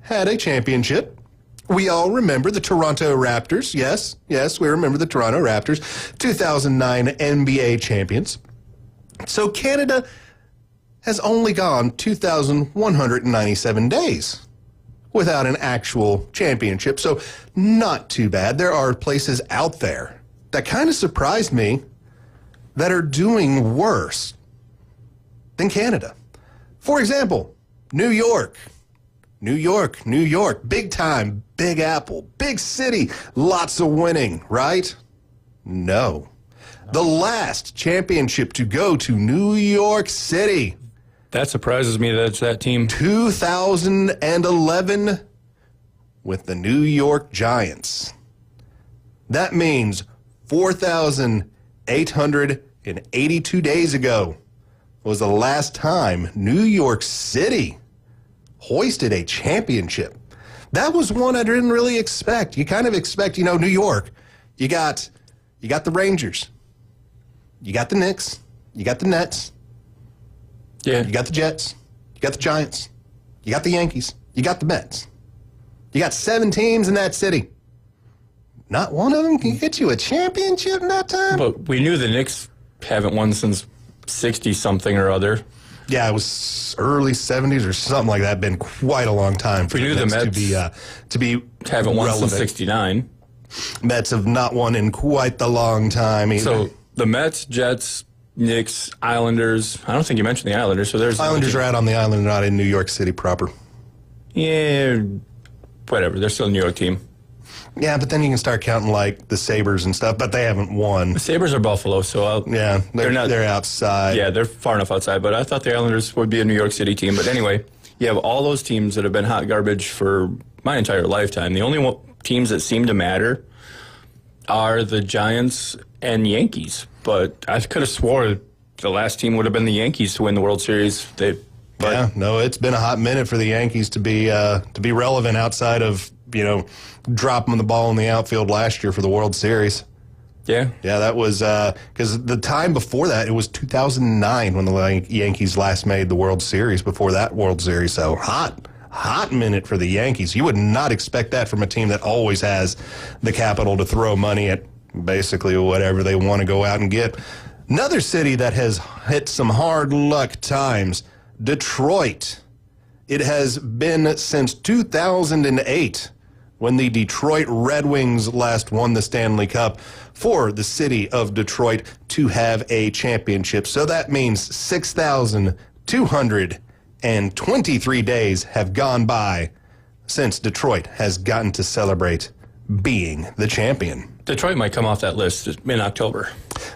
had a championship. We all remember the Toronto Raptors. Yes, we remember the Toronto Raptors, 2009 NBA champions. So Canada has only gone 2,197 days without an actual championship. So not too bad. There are places out there that kind of surprised me that are doing worse than Canada. For example, New York, big time, Big Apple, big city, lots of winning, right? No. The last championship to go to New York City. That surprises me that it's that team. 2011 with the New York Giants. That means 4,882 days ago was the last time New York City hoisted a championship. That was one I didn't really expect. You kind of expect, New York. You got the Rangers. You got the Knicks. You got the Nets. Yeah. You got the Jets. You got the Giants. You got the Yankees. You got the Mets. You got 7 teams in that city. Not one of them can get you a championship in that time? But we knew the Knicks haven't won since 60-something or other. Yeah, it was early 70s or something like that. Been quite a long time for we knew the Mets to be haven't won relevant. since 69. Mets have not won in quite the long time either. So the Mets, Jets, Knicks, Islanders. I don't think you mentioned the Islanders. So there's Islanders are out on the island, not in New York City proper. Yeah, whatever. They're still a New York team. Yeah, but then you can start counting like the Sabres and stuff, but they haven't won. The Sabres are Buffalo, so they're outside. Yeah, they're far enough outside, but I thought the Islanders would be a New York City team. But anyway, you have all those teams that have been hot garbage for my entire lifetime. The only teams that seem to matter are the Giants and Yankees. But I could have swore the last team would have been the Yankees to win the World Series. It's been a hot minute for the Yankees to be relevant outside of dropping the ball in the outfield last year for the World Series. Yeah, that was because the time before that, it was 2009 when the Yankees last made the World Series before that World Series. So hot minute for the Yankees. You would not expect that from a team that always has the capital to throw money at basically whatever they want to go out and get. Another city that has hit some hard luck times, Detroit. It has been since 2008 when the Detroit Red Wings last won the Stanley Cup for the city of Detroit to have a championship. So that means 6,223 days have gone by since Detroit has gotten to celebrate being the champion. Detroit might come off that list in October.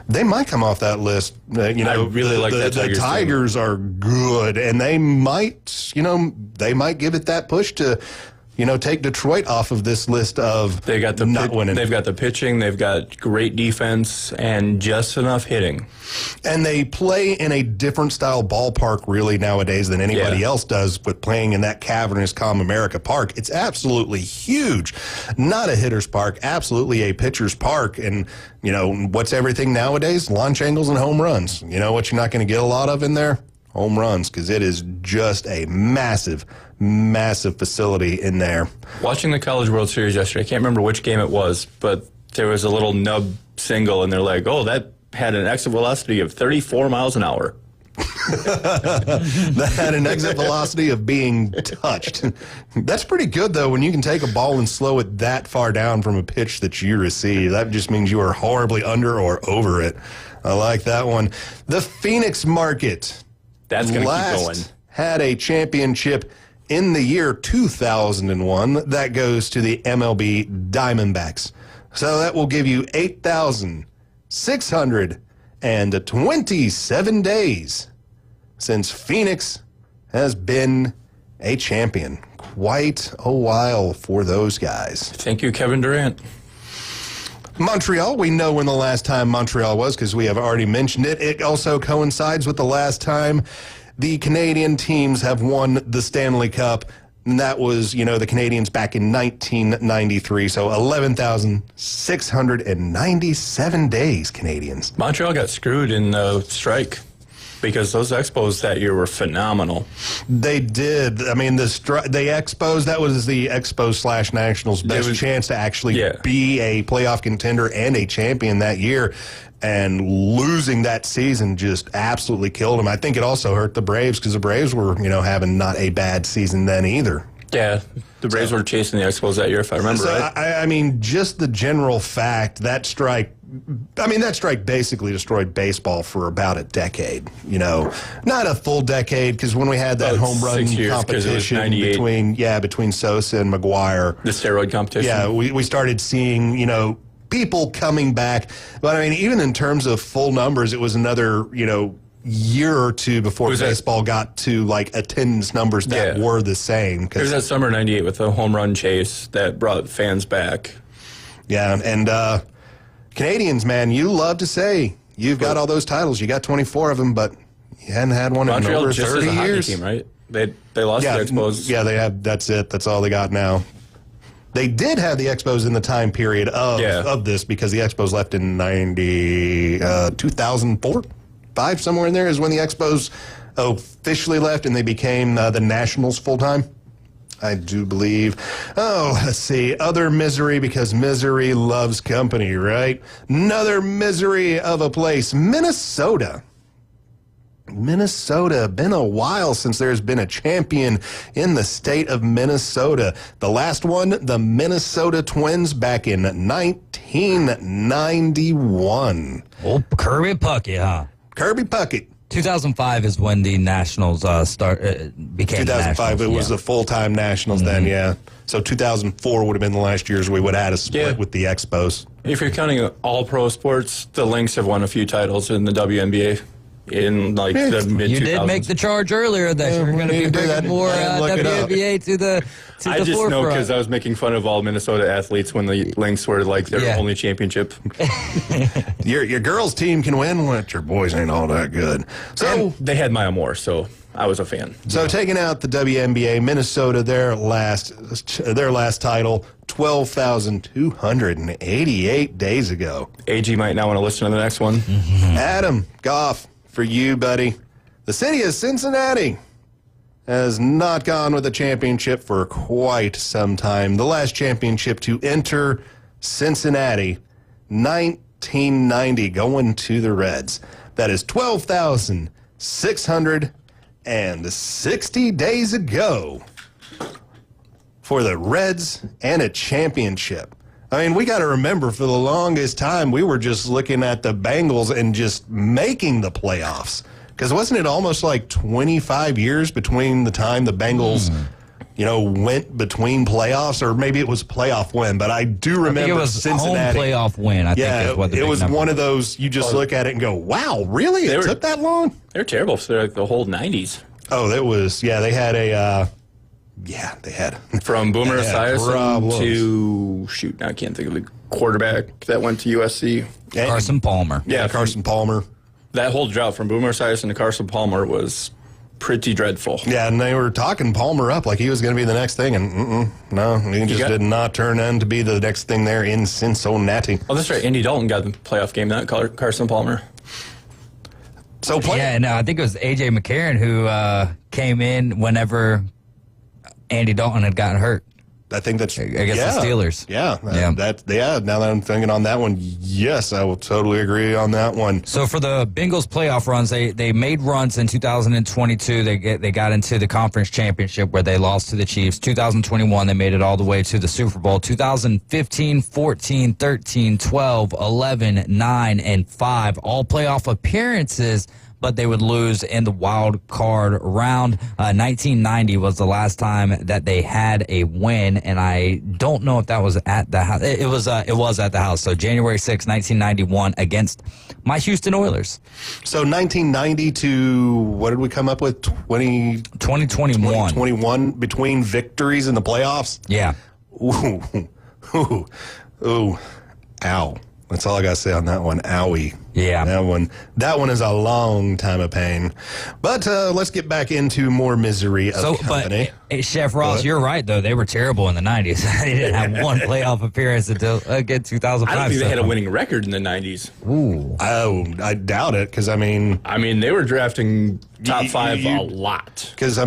they might come off that list. I really like that the Tigers are good, and they might give it that push to, take Detroit off of this list of not winning. They've got the pitching, they've got great defense, and just enough hitting. And they play in a different style ballpark really nowadays than anybody else does, with playing in that cavernous Comerica Park. It's absolutely huge. Not a hitter's park, absolutely a pitcher's park. And, what's everything nowadays? Launch angles and home runs. You know what you're not going to get a lot of in there? Home runs, because it is just a massive facility in there. Watching the College World Series yesterday, I can't remember which game it was, but there was a little nub single, and they're like, oh, that had an exit velocity of 34 miles an hour. That had an exit velocity of being touched. That's pretty good, though, when you can take a ball and slow it that far down from a pitch that you receive. That just means you are horribly under or over it. I like that one. The Phoenix market. That's going to keep going. Had a championship in the year 2001. That goes to the MLB Diamondbacks. So that will give you 8,627 days since Phoenix has been a champion. Quite a while for those guys. Thank you, Kevin Durant. Montreal, we know when the last time Montreal was because we have already mentioned it. It also coincides with the last time the Canadian teams have won the Stanley Cup. And that was, the Canadians back in 1993. So 11,697 days, Canadians. Montreal got screwed in the strike because those Expos that year were phenomenal. They did. I mean, the Expos, that was the Expos/Nationals' best chance to actually be a playoff contender and a champion that year. And losing that season just absolutely killed them. I think it also hurt the Braves because the Braves were, having not a bad season then either. Yeah, the Braves were chasing the Expos that year, if I remember right. I mean, just the general fact, that strike basically destroyed baseball for about a decade. Not a full decade, because when we had that home run competition between Sosa and McGuire. The steroid competition. Yeah, we started seeing, people coming back. But, I mean, even in terms of full numbers, it was another, year or two before baseball got to, attendance numbers that were the same. It was that summer '98 with the home run chase that brought fans back. Yeah, and Canadians, man, you love to say you've got all those titles. You got 24 of them, but you hadn't had one in over 30 years. Team, right? They lost the Expos. Yeah, they have. That's it. That's all they got now. They did have the Expos in the time period of this, because the Expos left in 2004, 5, somewhere in there is when the Expos officially left, and they became the Nationals full-time. I do believe. Oh, let's see. Other misery, because misery loves company, right? Another misery of a place. Minnesota. Been a while since there's been a champion in the state of Minnesota. The last one, the Minnesota Twins, back in 1991. Oh, Kirby Puckett, huh? Kirby Puckett. 2005 is when the Nationals became 2005, it was the full-time Nationals then, yeah. So 2004 would have been the last years we would have had a split with the Expos. If you're counting all pro sports, the Lynx have won a few titles in the WNBA. In the mid-2000s. You did make the charge earlier that you're going to be bringing more WNBA to the I just forefront. know because I was making fun of all Minnesota athletes when the Lynx were their only championship. Your girls' team can win, but your boys ain't all that good. So and they had Maya Moore, so I was a fan. So taking out the WNBA, Minnesota, their last title, 12,288 days ago. AG might now want to listen to the next one. Adam Goff. For you, buddy. The city of Cincinnati has not gone with a championship for quite some time. The last championship to enter Cincinnati, 1990, going to the Reds. That is 12,660 days ago for the Reds and a championship. I mean, we got to remember, for the longest time, we were just looking at the Bengals and just making the playoffs. Because wasn't it almost like 25 years between the time the Bengals went between playoffs, or maybe it was a playoff win, but I do remember I think it was Cincinnati. home playoff win. I think is what the it big was number one of those, you just look at it and go, wow, really? It took that long? They were terrible for like the whole 90s. Oh, that was, they had a, they had. From Boomer they had Esiason problems. to, shoot, now I can't think of the quarterback that went to USC. Carson Palmer. Yeah, Carson Palmer. That whole drought from Boomer Esiason to Carson Palmer was pretty dreadful. Yeah, and they were talking Palmer up like he was going to be the next thing, and no, he just did not turn in to be the next thing there in Cincinnati. Oh, that's right. Andy Dalton got the playoff game, not Carson Palmer. So Yeah, no, I think it was A.J. McCarron who came in whenever Andy Dalton had gotten hurt. I think that's against the Steelers. Yeah. Now that I'm thinking on that one, yes, I will totally agree on that one. So for the Bengals playoff runs, they made runs in 2022. They got into the conference championship where they lost to the Chiefs. 2021, they made it all the way to the Super Bowl. 2015, 14, 13, 12, 11, 9, and 5, all playoff appearances, but they would lose in the wild card round. 1990 was the last time that they had a win, and I don't know if that was at the house. It was at the house. So January 6, 1991, against my Houston Oilers. So 1990 to, what did we come up with? 2021. 2021 between victories in the playoffs? Yeah. Ooh. Ow. That's all I got to say on that one. Owie. Yeah. That one is a long time of pain. But let's get back into more misery of company. But Chef Ross, you're right, though. They were terrible in the 90s. They didn't have one playoff appearance until, again, 2005. I don't think they had a winning record in the 90s. Ooh. Oh, I doubt it, because, I mean, they were drafting top five a lot. Because,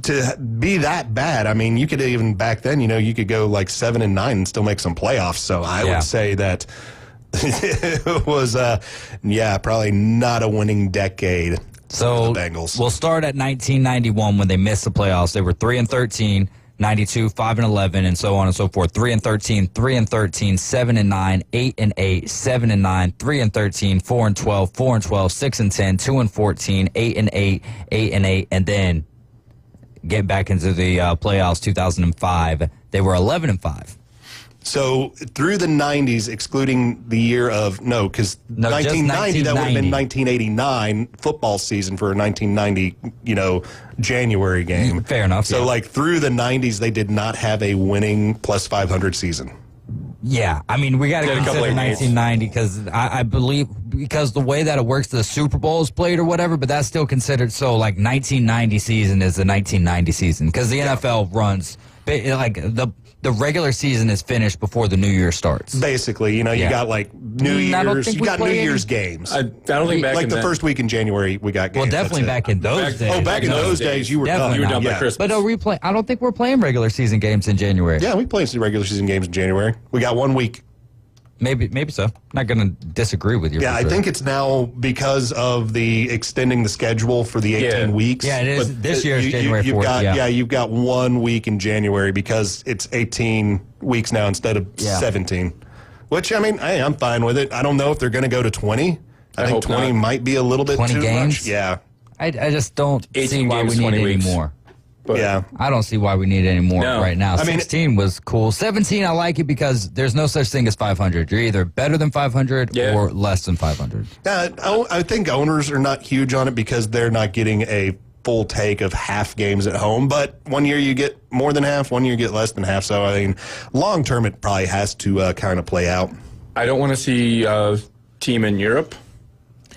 to be that bad, you could even back then, you could go like 7-9 and still make some playoffs. So I would say that it was, probably not a winning decade. So for the Bengals. We'll start at 1991 when they missed the playoffs. They were 3-13, 92, 5-11, and so on and so forth. 3-13, 3-13, 7-9, 8-8, 7-9, 3-13, 4-12, 4-12, 6-10, 2-14, 8-8, 8-8, and then get back into the playoffs. 2005, they were 11-5. So through the 90s, excluding the year of, because 1990, that would have been 1989 football season for a 1990, January game. Fair enough. So through the 90s, they did not have a winning plus 500 season. Yeah, we got to consider 1990 because I believe because the way that it works, the Super Bowl is played or whatever, but that's still considered. So 1990 season is the 1990 season because the NFL runs the regular season is finished before the new year starts. Basically, you got New Year's, you got New Year's games. I don't think back in the first week in January we got games. Well, definitely back in those days. Oh, back in those days you were done. You were done by Christmas. But I don't think we're playing regular season games in January. Yeah, we played some regular season games in January. We got 1 week. Maybe so. Not going to disagree with you. Yeah, I think it's now because of the extending the schedule for the 18 weeks. Yeah, it is. But this year's January 4th. You've got 1 week in January because it's 18 weeks now instead of 17. Which, I'm fine with it. I don't know if they're going to go to 20. I think 20 might be a little bit 20 too games? much. Yeah. I just don't see why we need any more. But yeah. I don't see why we need any more right now. 16 was cool. 17, I like it because there's no such thing as 500. You're either better than 500 or less than 500. I think owners are not huge on it because they're not getting a full take of half games at home. But 1 year you get more than half, 1 year you get less than half. So, long term it probably has to kind of play out. I don't want to see a team in Europe.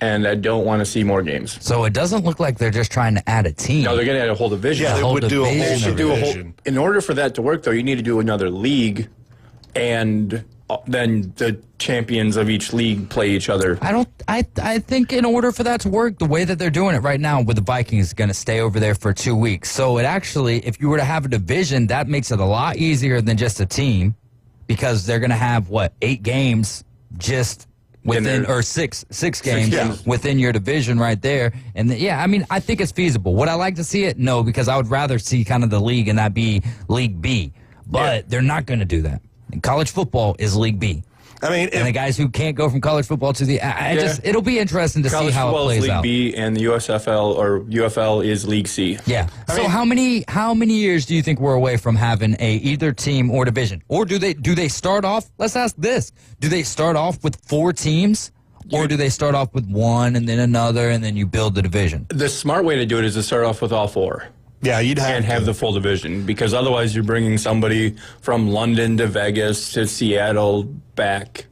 And I don't want to see more games. So it doesn't look like they're just trying to add a team. No, they're going to add a whole division. Yeah, they would do a whole division. In order for that to work, though, you need to do another league, and then the champions of each league play each other. I think in order for that to work, the way that they're doing it right now with the Vikings is going to stay over there for 2 weeks. So it actually, if you were to have a division, that makes it a lot easier than just a team because they're going to have, 8 games just within or six games within your division right there. And I think it's feasible. Would I like to see it? No, because I would rather see kind of the league and that be League B. But they're not going to do that. And college football is League B. I mean, and the guys who can't go from college football to the, it'll be interesting to see how it plays League out. B and the USFL or UFL is League C. Yeah. So how many years do you think we're away from having either team or division? Or do they start off? Let's ask this: do they start off with 4 teams, or do they start off with 1 and then another, and then you build the division? The smart way to do it is to start off with all 4. Yeah, you'd have the full division, because otherwise you're bringing somebody from London to Vegas to Seattle back.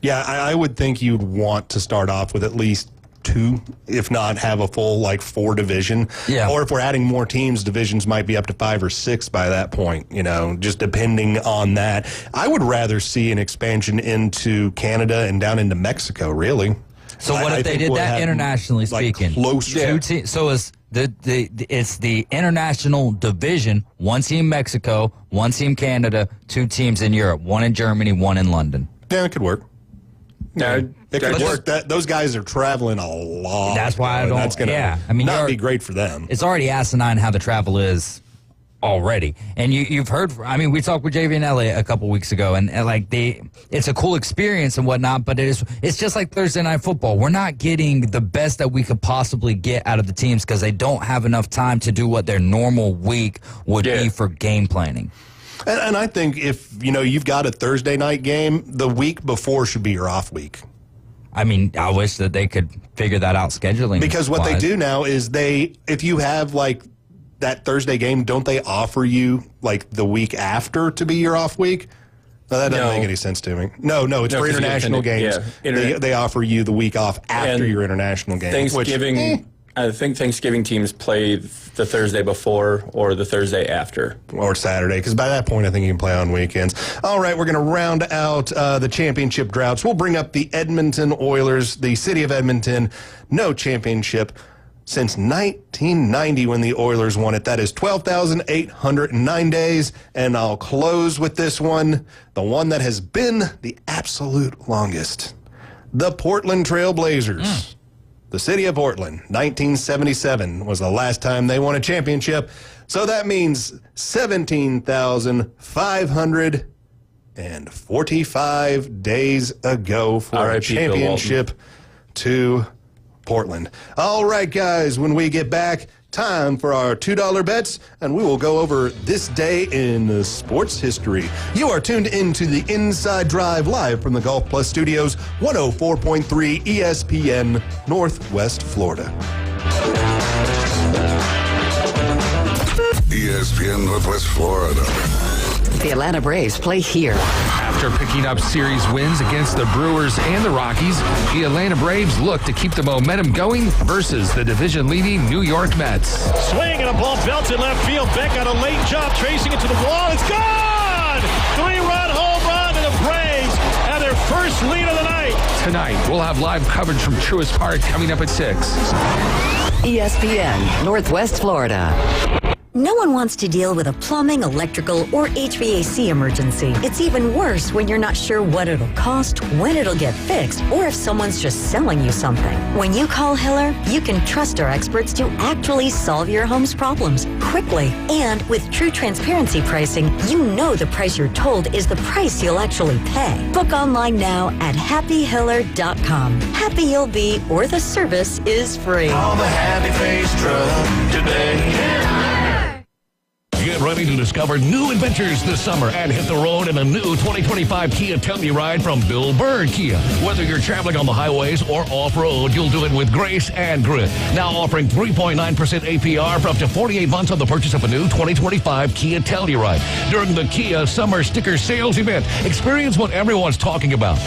Yeah, I would think you'd want to start off with at least 2, if not have a full 4 division. Yeah. Or if we're adding more teams, divisions might be up to 5 or 6 by that point, just depending on that. I would rather see an expansion into Canada and down into Mexico, really. So what if they did that internationally speaking? Closer. So it's it's the international division: 1 team Mexico, 1 team Canada, 2 teams in Europe, 1 in Germany, 1 in London. Yeah, it could work. It could work. Those guys are traveling a lot. That's why I don't. That's gonna not be great for them. It's already asinine how the travel is already. And you've heard, we talked with JV and Elliott a couple weeks ago, and it's a cool experience and whatnot, but it's just like Thursday Night Football. We're not getting the best that we could possibly get out of the teams because they don't have enough time to do what their normal week would be for game planning. And I think if, you've got a Thursday night game, the week before should be your off week. I wish that they could figure that out scheduling. Because what they do now is if you have that Thursday game, don't they offer you the week after to be your off week? No, that doesn't make any sense to me. No, it's for international games. Yeah. They offer you the week off after your international game. Thanksgiving, I think Thanksgiving teams play the Thursday before or the Thursday after. Or Saturday, because by that point I think you can play on weekends. All right, we're going to round out the championship droughts. We'll bring up the Edmonton Oilers, the city of Edmonton. No championship since 1990 when the Oilers won it. That is 12,809 days. And I'll close with this one, the one that has been the absolute longest. The Portland Trail Blazers. The city of Portland, 1977 was the last time they won a championship. So that means 17,545 days ago for a championship to Portland. All right, guys, when we get back, time for our $2 bets, and we will go over this day in sports history. You are tuned into the Inside Drive live from the Golf Plus Studios, 104.3 ESPN, Northwest Florida. ESPN Northwest Florida. The Atlanta Braves play here. After picking up series wins against the Brewers and the Rockies, the Atlanta Braves look to keep the momentum going versus the division-leading New York Mets. Swing and a ball belted left field. Beck on a late jump, tracing it to the wall. It's gone! 3-run home run to the Braves and their first lead of the night. Tonight, we'll have live coverage from Truist Park coming up at 6. ESPN, Northwest Florida. No one wants to deal with a plumbing, electrical, or HVAC emergency. It's even worse when you're not sure what it'll cost, when it'll get fixed, or if someone's just selling you something. When you call Hiller, you can trust our experts to actually solve your home's problems quickly. And with true transparency pricing, you know the price you're told is the price you'll actually pay. Book online now at happyhiller.com. Happy you'll be, or the service is free. Call the Happy Face Truck today. Get ready to discover new adventures this summer and hit the road in a new 2025 Kia Telluride from Bill Bird Kia. Whether you're traveling on the highways or off-road, you'll do it with grace and grit. Now offering 3.9% APR for up to 48 months on the purchase of a new 2025 Kia Telluride. During the Kia Summer Sticker Sales Event, experience what everyone's talking about.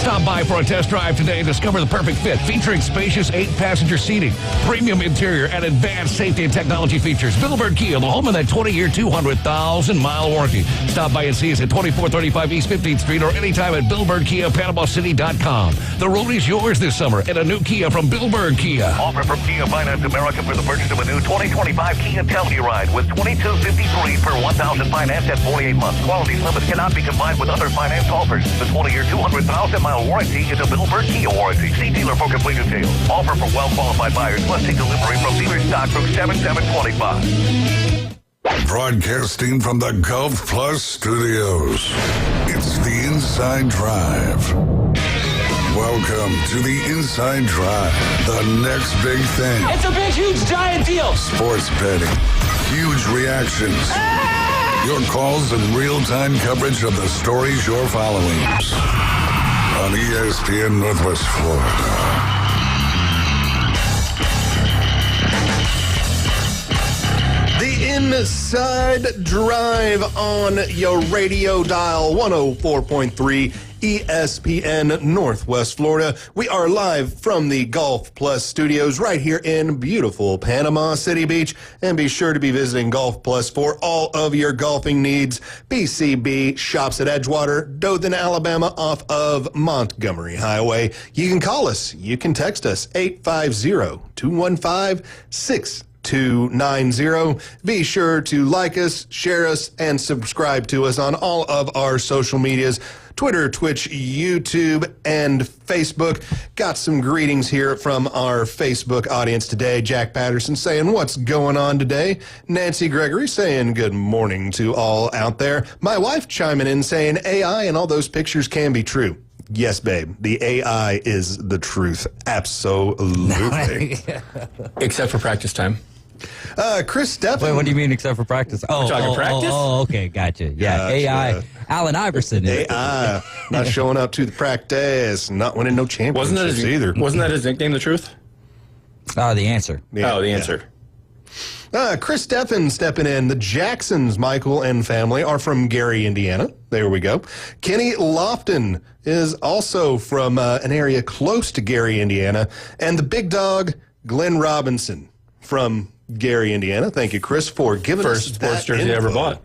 Stop by for a test drive today and discover the perfect fit, featuring spacious 8-passenger seating, premium interior, and advanced safety and technology features. Bill Bird Kia, the home of that 20-year, 200,000-mile warranty. Stop by and see us at 2435 East 15th Street or anytime at BillBirdKiaPanamaCity.com. The road is yours this summer in a new Kia from Bill Bird Kia. Offer from Kia Finance America for the purchase of a new 2025 Kia Telluride with $2,253 per $1,000 financed at 48 months. Quality limits cannot be combined with other finance offers. The 20-year, 200,000-mile warranty is a Bill Bird Kia warranty. See dealer for complete details. Offer for well-qualified buyers. Must take delivery from dealer stock from 7725. Broadcasting from the Golf Plus Studios, it's the Inside Inside Drive. Welcome to the Inside Drive, the next big thing. It's a big, huge, giant deal. Sports betting, huge reactions, your calls and real-time coverage of the stories you're following on ESPN Northwest Florida. The Inside Drive on your radio dial, 104.3 ESPN Northwest Florida. We are live from the Golf Plus studios right here in beautiful Panama City Beach. And be sure to be visiting Golf Plus for all of your golfing needs. BCB shops at Edgewater, Dothan, Alabama, off of Montgomery Highway. You can call us. You can text us, 850-215-6290. Be sure to like us, share us, and subscribe to us on all of our social medias. Twitter, Twitch, YouTube, and Facebook. Got some greetings here from our Facebook audience today. Jack Patterson saying, what's going on today? Nancy Gregory saying, good morning to all out there. My wife chiming in saying, AI and all those pictures can be true. Yes, babe. The AI is the truth. Absolutely. Except for practice time. Chris Steffen. Wait, what do you mean except for practice? We're talking practice? Oh, okay, gotcha. Yeah, Gotcha. AI. Allen Iverson. AI. Not showing up to the practice. Not winning no championships either. Wasn't that his nickname, The Truth? The answer. Yeah, the answer. Chris Steffen stepping in. The Jacksons, Michael and family, are from Gary, Indiana. There we go. Kenny Lofton is also from an area close to Gary, Indiana. And the big dog, Glenn Robinson, from Gary, Indiana. Thank you, Chris, for giving us First sports jersey ever bought.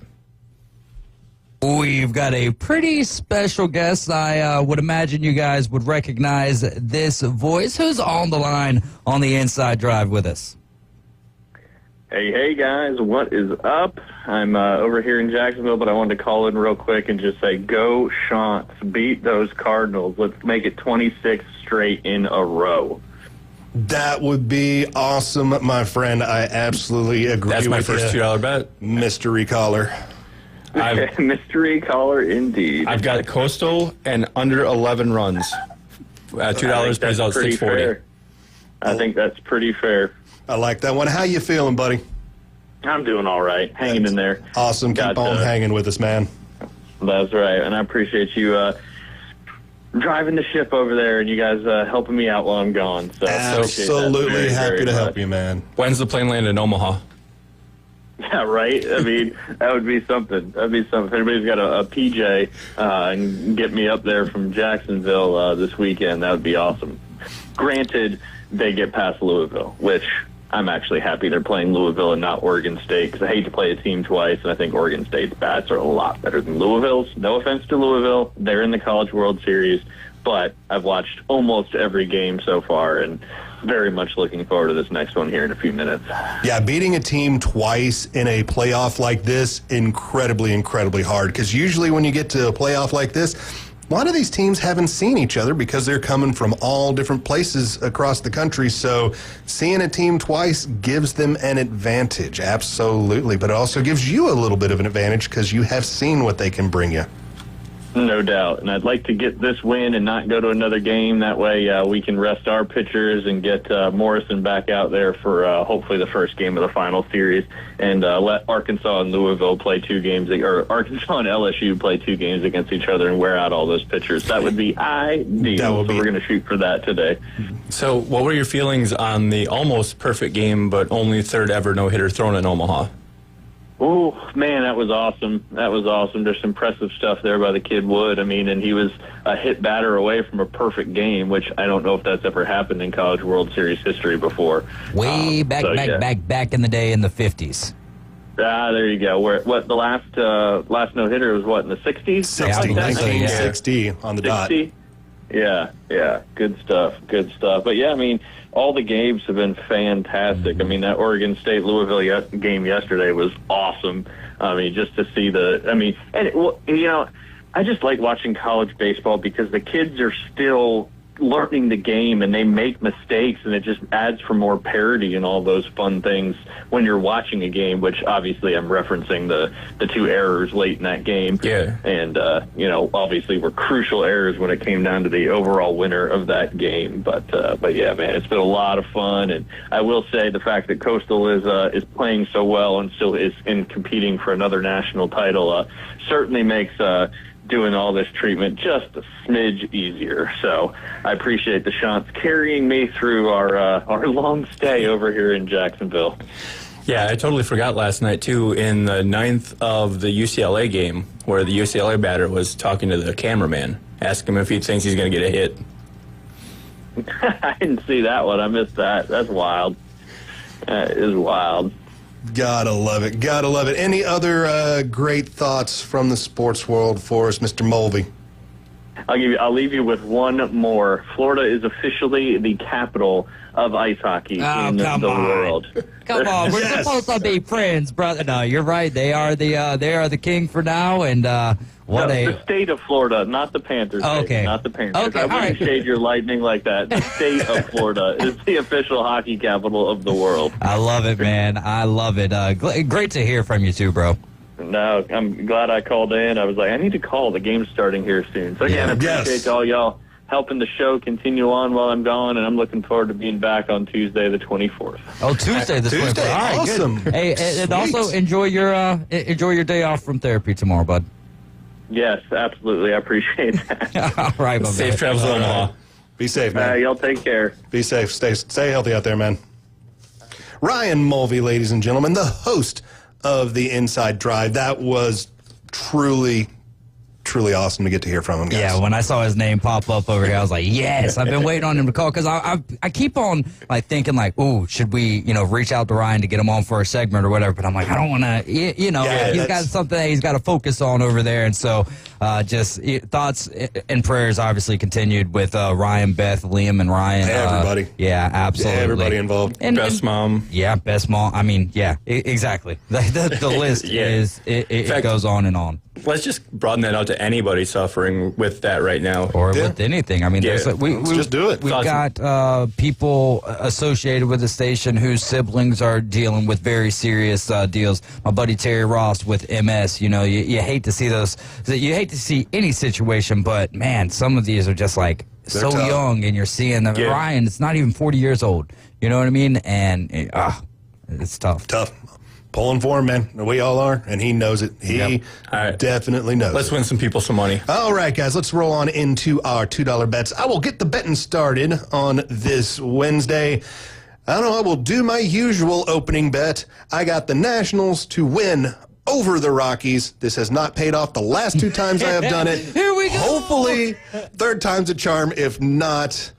We've got a pretty special guest. I would imagine you guys would recognize this voice. Who's on the line on the Inside Drive with us? Hey, guys, what is up? I'm over here in Jacksonville, but I wanted to call in real quick and just say, go Chants, beat those Cardinals. Let's make it 26 straight in a row. That would be awesome, my friend. I absolutely agree with you. That's my first $2 bet. Mystery caller. Mystery caller, indeed. I've got Coastal and under 11 runs. $2 pays out $6.40. I think that's pretty fair. I like that one. How you feeling, buddy? I'm doing all right. Hanging in there. Awesome. Keep on hanging with us, man. That's right. And I appreciate you driving the ship over there and you guys helping me out while I'm gone. So absolutely happy to help you, man. When's the plane land in Omaha? Yeah, right? I mean, that would be something. That'd be something. If anybody's got a PJ and get me up there from Jacksonville this weekend, that would be awesome. Granted, they get past Louisville, which I'm actually happy they're playing Louisville and not Oregon State, because I hate to play a team twice, and I think Oregon State's bats are a lot better than Louisville's. No offense to Louisville. They're in the College World Series, but I've watched almost every game so far, and very much looking forward to this next one here in a few minutes. Yeah, beating a team twice in a playoff like this, incredibly, incredibly hard, because usually when you get to a playoff like this, a lot of these teams haven't seen each other because they're coming from all different places across the country. So seeing a team twice gives them an advantage, absolutely. But it also gives you a little bit of an advantage because you have seen what they can bring you. No doubt. And I'd like to get this win and not go to another game. That way we can rest our pitchers and get Morrison back out there for hopefully the first game of the final series, and let Arkansas and Louisville play 2 games, or Arkansas and LSU play 2 games against each other and wear out all those pitchers. That would be ideal. So we're going to shoot for that today. So what were your feelings on the almost perfect game, but only third ever no-hitter thrown in Omaha? Oh, man, that was awesome. That was awesome. There's some impressive stuff there by the kid Wood. I mean, and he was a hit batter away from a perfect game, which I don't know if that's ever happened in College World Series history before. Way back in the day in the 50s. There you go. What the last no-hitter was, what, in the 60s? 1960 on the 60? Dot. Yeah. Good stuff. But, yeah, I mean, all the games have been fantastic. I mean, that Oregon State-Louisville game yesterday was awesome. I mean, just to see I just like watching college baseball because the kids are still learning the game, and they make mistakes, and it just adds for more parity and all those fun things when you're watching a game, which obviously I'm referencing the 2 errors late in that game. Yeah. And, obviously were crucial errors when it came down to the overall winner of that game. But yeah, man, it's been a lot of fun. And I will say the fact that Coastal is playing so well and still is in competing for another national title certainly makes doing all this treatment just a smidge easier. So I appreciate the Shants carrying me through our long stay over here in Jacksonville. Yeah, I totally forgot last night, too, in the 9th of the UCLA game, where the UCLA batter was talking to the cameraman, asking him if he thinks he's going to get a hit. I didn't see that one. I missed that. That's wild. That is wild. Gotta love it. Gotta love it. Any other great thoughts from the sports world for us, Mr. Mulvey? I'll leave you with one more. Florida is officially the capital of ice hockey in the world. Come on, we're supposed to be friends, brother. No, you're right. They are the king for now, and the state of Florida, not the Panthers. Okay, not the Panthers. Okay, I wouldn't shade your lightning like that. The state of Florida is the official hockey capital of the world. I love it, man. I love it. Great to hear from you too, bro. No, I'm glad I called in. I was like, I need to call. The game's starting here soon. So again, I appreciate all y'all helping the show continue on while I'm gone, and I'm looking forward to being back on Tuesday the 24th. Oh, Tuesday the 24th. All right, awesome. Good. Hey, and also enjoy your day off from therapy tomorrow, bud. Yes, absolutely. I appreciate that. All right, my Safe travels to Omaha. Be safe, man. Y'all take care. Be safe. Stay healthy out there, man. Ryan Mulvey, ladies and gentlemen, the host of the Inside Drive. That was truly awesome to get to hear from him, guys. Yeah, when I saw his name pop up over here, I was like, yes, I've been waiting on him to call, because I keep on thinking ooh, should we reach out to Ryan to get him on for a segment or whatever, but I'm like, I don't want to, he's got something that he's got to focus on over there, and so just thoughts and prayers obviously continued with Ryan, Beth, Liam, and Ryan. Everybody. Yeah, absolutely. Yeah, everybody involved. And best mom. Yeah, best mom. I mean, yeah, exactly. The list it goes on and on. Let's just broaden that out to anybody suffering with that right now. Or with anything. I mean, let's just do it. We've got people associated with the station whose siblings are dealing with very serious deals. My buddy Terry Ross with MS. You hate to see those. You hate to see any situation, but man, some of these are just so tough. young, and you're seeing them. Ryan, it's not even 40 years old. You know what I mean? And it's tough. Tough. Pulling for him, man. We all are, and he knows it. He definitely knows Let's win some people some money. All right, guys, let's roll on into our $2 bets. I will get the betting started on this Wednesday. I don't know, I will do my usual opening bet. I got the Nationals to win over the Rockies. This has not paid off the last 2 times I have done it. Here we go. Hopefully, third time's a charm. If not,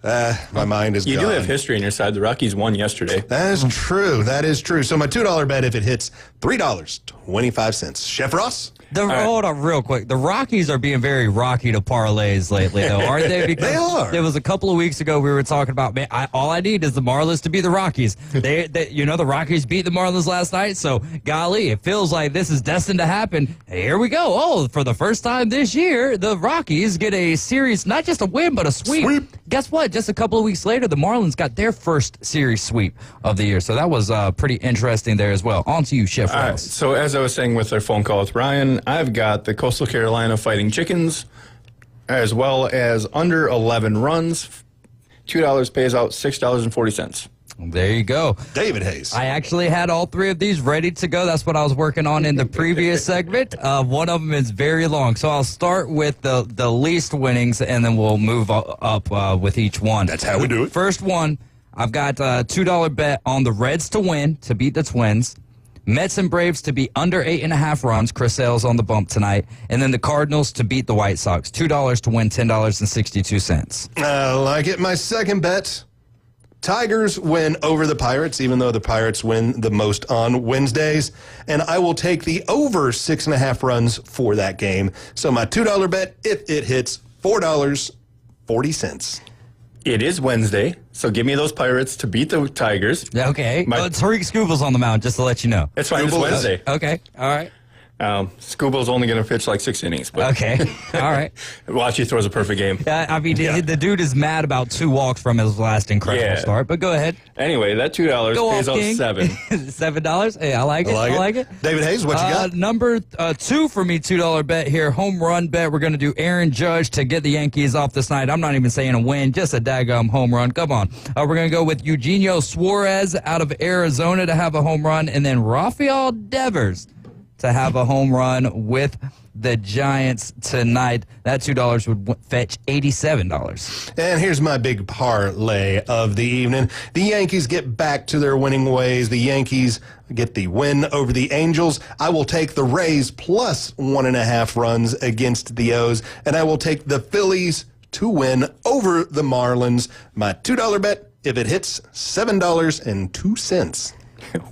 my mind is gone. You do have history on your side. The Rockies won yesterday. That is true. That is true. So my $2 bet, if it hits, $3.25. Chef Ross? Hold on real quick. The Rockies are being very rocky to parlays lately, though, aren't they? Because they are. There was a couple of weeks ago we were talking about, man, all I need is the Marlins to beat the Rockies. The Rockies beat the Marlins last night, so golly, it feels like this is destined to happen. Here we go. Oh, for the first time this year, the Rockies get a series, not just a win, but a sweep. Guess what? Just a couple of weeks later, the Marlins got their first series sweep of the year, so that was pretty interesting there as well. On to you, Chef Ross. Right, so as I was saying with our phone call with Ryan, I've got the Coastal Carolina Fighting Chickens, as well as under 11 runs. $2 pays out $6.40. There you go. David Hayes. I actually had all 3 of these ready to go. That's what I was working on in the previous segment. One of them is very long. So I'll start with the least winnings, and then we'll move up with each one. That's how we do it. First one, I've got a $2 bet on the Reds to win, to beat the Twins. Mets and Braves to be under 8.5 runs. Chris Sale's on the bump tonight. And then the Cardinals to beat the White Sox. $2 to win $10.62. I like it. My second bet, Tigers win over the Pirates, even though the Pirates win the most on Wednesdays. And I will take the over 6.5 runs for that game. So my $2 bet, if it hits, $4.40. It is Wednesday, so give me those Pirates to beat the Tigers. Okay. Tariq Skubal's on the mound, just to let you know. It's fine, it's Wednesday. Okay, all right. Scubo's only going to pitch like 6 innings. But Okay. All right. Watch, he throws a perfect game. I mean, the dude is mad about 2 walks from his last incredible start, but go ahead. Anyway, that $2 Go pays off, out King. $7. $7? Hey, I like it. I like it. David Hayes, what you got? Number 2 for me, $2 bet here. Home run bet. We're going to do Aaron Judge to get the Yankees off this night. I'm not even saying a win, just a daggum home run. Come on. We're going to go with Eugenio Suarez out of Arizona to have a home run, and then Rafael Devers to have a home run with the Giants tonight. That $2 would fetch $87. And here's my big parlay of the evening. The Yankees get back to their winning ways. The Yankees get the win over the Angels. I will take the Rays plus 1.5 runs against the O's, and I will take the Phillies to win over the Marlins. My $2 bet, if it hits, $7.02.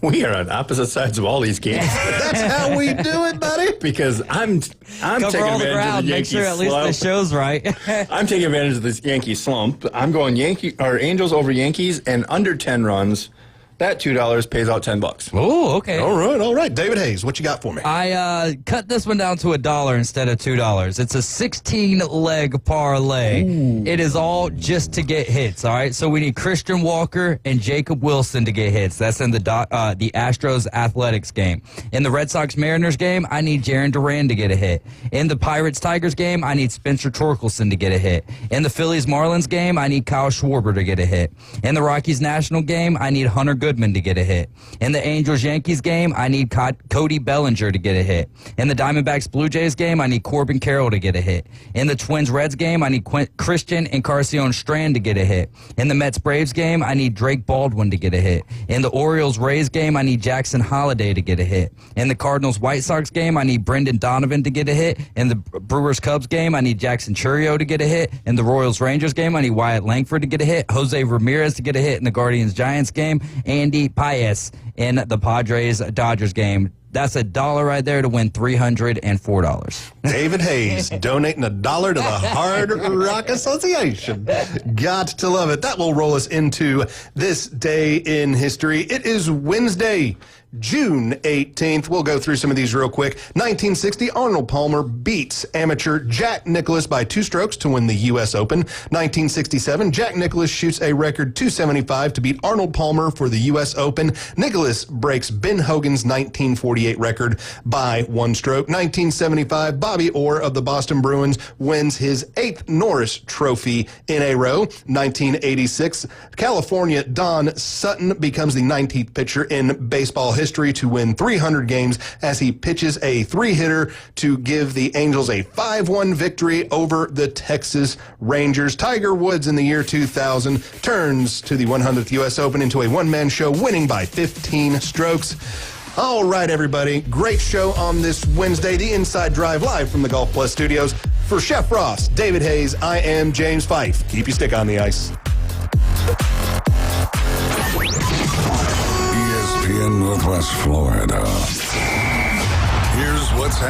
We are on opposite sides of all these games. That's how we do it, buddy. Because I'm Cover taking all the advantage ground. of the Make Yankee sure at least the slump. show's right. I'm taking advantage of this Yankee slump. I'm going Angels over Yankees and under 10 runs. That $2 pays out $10. Oh, okay. All right. David Hayes, what you got for me? I cut this one down to $1 instead of $2. It's a 16-leg parlay. Ooh. It is all just to get hits, all right? So we need Christian Walker and Jacob Wilson to get hits. That's in the Astros Athletics game. In the Red Sox Mariners game, I need Jarren Duran to get a hit. In the Pirates Tigers game, I need Spencer Torkelson to get a hit. In the Phillies Marlins game, I need Kyle Schwarber to get a hit. In the Rockies National game, I need Hunter Goodman to get a hit. In the Angels-Yankees game, I need Cody Bellinger to get a hit. In the Diamondbacks-Blue Jays game, I need Corbin Carroll to get a hit. In the Twins-Reds game, I need Christian Encarnacion Strand to get a hit. In the Mets-Braves game, I need Drake Baldwin to get a hit. In the Orioles-Rays game, I need Jackson Holliday to get a hit. In the Cardinals-White Sox game, I need Brendan Donovan to get a hit. In the Brewers-Cubs game, I need Jackson Chourio to get a hit. In the Royals-Rangers game, I need Wyatt Langford to get a hit. Jose Ramirez to get a hit in the Guardians-Giants game. Andy Paez in the Padres-Dodgers game. That's $1 right there to win $304. David Hayes donating $1 to the Hard Rock Association. Got to love it. That will roll us into this day in history. It is Wednesday, June 18th. We'll go through some of these real quick. 1960, Arnold Palmer beats amateur Jack Nicklaus by 2 strokes to win the U.S. Open. 1967, Jack Nicklaus shoots a record .275 to beat Arnold Palmer for the U.S. Open. Nicklaus breaks Ben Hogan's 1948 record by 1 stroke. 1975, Bobby Orr of the Boston Bruins wins his 8th Norris Trophy in a row. 1986, California Don Sutton becomes the 19th pitcher in baseball history to win 300 games as he pitches a 3-hitter to give the Angels a 5-1 victory over the Texas Rangers. Tiger Woods in the year 2000 turns to the 100th U.S. Open into a one-man show, winning by 15 strokes. All right, everybody. Great show on this Wednesday. The Inside Drive live from the Golf Plus studios. For Chef Ross, David Hayes, I am James Fife. Keep your stick on the ice. ESPN Northwest Florida. Here's what's happening.